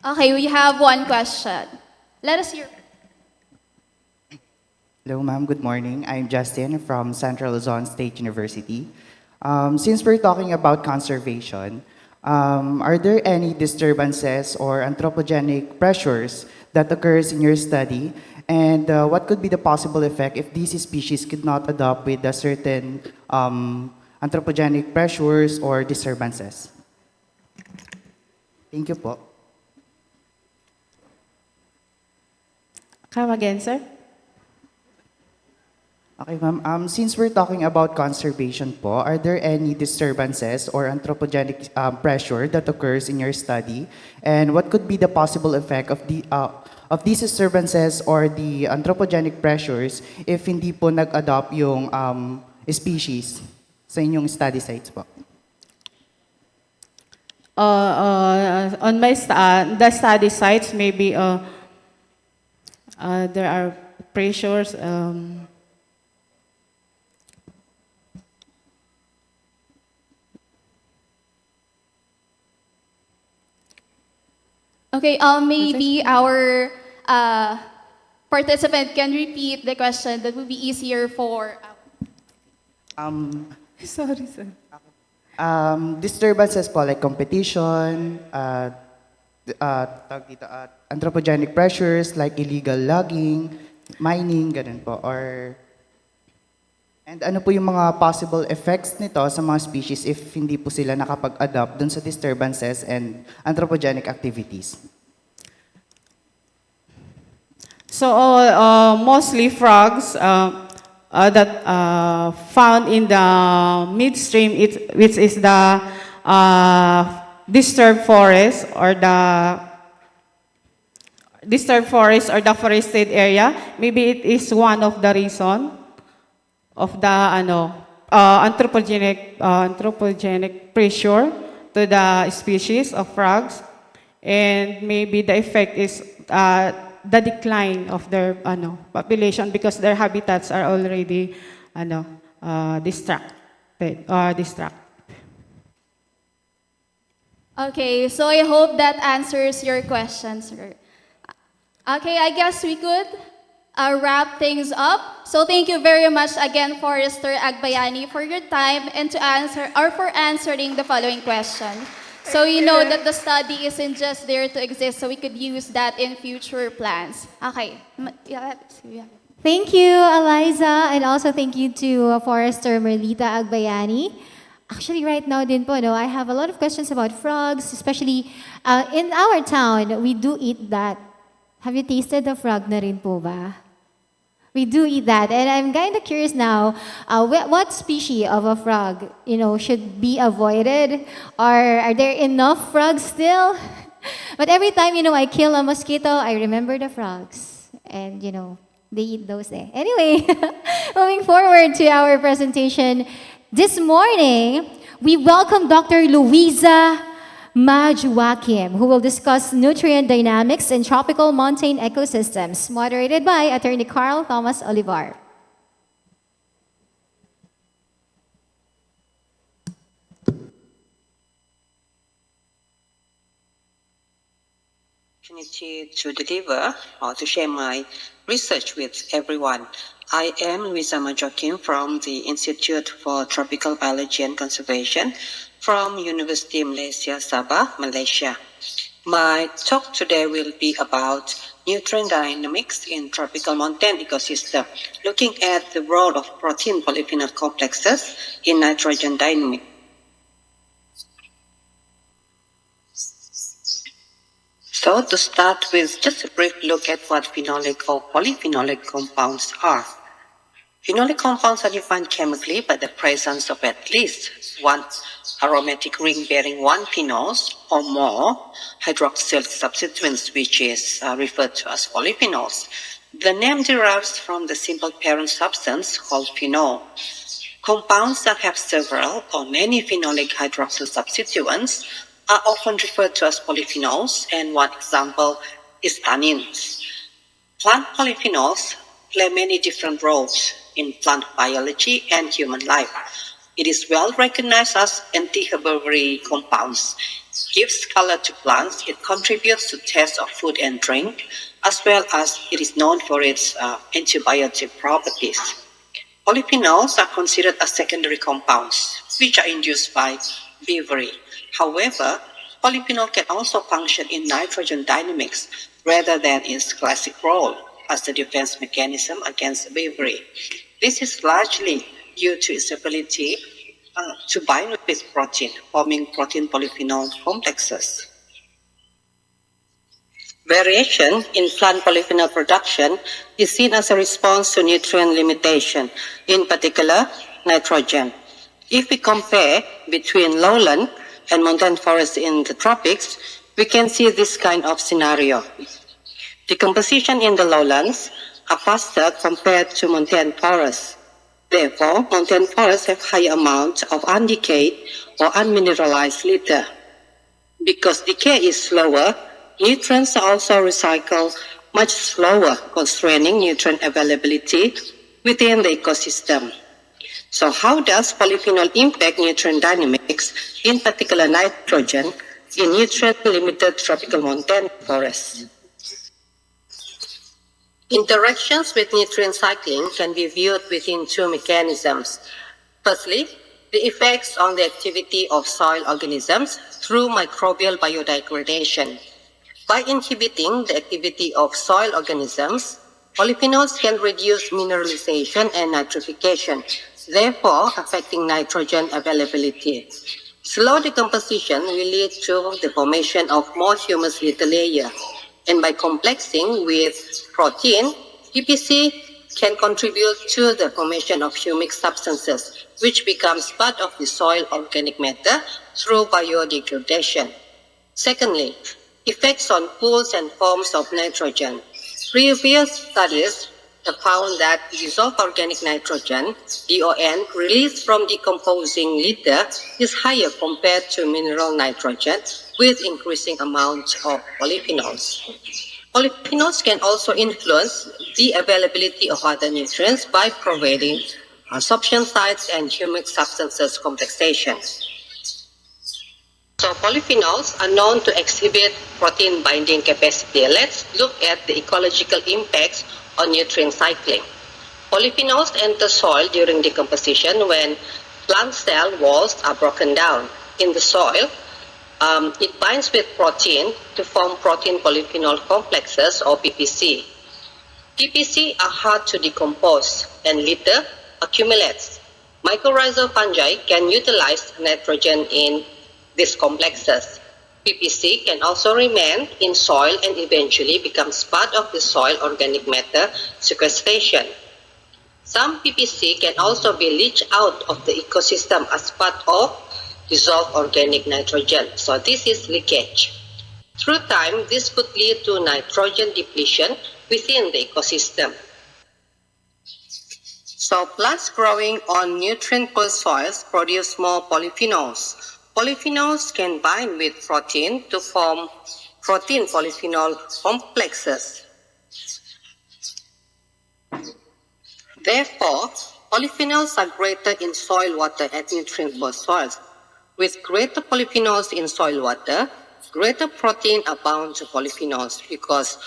Okay, we have one question. Let us hear. Hello, ma'am. Good morning. I'm Justin from Central Luzon State University. Since we're talking about conservation, are there any disturbances or anthropogenic pressures that occurs in your study? And what could be the possible effect if these species could not adapt with a certain anthropogenic pressures or disturbances? Thank you po. Come again, sir? Okay, ma'am. Since we're talking about conservation po, are there any disturbances or anthropogenic pressure that occurs in your study? And what could be the possible effect of these disturbances or the anthropogenic pressures if hindi po nag-adopt yung species sa inyong study sites po? On my the study sites, maybe there are pressures. Okay, maybe our participant can repeat the question. That would be easier for. Sorry, sir. Disturbances po, like competition, anthropogenic pressures like illegal logging, mining, ganun po. And ano po yung mga possible effects nito sa mga species if hindi po sila nakapag-adapt dun sa disturbances and anthropogenic activities? So mostly frogs that found in the midstream, which is the disturbed forest or disturbed forest or the forested area. Maybe it is one of the reason of the anthropogenic pressure to the species of frogs, and maybe the effect is the decline of their population because their habitats are already distracted. Okay, so I hope that answers your question, sir. Okay, I guess we could wrap things up. So thank you very much again, Forester Agbayani, for your time and for answering the following question. So you know that the study isn't just there to exist, so we could use that in future plans. Okay. Thank you, Eliza, and also thank you to Forester Merlita Agbayani. Actually, right now din po, no, I have a lot of questions about frogs, especially in our town, we do eat that. Have you tasted the frog na rin po ba? We do eat that, and I'm kind of curious now, what species of a frog, should be avoided? Or are there enough frogs still? But every time, I kill a mosquito, I remember the frogs. And, they eat those there. Anyway, moving forward to our presentation, this morning, we welcome Dr. Luisa Majuakim, who will discuss nutrient dynamics in tropical montane ecosystems, moderated by Attorney Carl Thomas Olivar. Opportunity to deliver or to share my research with everyone. I am Luisa Majokim from the Institute for Tropical Biology and Conservation from University Malaysia Sabah, Malaysia. My talk today will be about nutrient dynamics in tropical montane ecosystem, looking at the role of protein polyphenol complexes in nitrogen dynamics. So to start with just a brief look at what phenolic or polyphenolic compounds are. Phenolic compounds are defined chemically by the presence of at least one aromatic ring bearing one phenols or more hydroxyl substituents, which is referred to as polyphenols. The name derives from the simple parent substance called phenol. Compounds that have several or many phenolic hydroxyl substituents are often referred to as polyphenols, and one example is tannins. Plant polyphenols play many different roles in plant biology and human life. It is well recognized as anti-herbivory compounds. It gives color to plants. It contributes to taste of food and drink, as well as it is known for its antibiotic properties. Polyphenols are considered as secondary compounds, which are induced by beavery. However, polyphenol can also function in nitrogen dynamics rather than its classic role as the defense mechanism against beavery. This is largely due to its ability to bind with protein, forming protein polyphenol complexes. Variation in plant polyphenol production is seen as a response to nutrient limitation, in particular nitrogen. If we compare between lowland and montane forests in the tropics, we can see this kind of scenario. Decomposition in the lowlands are faster compared to montane forests. Therefore, montane forests have high amount of undecayed or unmineralized litter. Because decay is slower, nutrients are also recycled much slower, constraining nutrient availability within the ecosystem. So how does polyphenol impact nutrient dynamics, in particular nitrogen, in nutrient-limited tropical montane forests? Interactions with nutrient cycling can be viewed within two mechanisms. Firstly, the effects on the activity of soil organisms through microbial biodegradation. By inhibiting the activity of soil organisms, polyphenols can reduce mineralization and nitrification, therefore affecting nitrogen availability. Slow decomposition will lead to the formation of more humus litter layer, and by complexing with protein, PPC can contribute to the formation of humic substances, which becomes part of the soil organic matter through biodegradation. Secondly, Effects on pools and forms of nitrogen. Previous studies have found that dissolved organic nitrogen, DON, released from decomposing litter is higher compared to mineral nitrogen with increasing amounts of polyphenols. Polyphenols can also influence the availability of other nutrients by providing absorption sites and humic substances complexation. So polyphenols are known to exhibit protein binding capacity. Let's look at the ecological impacts on nutrient cycling. Polyphenols enter soil during decomposition when plant cell walls are broken down. In the soil, it binds with protein to form protein polyphenol complexes or PPC. PPC are hard to decompose and litter accumulates. Mycorrhizal fungi can utilize nitrogen in these complexes. PPC can also remain in soil and eventually becomes part of the soil organic matter sequestration. Some PPC can also be leached out of the ecosystem as part of dissolved organic nitrogen. So this is leakage. Through time, this could lead to nitrogen depletion within the ecosystem. So plants growing on nutrient-poor soils produce more polyphenols. Polyphenols can bind with protein to form protein polyphenol complexes. Therefore, polyphenols are greater in soil water at nutrient-poor soils. With greater polyphenols in soil water, greater protein abounds to polyphenols because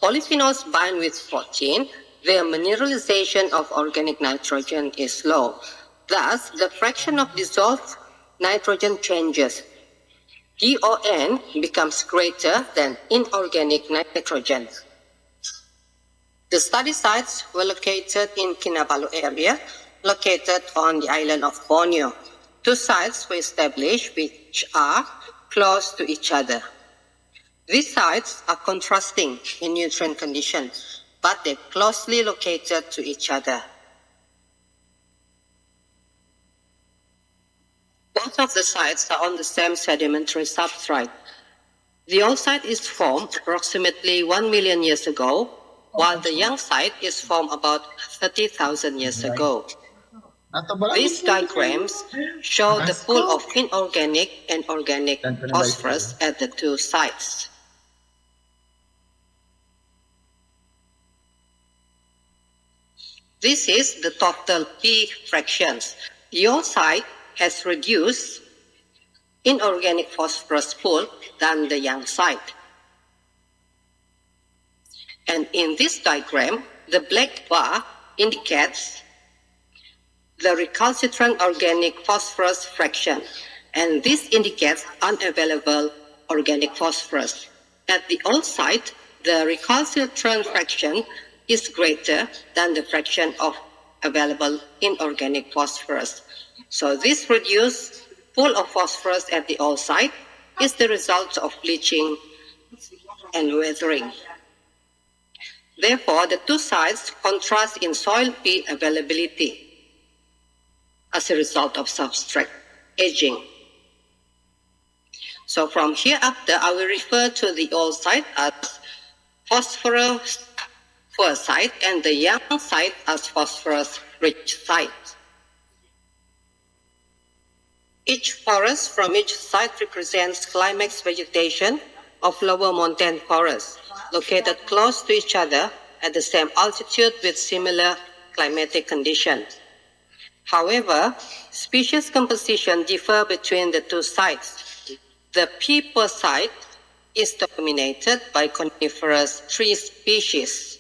polyphenols bind with protein, their mineralization of organic nitrogen is low. Thus, the fraction of dissolved nitrogen changes. DON becomes greater than inorganic nitrogen. The study sites were located in Kinabalu area, located on the island of Borneo. Two sites were established which are close to each other. These sites are contrasting in nutrient condition, but they're closely located to each other. Both of the sites are on the same sedimentary substrate. The old site is formed approximately 1 million years ago, while the young site is formed about 30,000 years ago. These diagrams show the pool of inorganic and organic phosphorus at the two sites. This is the total P fractions. The old site has reduced inorganic phosphorus pool than the young site. And in this diagram, the black bar indicates the recalcitrant organic phosphorus fraction, and this indicates unavailable organic phosphorus. At the old site, the recalcitrant fraction is greater than the fraction of available inorganic phosphorus. So this reduced pool of phosphorus at the old site is the result of bleaching and weathering. Therefore, the two sites contrast in soil P availability as a result of substrate aging. So from here after, I will refer to the old site as phosphorus poor site and the young site as phosphorus rich site. Each forest from each site represents climax vegetation of lower montane forests located close to each other at the same altitude with similar climatic conditions. However, species composition differ between the two sites. The P per site is dominated by coniferous tree species.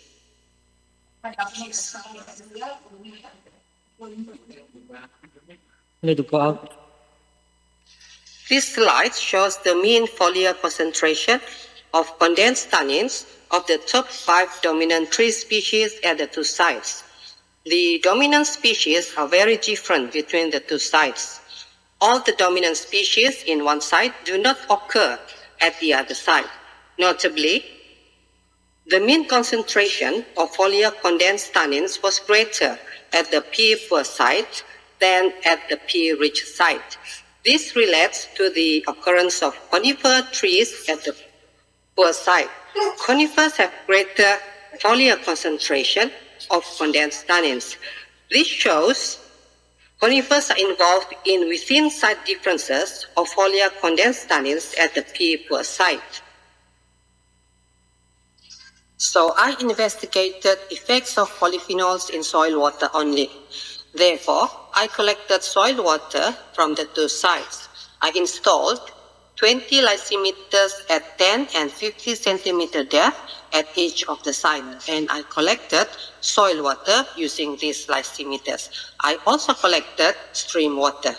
This slide shows the mean foliar concentration of condensed tannins of the top 5 dominant tree species at the two sites. The dominant species are very different between the two sites. All the dominant species in one site do not occur at the other site. Notably, the mean concentration of foliar condensed tannins was greater at the P poor site than at the P rich site. This relates to the occurrence of conifer trees at the poor site. Conifers have greater foliar concentration of condensed tannins. This shows conifers are involved in within-site differences of foliar condensed tannins at the poor site. So I investigated effects of polyphenols in soil water only. Therefore, I collected soil water from the two sites. I installed 20 lysimeters at 10 and 50 centimeter depth at each of the sites, and I collected soil water using these lysimeters. I also collected stream water.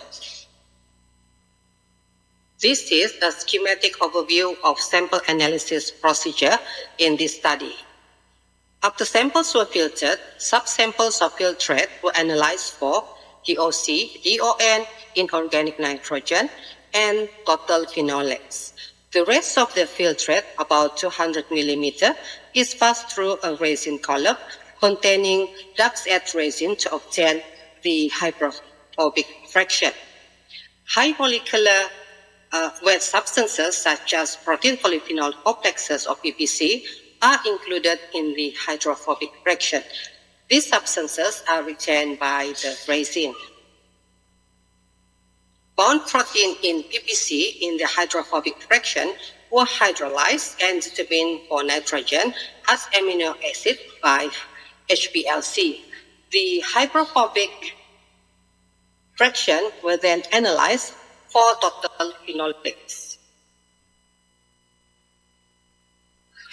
This is a schematic overview of sample analysis procedure in this study. After samples were filtered, subsamples of filtrate were analyzed for DOC, DON, inorganic nitrogen, and total phenolates. The rest of the filtrate, about 200 millimeter, is passed through a resin column containing Dux-Ed resin to obtain the hydrophobic fraction. High molecular wet substances such as protein polyphenol complexes or PPC are included in the hydrophobic fraction. These substances are retained by the resin. Bound protein in PPC in the hydrophobic fraction were hydrolyzed and determined for nitrogen as amino acid by HPLC. The hydrophobic fraction were then analyzed for total phenolates.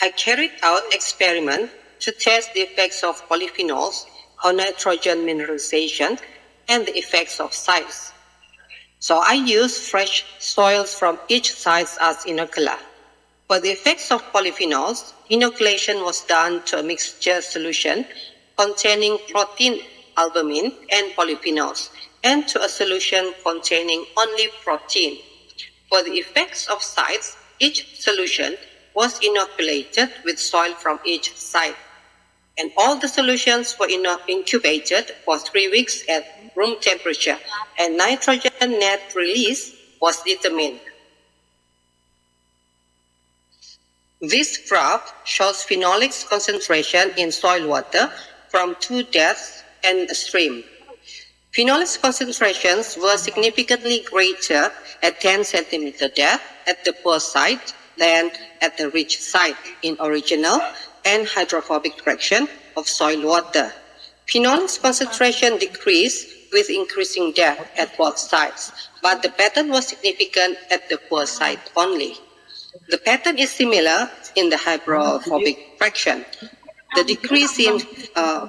I carried out experiment to test the effects of polyphenols on nitrogen mineralization and the effects of size. So I used fresh soils from each site as inoculant. For the effects of polyphenols, inoculation was done to a mixture solution containing protein albumin and polyphenols, and to a solution containing only protein. For the effects of sites, each solution was inoculated with soil from each site, and all the solutions were incubated for 3 weeks at room temperature, and nitrogen net release was determined. This graph shows phenolics concentration in soil water from 2 depths and a stream. Phenolics concentrations were significantly greater at 10 centimeter depth at the poor site than at the rich site in original and hydrophobic fraction of soil water. Phenolics concentration decreased with increasing depth at both sites, but the pattern was significant at the poor site only. The pattern is similar in the hydrophobic fraction. The decrease in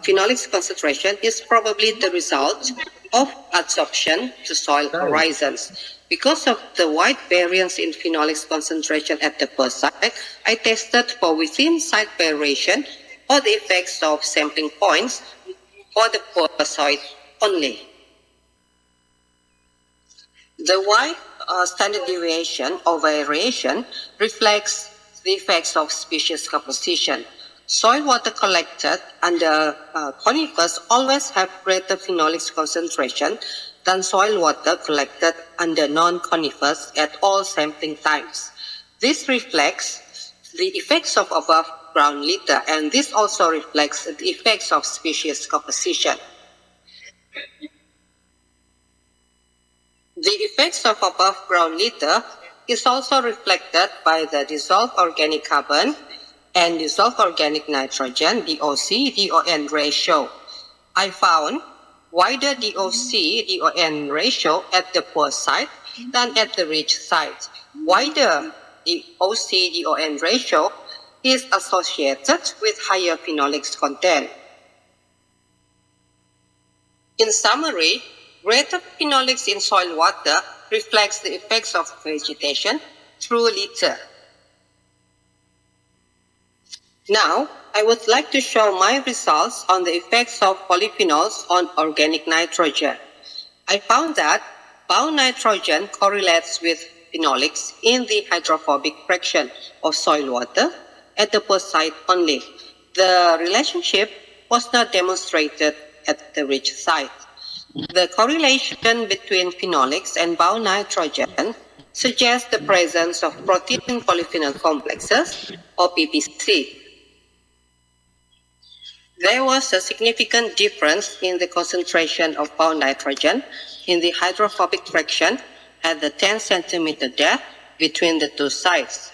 phenolics concentration is probably the result of adsorption to soil horizons. Because of the wide variance in phenolics concentration at the poor site, I tested for within-site variation or the effects of sampling points for the poor site only. The wide standard deviation or variation reflects the effects of species composition. Soil water collected under conifers always have greater phenolics concentration than soil water collected under non-conifers at all sampling times. This reflects the effects of above ground litter, and this also reflects the effects of species composition. The effects of above ground litter is also reflected by the dissolved organic carbon and dissolved organic nitrogen DOC/DON ratio. I found wider DOC/DON ratio at the poor site than at the rich site. Wider DOC/DON ratio is associated with higher phenolics content. In summary, greater phenolics in soil water reflects the effects of vegetation through litter. Now, I would like to show my results on the effects of polyphenols on organic nitrogen. I found that bound nitrogen correlates with phenolics in the hydrophobic fraction of soil water at the poor site only. The relationship was not demonstrated at the rich site. The correlation between phenolics and bound nitrogen suggests the presence of protein polyphenol complexes, or PPC. There was a significant difference in the concentration of bound nitrogen in the hydrophobic fraction at the 10 centimeter depth between the two sites.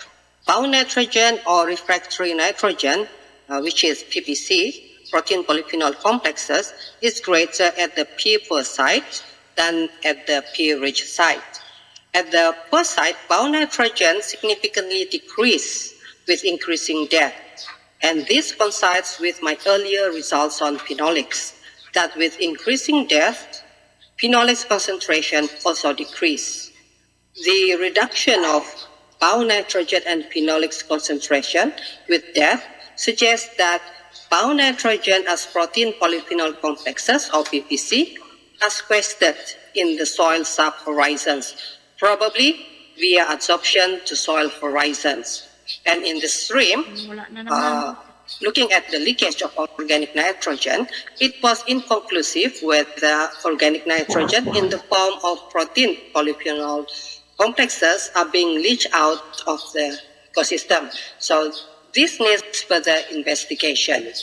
Bound nitrogen or refractory nitrogen, which is PPC, protein polyphenol complexes, is greater at the P-poor site than at the P-rich site. At the poor site, bound nitrogen significantly decreased with increasing depth. And this coincides with my earlier results on phenolics, that with increasing depth, phenolics concentration also decrease. The reduction of bound nitrogen and phenolics concentration with depth suggests that bound nitrogen as protein polyphenol complexes, or PPC, are sequestered in the soil sub-horizons, probably via adsorption to soil horizons. And in the stream, looking at the leakage of organic nitrogen, it was inconclusive whether organic nitrogen in the form of protein polyphenol complexes are being leached out of the ecosystem. So this needs further investigation.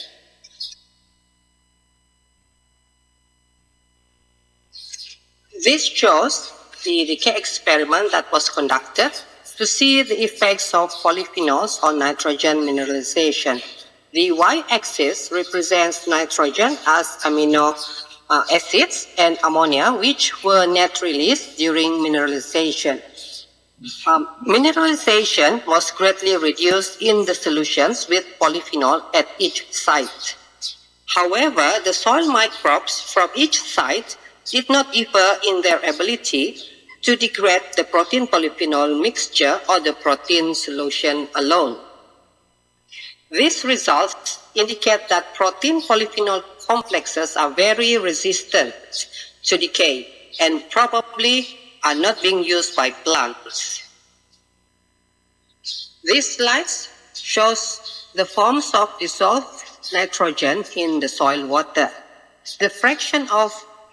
This shows the decay experiment that was conducted to see the effects of polyphenols on nitrogen mineralization. The y-axis represents nitrogen as amino acids and ammonia, which were net released during mineralization. Mineralization was greatly reduced in the solutions with polyphenol at each site. However, the soil microbes from each site did not differ in their ability to degrade the protein polyphenol mixture or the protein solution alone. These results indicate that protein polyphenol complexes are very resistant to decay and probably are not being used by plants. This slide shows the forms of dissolved nitrogen in the soil water. The fraction of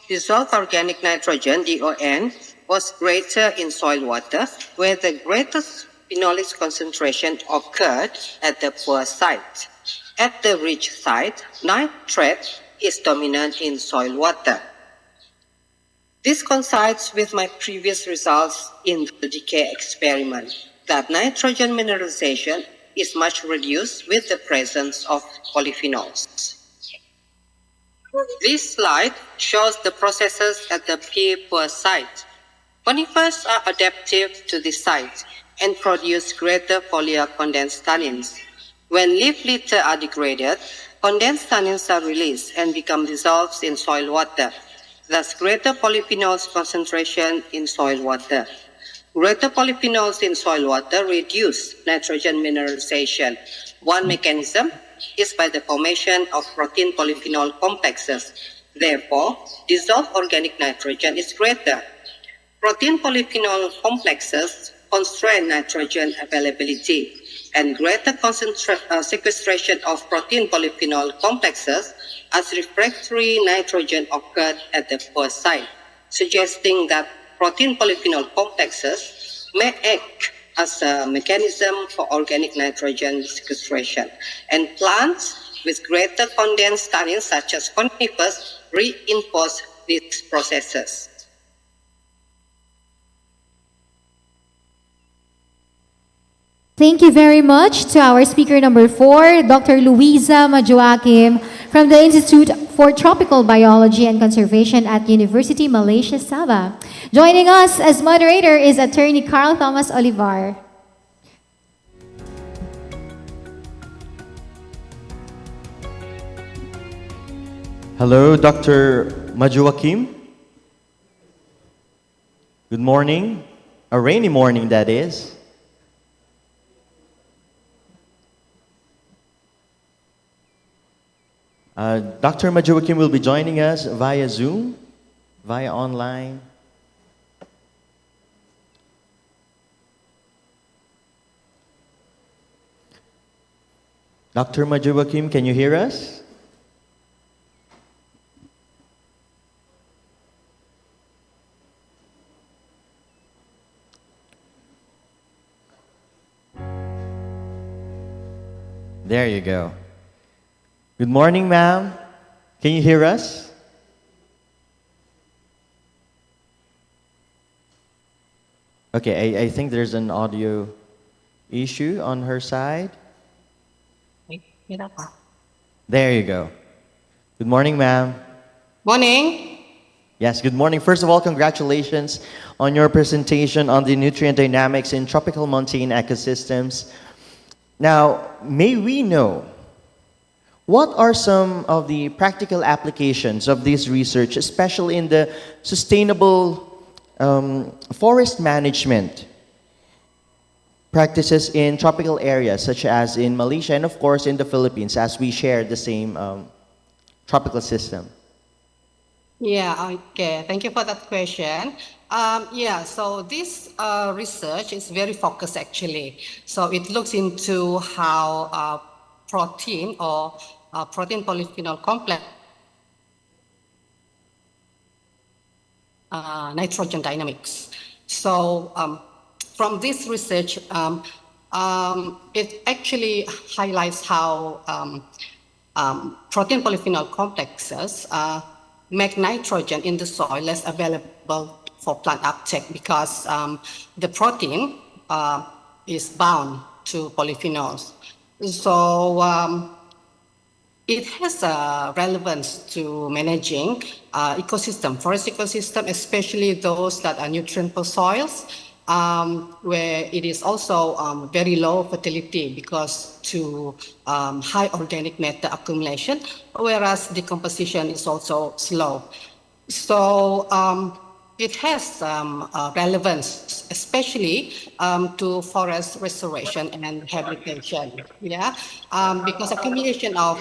dissolved organic nitrogen, DON, was greater in soil water, where the greatest phenolics concentration occurred at the poor site. At the rich site, nitrate is dominant in soil water. This coincides with my previous results in the decay experiment, that nitrogen mineralization is much reduced with the presence of polyphenols. This slide shows the processes at the P-poor site. Conifers are adaptive to the site and produce greater foliar condensed tannins. When leaf litter are degraded, condensed tannins are released and become dissolved in soil water, thus greater polyphenols concentration in soil water. Greater polyphenols in soil water reduce nitrogen mineralization. One mechanism is by the formation of protein polyphenol complexes. Therefore, dissolved organic nitrogen is greater. Protein polyphenol complexes constrain nitrogen availability, and greater sequestration of protein polyphenol complexes as refractory nitrogen occurred at the poor site, suggesting that protein polyphenol complexes may act as a mechanism for organic nitrogen sequestration, and plants with greater condensed tannins such as conifers reinforce these processes. Thank you very much to our speaker number 4, Dr. Luisa Majuakim from the Institute for Tropical Biology and Conservation at University Malaysia Sabah. Joining us as moderator is Attorney Carl Thomas Olivar. Hello, Dr. Majuakim. Good morning. A rainy morning, that is. Dr. Majuakim will be joining us via Zoom, via online. Dr. Majuakim, can you hear us? There you go. Good morning, ma'am. Can you hear us? Okay, I think there's an audio issue on her side. There you go. Good morning, ma'am. Morning. Yes, good morning. First of all, congratulations on your presentation on the nutrient dynamics in tropical montane ecosystems. Now, may we know what are some of the practical applications of this research, especially in the sustainable forest management practices in tropical areas, such as in Malaysia and, of course, in the Philippines, as we share the same tropical system? Yeah, okay. Thank you for that question. Yeah, so this research is very focused actually. So it looks into how protein or protein polyphenol complex nitrogen dynamics. So from this research, it actually highlights how protein polyphenol complexes make nitrogen in the soil less available for plant uptake because the protein is bound to polyphenols. So it has a relevance to managing forest ecosystem, especially those that are nutrient-poor soils, where it is also very low fertility because to high organic matter accumulation, whereas decomposition is also slow. So it has relevance, especially to forest restoration and rehabilitation. Yeah, because accumulation of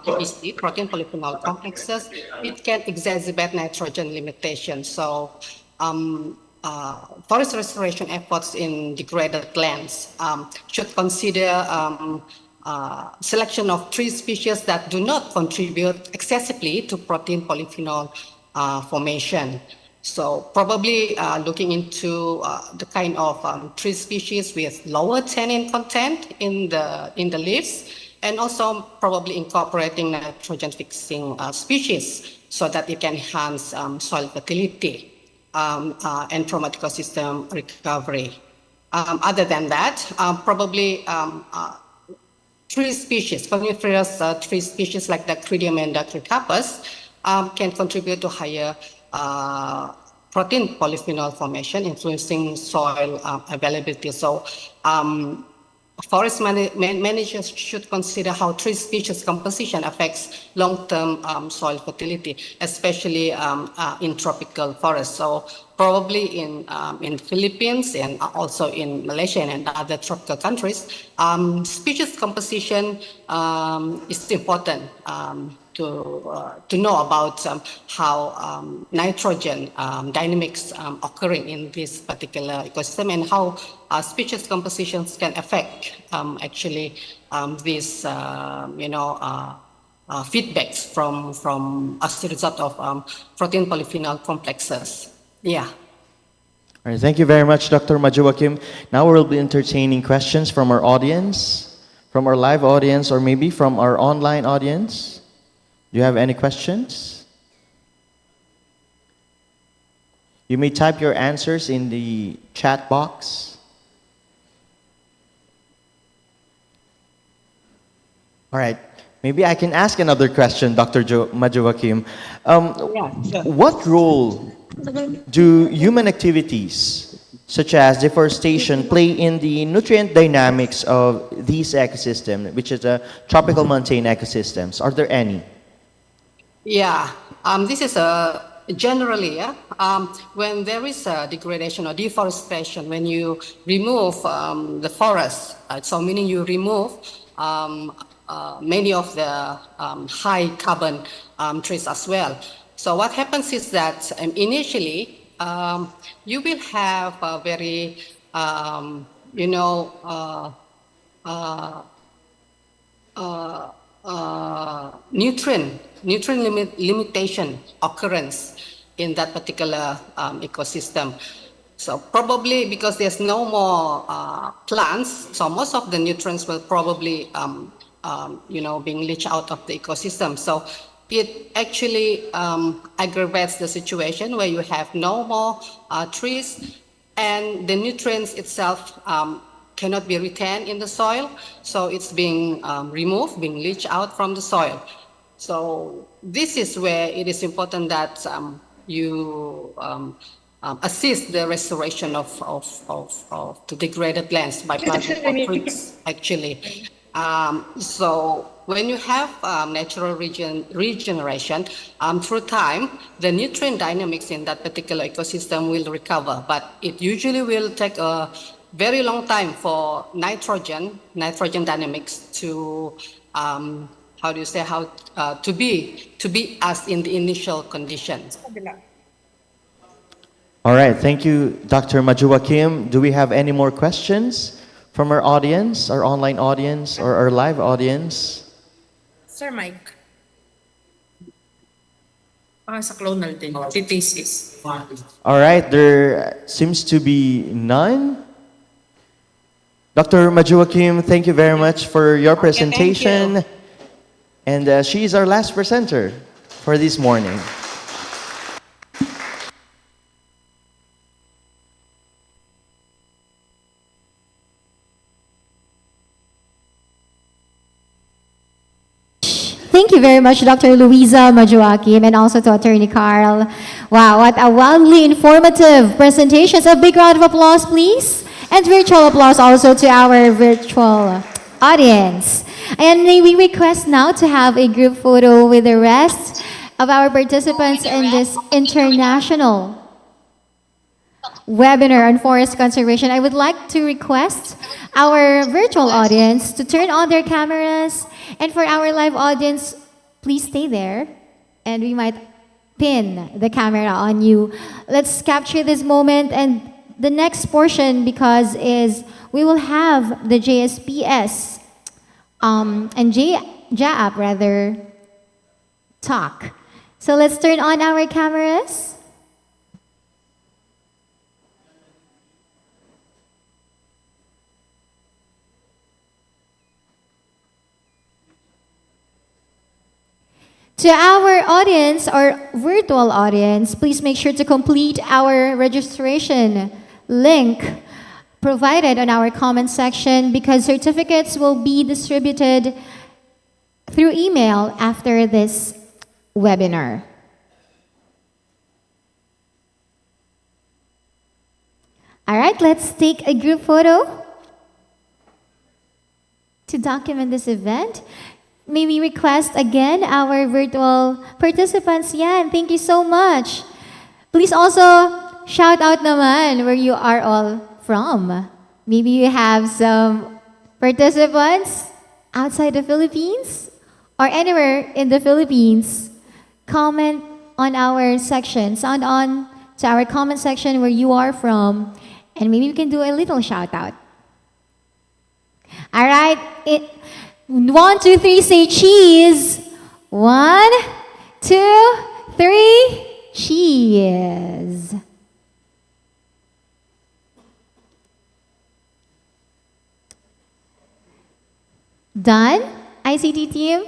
PPC, protein polyphenol complexes, it can exacerbate nitrogen limitation. So forest restoration efforts in degraded lands should consider selection of tree species that do not contribute excessively to protein polyphenol formation. So probably looking into the kind of tree species with lower tannin content in the leaves, and also probably incorporating nitrogen fixing species so that it can enhance soil fertility and promote ecosystem recovery. Other than that, probably tree species, coniferous tree species like the Dacrydium and Dacrycarpus can contribute to higher protein polyphenol formation, influencing soil availability. So forest managers should consider how tree species composition affects long-term soil fertility, especially in tropical forests. So probably in Philippines and also in Malaysia and other tropical countries, species composition is important to know about how nitrogen dynamics occurring in this particular ecosystem and how species compositions can affect actually these feedbacks from as a result of protein polyphenol complexes. Yeah. All right, thank you very much, Dr. Majuakim. Now we'll be entertaining questions from our audience, from our live audience, or maybe from our online audience. Do you have any questions? You may type your answers in the chat box. All right, maybe I can ask another question, Dr. Majuakim. What role do human activities, such as deforestation, play in the nutrient dynamics of these ecosystems, which is a tropical montane ecosystems? Are there any? Yeah, this is generally, when there is a degradation or deforestation, when you remove the forest, so meaning you remove many of the high carbon trees as well. So what happens is that initially you will have a very, nutrient limitation occurrence in that particular ecosystem. So probably because there's no more plants, so most of the nutrients will probably being leached out of the ecosystem. So it actually aggravates the situation where you have no more trees, and the nutrients itself cannot be retained in the soil, so it's being removed, being leached out from the soil. So this is where it is important that you assist the restoration of the degraded lands by planting more trees, actually. So when you have natural regeneration, through time, the nutrient dynamics in that particular ecosystem will recover, but it usually will take a very long time for nitrogen dynamics to, to be as in the initial conditions. All right, thank you, Dr. Majuakim. Do we have any more questions from our audience, our online audience, or our live audience? Sir Mike. Sa clonal din, thesis. All right, there seems to be none. Dr. Majuakim, thank you very much for your presentation. And she is our last presenter for this morning. Thank you very much, Dr. Luisa Majuakim, and also to Attorney Carl. Wow, what a wildly informative presentation. A big round of applause, please. And virtual applause also to our virtual audience. And may we request now to have a group photo with the rest of our participants in this international webinar on forest conservation. I would like to request our virtual audience to turn on their cameras, and for our live audience, please stay there, and we might pin the camera on you. Let's capture this moment, and the next portion, because we will have the JSPS and JAAP rather talk. So let's turn on our cameras. To our audience, our virtual audience, please make sure to complete our registration link provided on our comment section, because certificates will be distributed through email after this webinar. All right, let's take a group photo to document this event. May we request again our virtual participants? Yan, thank you so much. Please also shout out naman where you are all from. Maybe you have some participants outside the Philippines or anywhere in the Philippines. Comment on our section, sound on to our comment section where you are from, and maybe we can do a little shout out. All right. 1, 2, 3, say cheese. 1, 2, 3, cheese. Done? ICT team?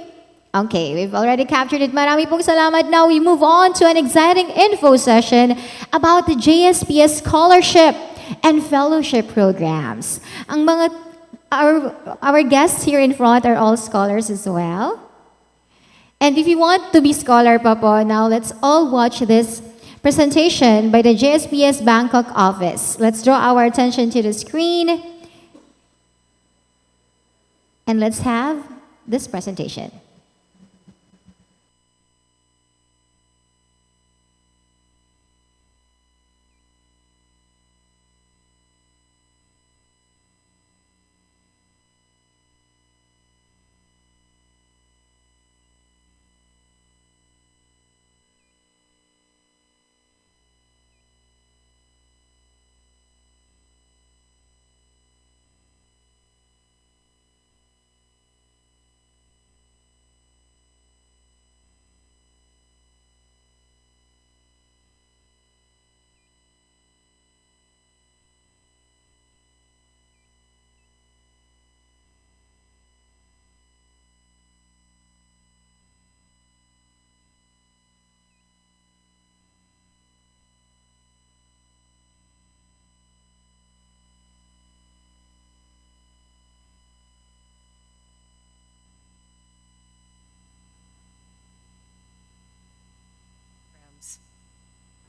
Okay, we've already captured it. Marami pong salamat. Now we move on to an exciting info session about the JSPS scholarship and fellowship programs. Our guests here in front are all scholars as well. And if you want to be scholar pa po, now let's all watch this presentation by the JSPS Bangkok office. Let's draw our attention to the screen. And let's have this presentation.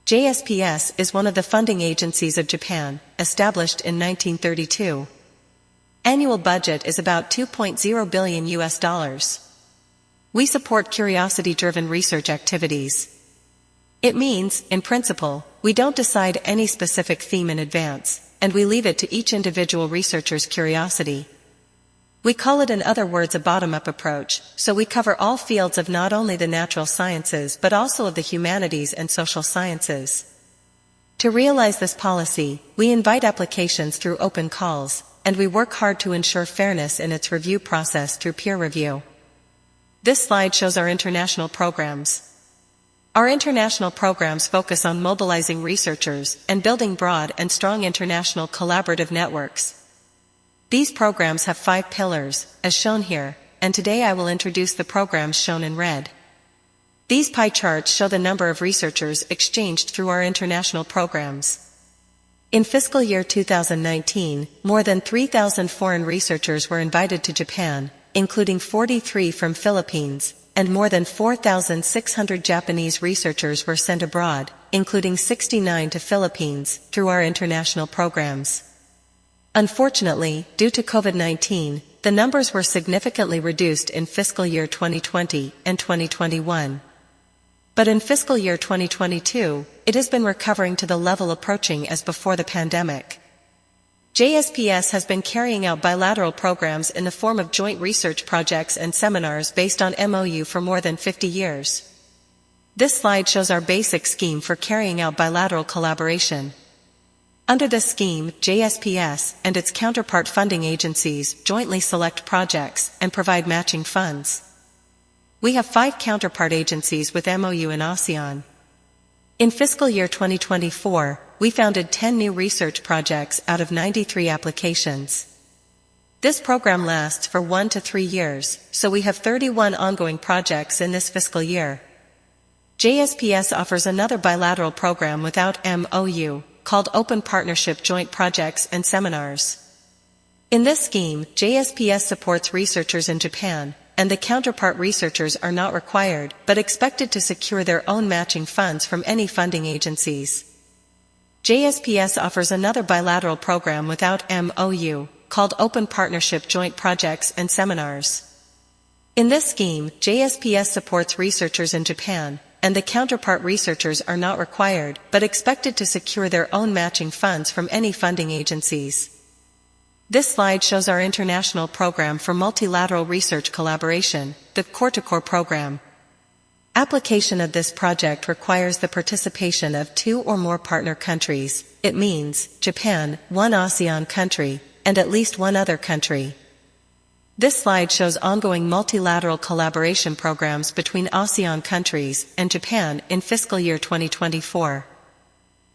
JSPS is one of the funding agencies of Japan, established in 1932. Annual budget is about $2.0 billion US. We support curiosity-driven research activities. It means, in principle, we don't decide any specific theme in advance, and we leave it to each individual researcher's curiosity. We call it in other words a bottom-up approach, so we cover all fields of not only the natural sciences but also of the humanities and social sciences. To realize this policy, we invite applications through open calls, and we work hard to ensure fairness in its review process through peer review. This slide shows our international programs. Our international programs focus on mobilizing researchers and building broad and strong international collaborative networks. These programs have 5 pillars, as shown here, and today I will introduce the programs shown in red. These pie charts show the number of researchers exchanged through our international programs. In fiscal year 2019, more than 3,000 foreign researchers were invited to Japan, including 43 from Philippines, and more than 4,600 Japanese researchers were sent abroad, including 69 to Philippines, through our international programs. Unfortunately, due to COVID-19, the numbers were significantly reduced in fiscal year 2020 and 2021. But in fiscal year 2022, it has been recovering to the level approaching as before the pandemic. JSPS has been carrying out bilateral programs in the form of joint research projects and seminars based on MOU for more than 50 years. This slide shows our basic scheme for carrying out bilateral collaboration. Under this scheme, JSPS and its counterpart funding agencies jointly select projects and provide matching funds. We have 5 counterpart agencies with MOU in ASEAN. In fiscal year 2024, we founded 10 new research projects out of 93 applications. This program lasts for 1 to 3 years, so we have 31 ongoing projects in this fiscal year. JSPS offers another bilateral program without MOU, called Open Partnership Joint Projects and Seminars. In this scheme, JSPS supports researchers in Japan, and the counterpart researchers are not required, but expected to secure their own matching funds from any funding agencies. JSPS offers another bilateral program without MOU, called Open Partnership Joint Projects and Seminars. In this scheme, JSPS supports researchers in Japan, and the counterpart researchers are not required, but expected to secure their own matching funds from any funding agencies. This slide shows our international program for multilateral research collaboration, the Core-to-Core program. Application of this project requires the participation of 2 or more partner countries. It means Japan, 1 ASEAN country, and at least 1 other country. This slide shows ongoing multilateral collaboration programs between ASEAN countries and Japan in fiscal year 2024.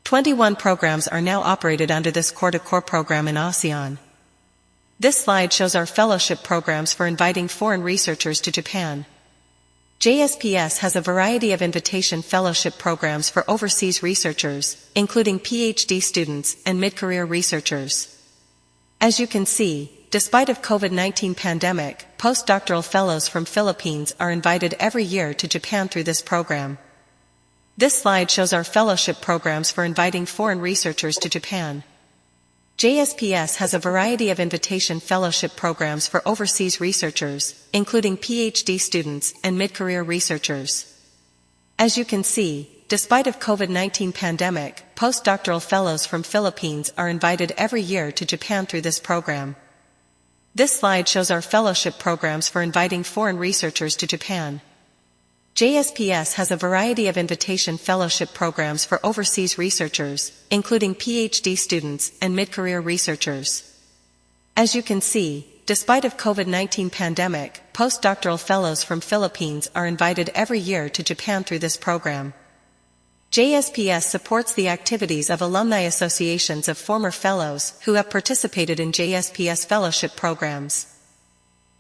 21 programs are now operated under this Core-to-Core program in ASEAN. This slide shows our fellowship programs for inviting foreign researchers to Japan. JSPS has a variety of invitation fellowship programs for overseas researchers, including PhD students and mid-career researchers. As you can see, despite of COVID-19 pandemic, postdoctoral fellows from Philippines are invited every year to Japan through this program. This slide shows our fellowship programs for inviting foreign researchers to Japan. JSPS has a variety of invitation fellowship programs for overseas researchers, including PhD students and mid-career researchers. As you can see, despite of COVID-19 pandemic, postdoctoral fellows from Philippines are invited every year to Japan through this program. This slide shows our fellowship programs for inviting foreign researchers to Japan. JSPS has a variety of invitation fellowship programs for overseas researchers, including PhD students and mid-career researchers. As you can see, despite of COVID-19 pandemic, postdoctoral fellows from Philippines are invited every year to Japan through this program. JSPS supports the activities of alumni associations of former fellows who have participated in JSPS fellowship programs.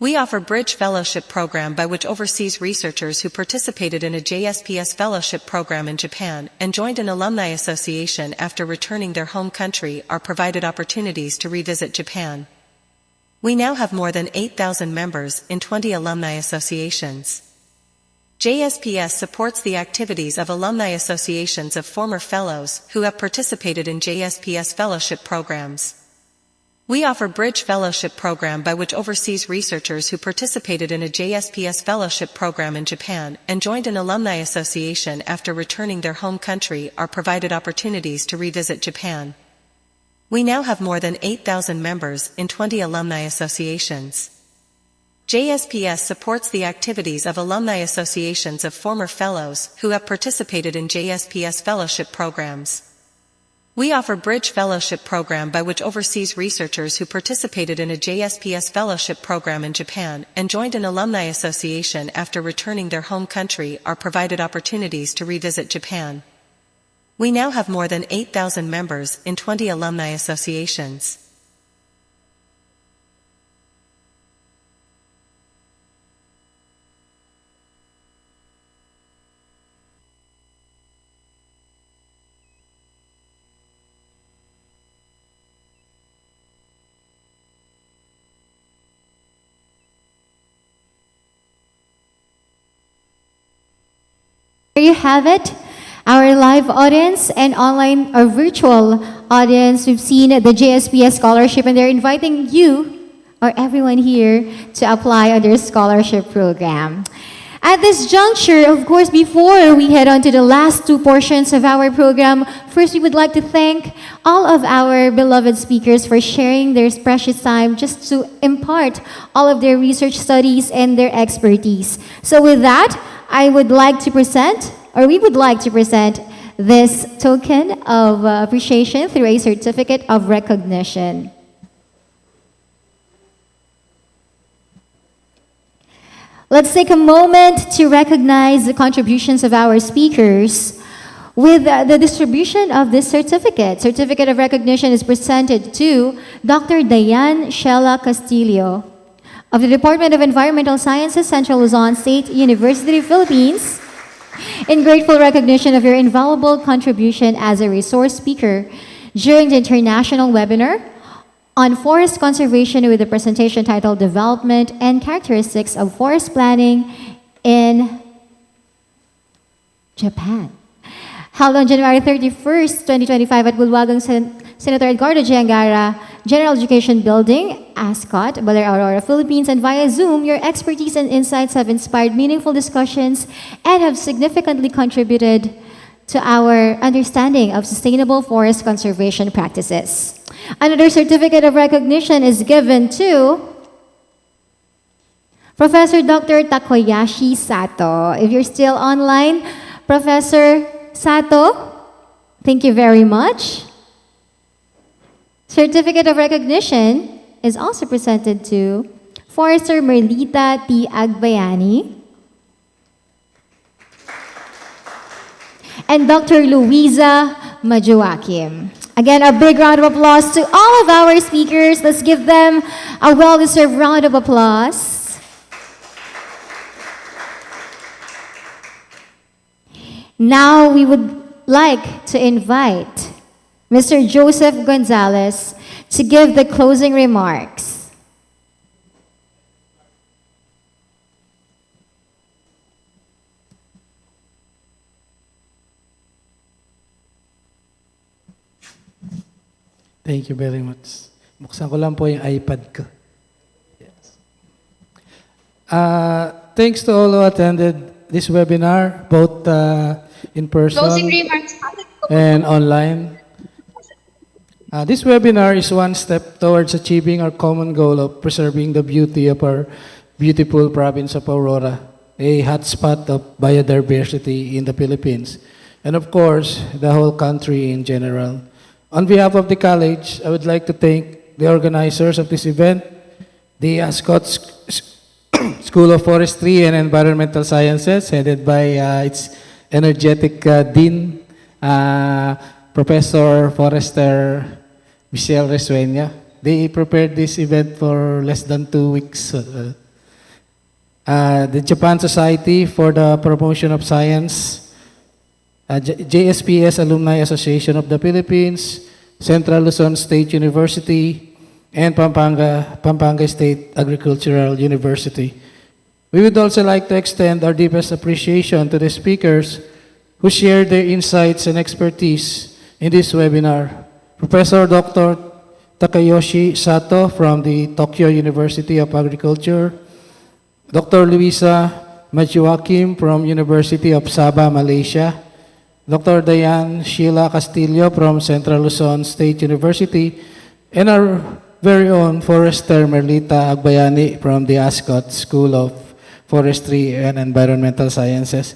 We offer Bridge Fellowship Program by which overseas researchers who participated in a JSPS fellowship program in Japan and joined an alumni association after returning their home country are provided opportunities to revisit Japan. We now have more than 8,000 members in 20 alumni associations. JSPS supports the activities of alumni associations of former fellows who have participated in JSPS fellowship programs. We offer Bridge Fellowship Program by which overseas researchers who participated in a JSPS fellowship program in Japan and joined an alumni association after returning their home country are provided opportunities to revisit Japan. We now have more than 8,000 members in 20 alumni associations. JSPS supports the activities of alumni associations of former fellows who have participated in JSPS fellowship programs. We offer Bridge Fellowship Program by which overseas researchers who participated in a JSPS fellowship program in Japan and joined an alumni association after returning their home country are provided opportunities to revisit Japan. We now have more than 8,000 members in 20 alumni associations. There you have it, our live audience and online or virtual audience. We've seen the JSPS scholarship and they're inviting you or everyone here to apply on their scholarship program. At this juncture, of course, before we head on to the last two portions of our program, first we would like to thank all of our beloved speakers for sharing their precious time just to impart all of their research studies and their expertise. So with that, we would like to present this token of appreciation through a certificate of recognition. Let's take a moment to recognize the contributions of our speakers with the distribution of this certificate. Certificate of recognition is presented to Dr. Diane Shela Castillo of the Department of Environmental Sciences, Central Luzon State University, Philippines, in grateful recognition of your invaluable contribution as a resource speaker during the international webinar on forest conservation with a presentation titled Development and Characteristics of Forest Planning in Japan. Held on January 31st, 2025 at Bulwagang Senador Edgardo Angara, General Education Building, ASCOT, Baler, Aurora, Philippines, and via Zoom, your expertise and insights have inspired meaningful discussions and have significantly contributed to our understanding of sustainable forest conservation practices. Another certificate of recognition is given to Professor Dr. Takoyashi Sato. If you're still online, Professor Sato, thank you very much. Certificate of recognition is also presented to Forester Merlita T. Agbayani and Dr. Luisa Majuakim. Again, a big round of applause to all of our speakers. Let's give them a well-deserved round of applause. Now we would like to invite Mr. Joseph Gonzalez to give the closing remarks. Thank you very much. Buksan ko lang po yung iPad ko. Yes. Thanks to all who attended this webinar, both in person and online. This webinar is one step towards achieving our common goal of preserving the beauty of our beautiful province of Aurora, a hotspot of biodiversity in the Philippines, and of course, the whole country in general. On behalf of the college, I would like to thank the organizers of this event, the ASCOT School of Forestry and Environmental Sciences, headed by its energetic Dean, Professor Forester Michelle Resueña. They prepared this event for less than 2 weeks. The Japan Society for the Promotion of Science, JSPS Alumni Association of the Philippines, Central Luzon State University, and Pampanga State Agricultural University. We would also like to extend our deepest appreciation to the speakers who shared their insights and expertise in this webinar. Professor Dr. Takayoshi Sato from the Tokyo University of Agriculture, Dr. Luisa Majuakim from University of Sabah, Malaysia, Dr. Diane Sheila Castillo from Central Luzon State University, and our very own Forester Merlita Agbayani from the ASCOT School of Forestry and Environmental Sciences.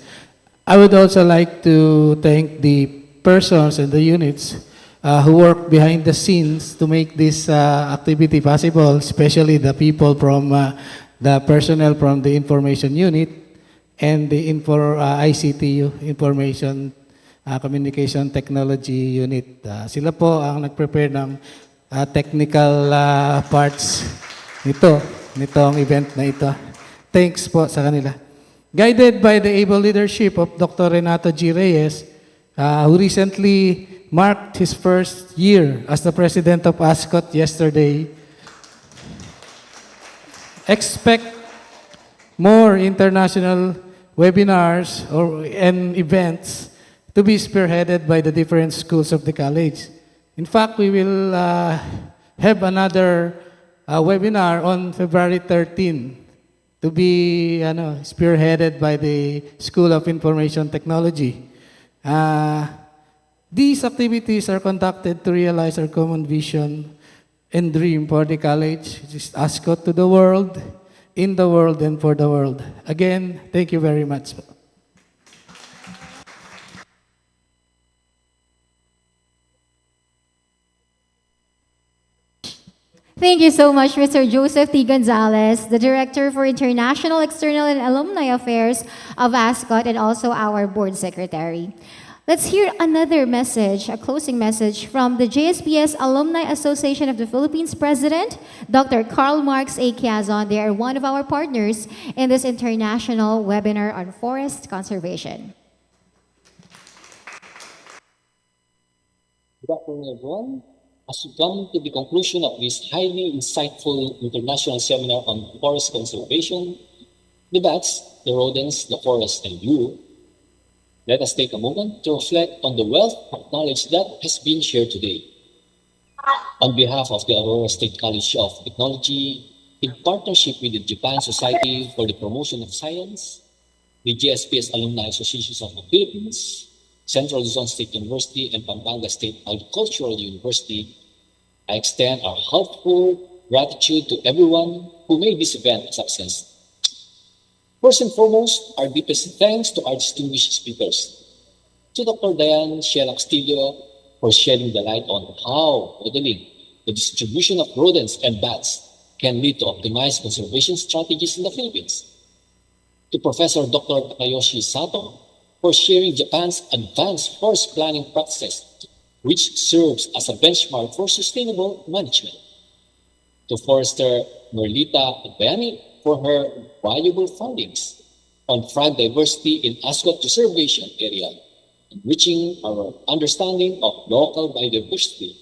I would also like to thank the persons and the units who work behind the scenes to make this activity possible, especially the people from the personnel from the information unit and the ICT, Information Communication Technology Unit. Sila po ang nag-prepare ng technical parts nitong event na ito. Thanks po sa kanila. Guided by the able leadership of Dr. Renato G. Reyes, who recently marked his first year as the president of ASCOT yesterday, expect more international webinars and events to be spearheaded by the different schools of the college. In fact, we will have another webinar on February 13 to be spearheaded by the School of Information Technology. These activities are conducted to realize our common vision and dream for the college, which is ASCOT to the world, in the world, and for the world. Again, thank you very much. Thank you so much, Mr. Joseph T. Gonzalez, the Director for International, External, and Alumni Affairs of ASCOT, and also our Board Secretary. Let's hear another message, a closing message from the JSPS Alumni Association of the Philippines President, Dr. Karl Marx A. Quezon. They are one of our partners in this international webinar on forest conservation. Good afternoon, everyone. As we come to the conclusion of this highly insightful international seminar on forest conservation, the bats, the rodents, the forest, and you, let us take a moment to reflect on the wealth of knowledge that has been shared today. On behalf of the Aurora State College of Technology, in partnership with the Japan Society for the Promotion of Science, the JSPS Alumni Associations of the Philippines, Central Luzon State University, and Pampanga State Agricultural University, I extend our heartfelt gratitude to everyone who made this event a success. First and foremost, our deepest thanks to our distinguished speakers. To Dr. Diane Sheila Castillo for shedding the light on how modeling the distribution of rodents and bats can lead to optimized conservation strategies in the Philippines. To Professor Dr. Takayoshi Sato for sharing Japan's advanced forest planning practices, which serves as a benchmark for sustainable management. To Forester Merlita Agbayani for her valuable findings on frog diversity in ASCOT reservation area, enriching our understanding of local biodiversity.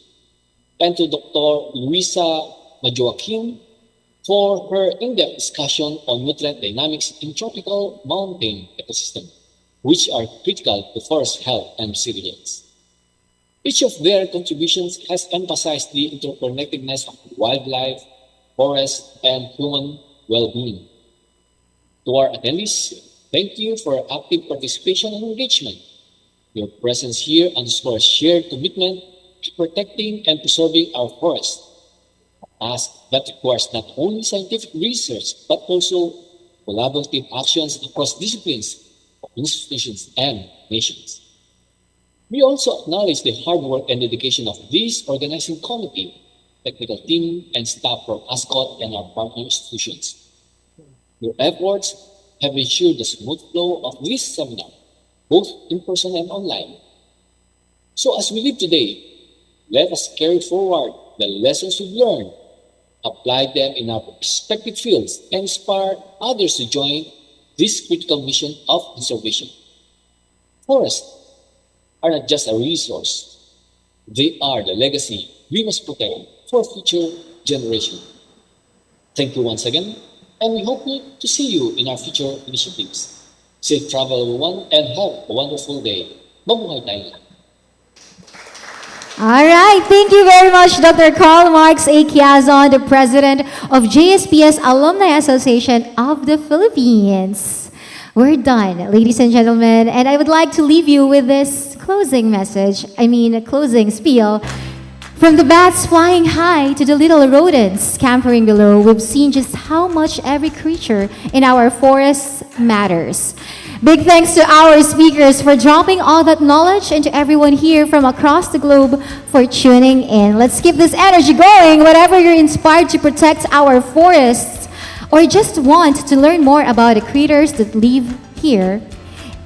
And to Dr. Luisa Majuakim for her in-depth discussion on nutrient dynamics in tropical mountain ecosystem, which are critical to forest health and resilience. Each of their contributions has emphasized the interconnectedness of wildlife, forest, and human well-being. To our attendees, thank you for your active participation and engagement. Your presence here underscores shared commitment to protecting and preserving our forests, a task that requires not only scientific research but also collaborative actions across disciplines, institutions, and nations. We also acknowledge the hard work and dedication of this organizing committee, technical team, and staff from ASCOT and our partner institutions. Your efforts have ensured the smooth flow of this seminar, both in person and online. So as we live today, let us carry forward the lessons we've learned, apply them in our respective fields, and inspire others to join this critical mission of conservation. Forests are not just a resource, they are the legacy we must protect for future generations. Thank you once again, and we hope to see you in our future initiatives. Safe travel, everyone, and have a wonderful day. Mabuhay tayo lahat. All right, thank you very much, Dr. Karl Marx A. Quiazon, the President of JSPS Alumni Association of the Philippines. We're done, ladies and gentlemen, and I would like to leave you with this closing message, closing spiel. From the bats flying high to the little rodents scampering below, we've seen just how much every creature in our forests matters. Big thanks to our speakers for dropping all that knowledge, and to everyone here from across the globe for tuning in. Let's keep this energy going. Whatever you're inspired to protect our forests, or just want to learn more about the creatures that live here,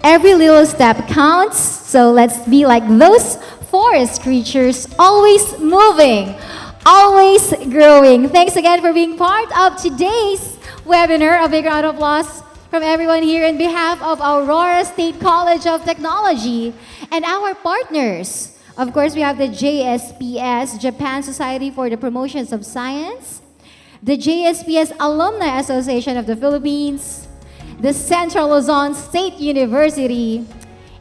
every little step counts. So let's be like those forest creatures, always moving, always growing. Thanks again for being part of today's webinar. A big round of applause from everyone here on behalf of Aurora State College of Technology and our partners. Of course, we have the JSPS, Japan Society for the Promotions of Science, the JSPS Alumni Association of the Philippines, the Central Luzon State University,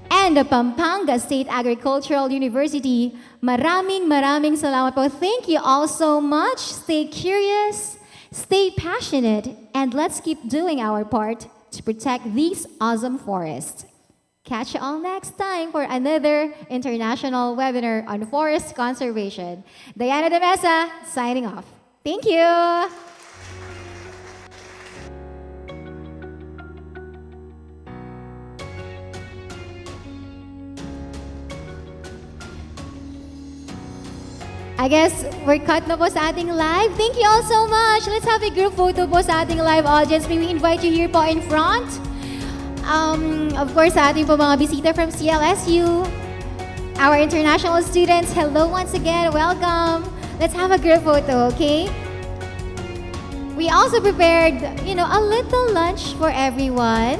and the Pampanga State Agricultural University. Maraming salamat po. Thank you all so much. Stay curious, stay passionate, and let's keep doing our part to protect these awesome forests. Catch you all next time for another international webinar on forest conservation. Diana de Mesa, signing off. Thank you. I guess we're cut na po sa ating live. Thank you all so much. Let's have a group photo po sa ating live audience. May we invite you here po in front. Of course, sa ating po mga bisita from CLSU. Our international students, hello once again. Welcome. Let's have a group photo, okay? We also prepared, a little lunch for everyone.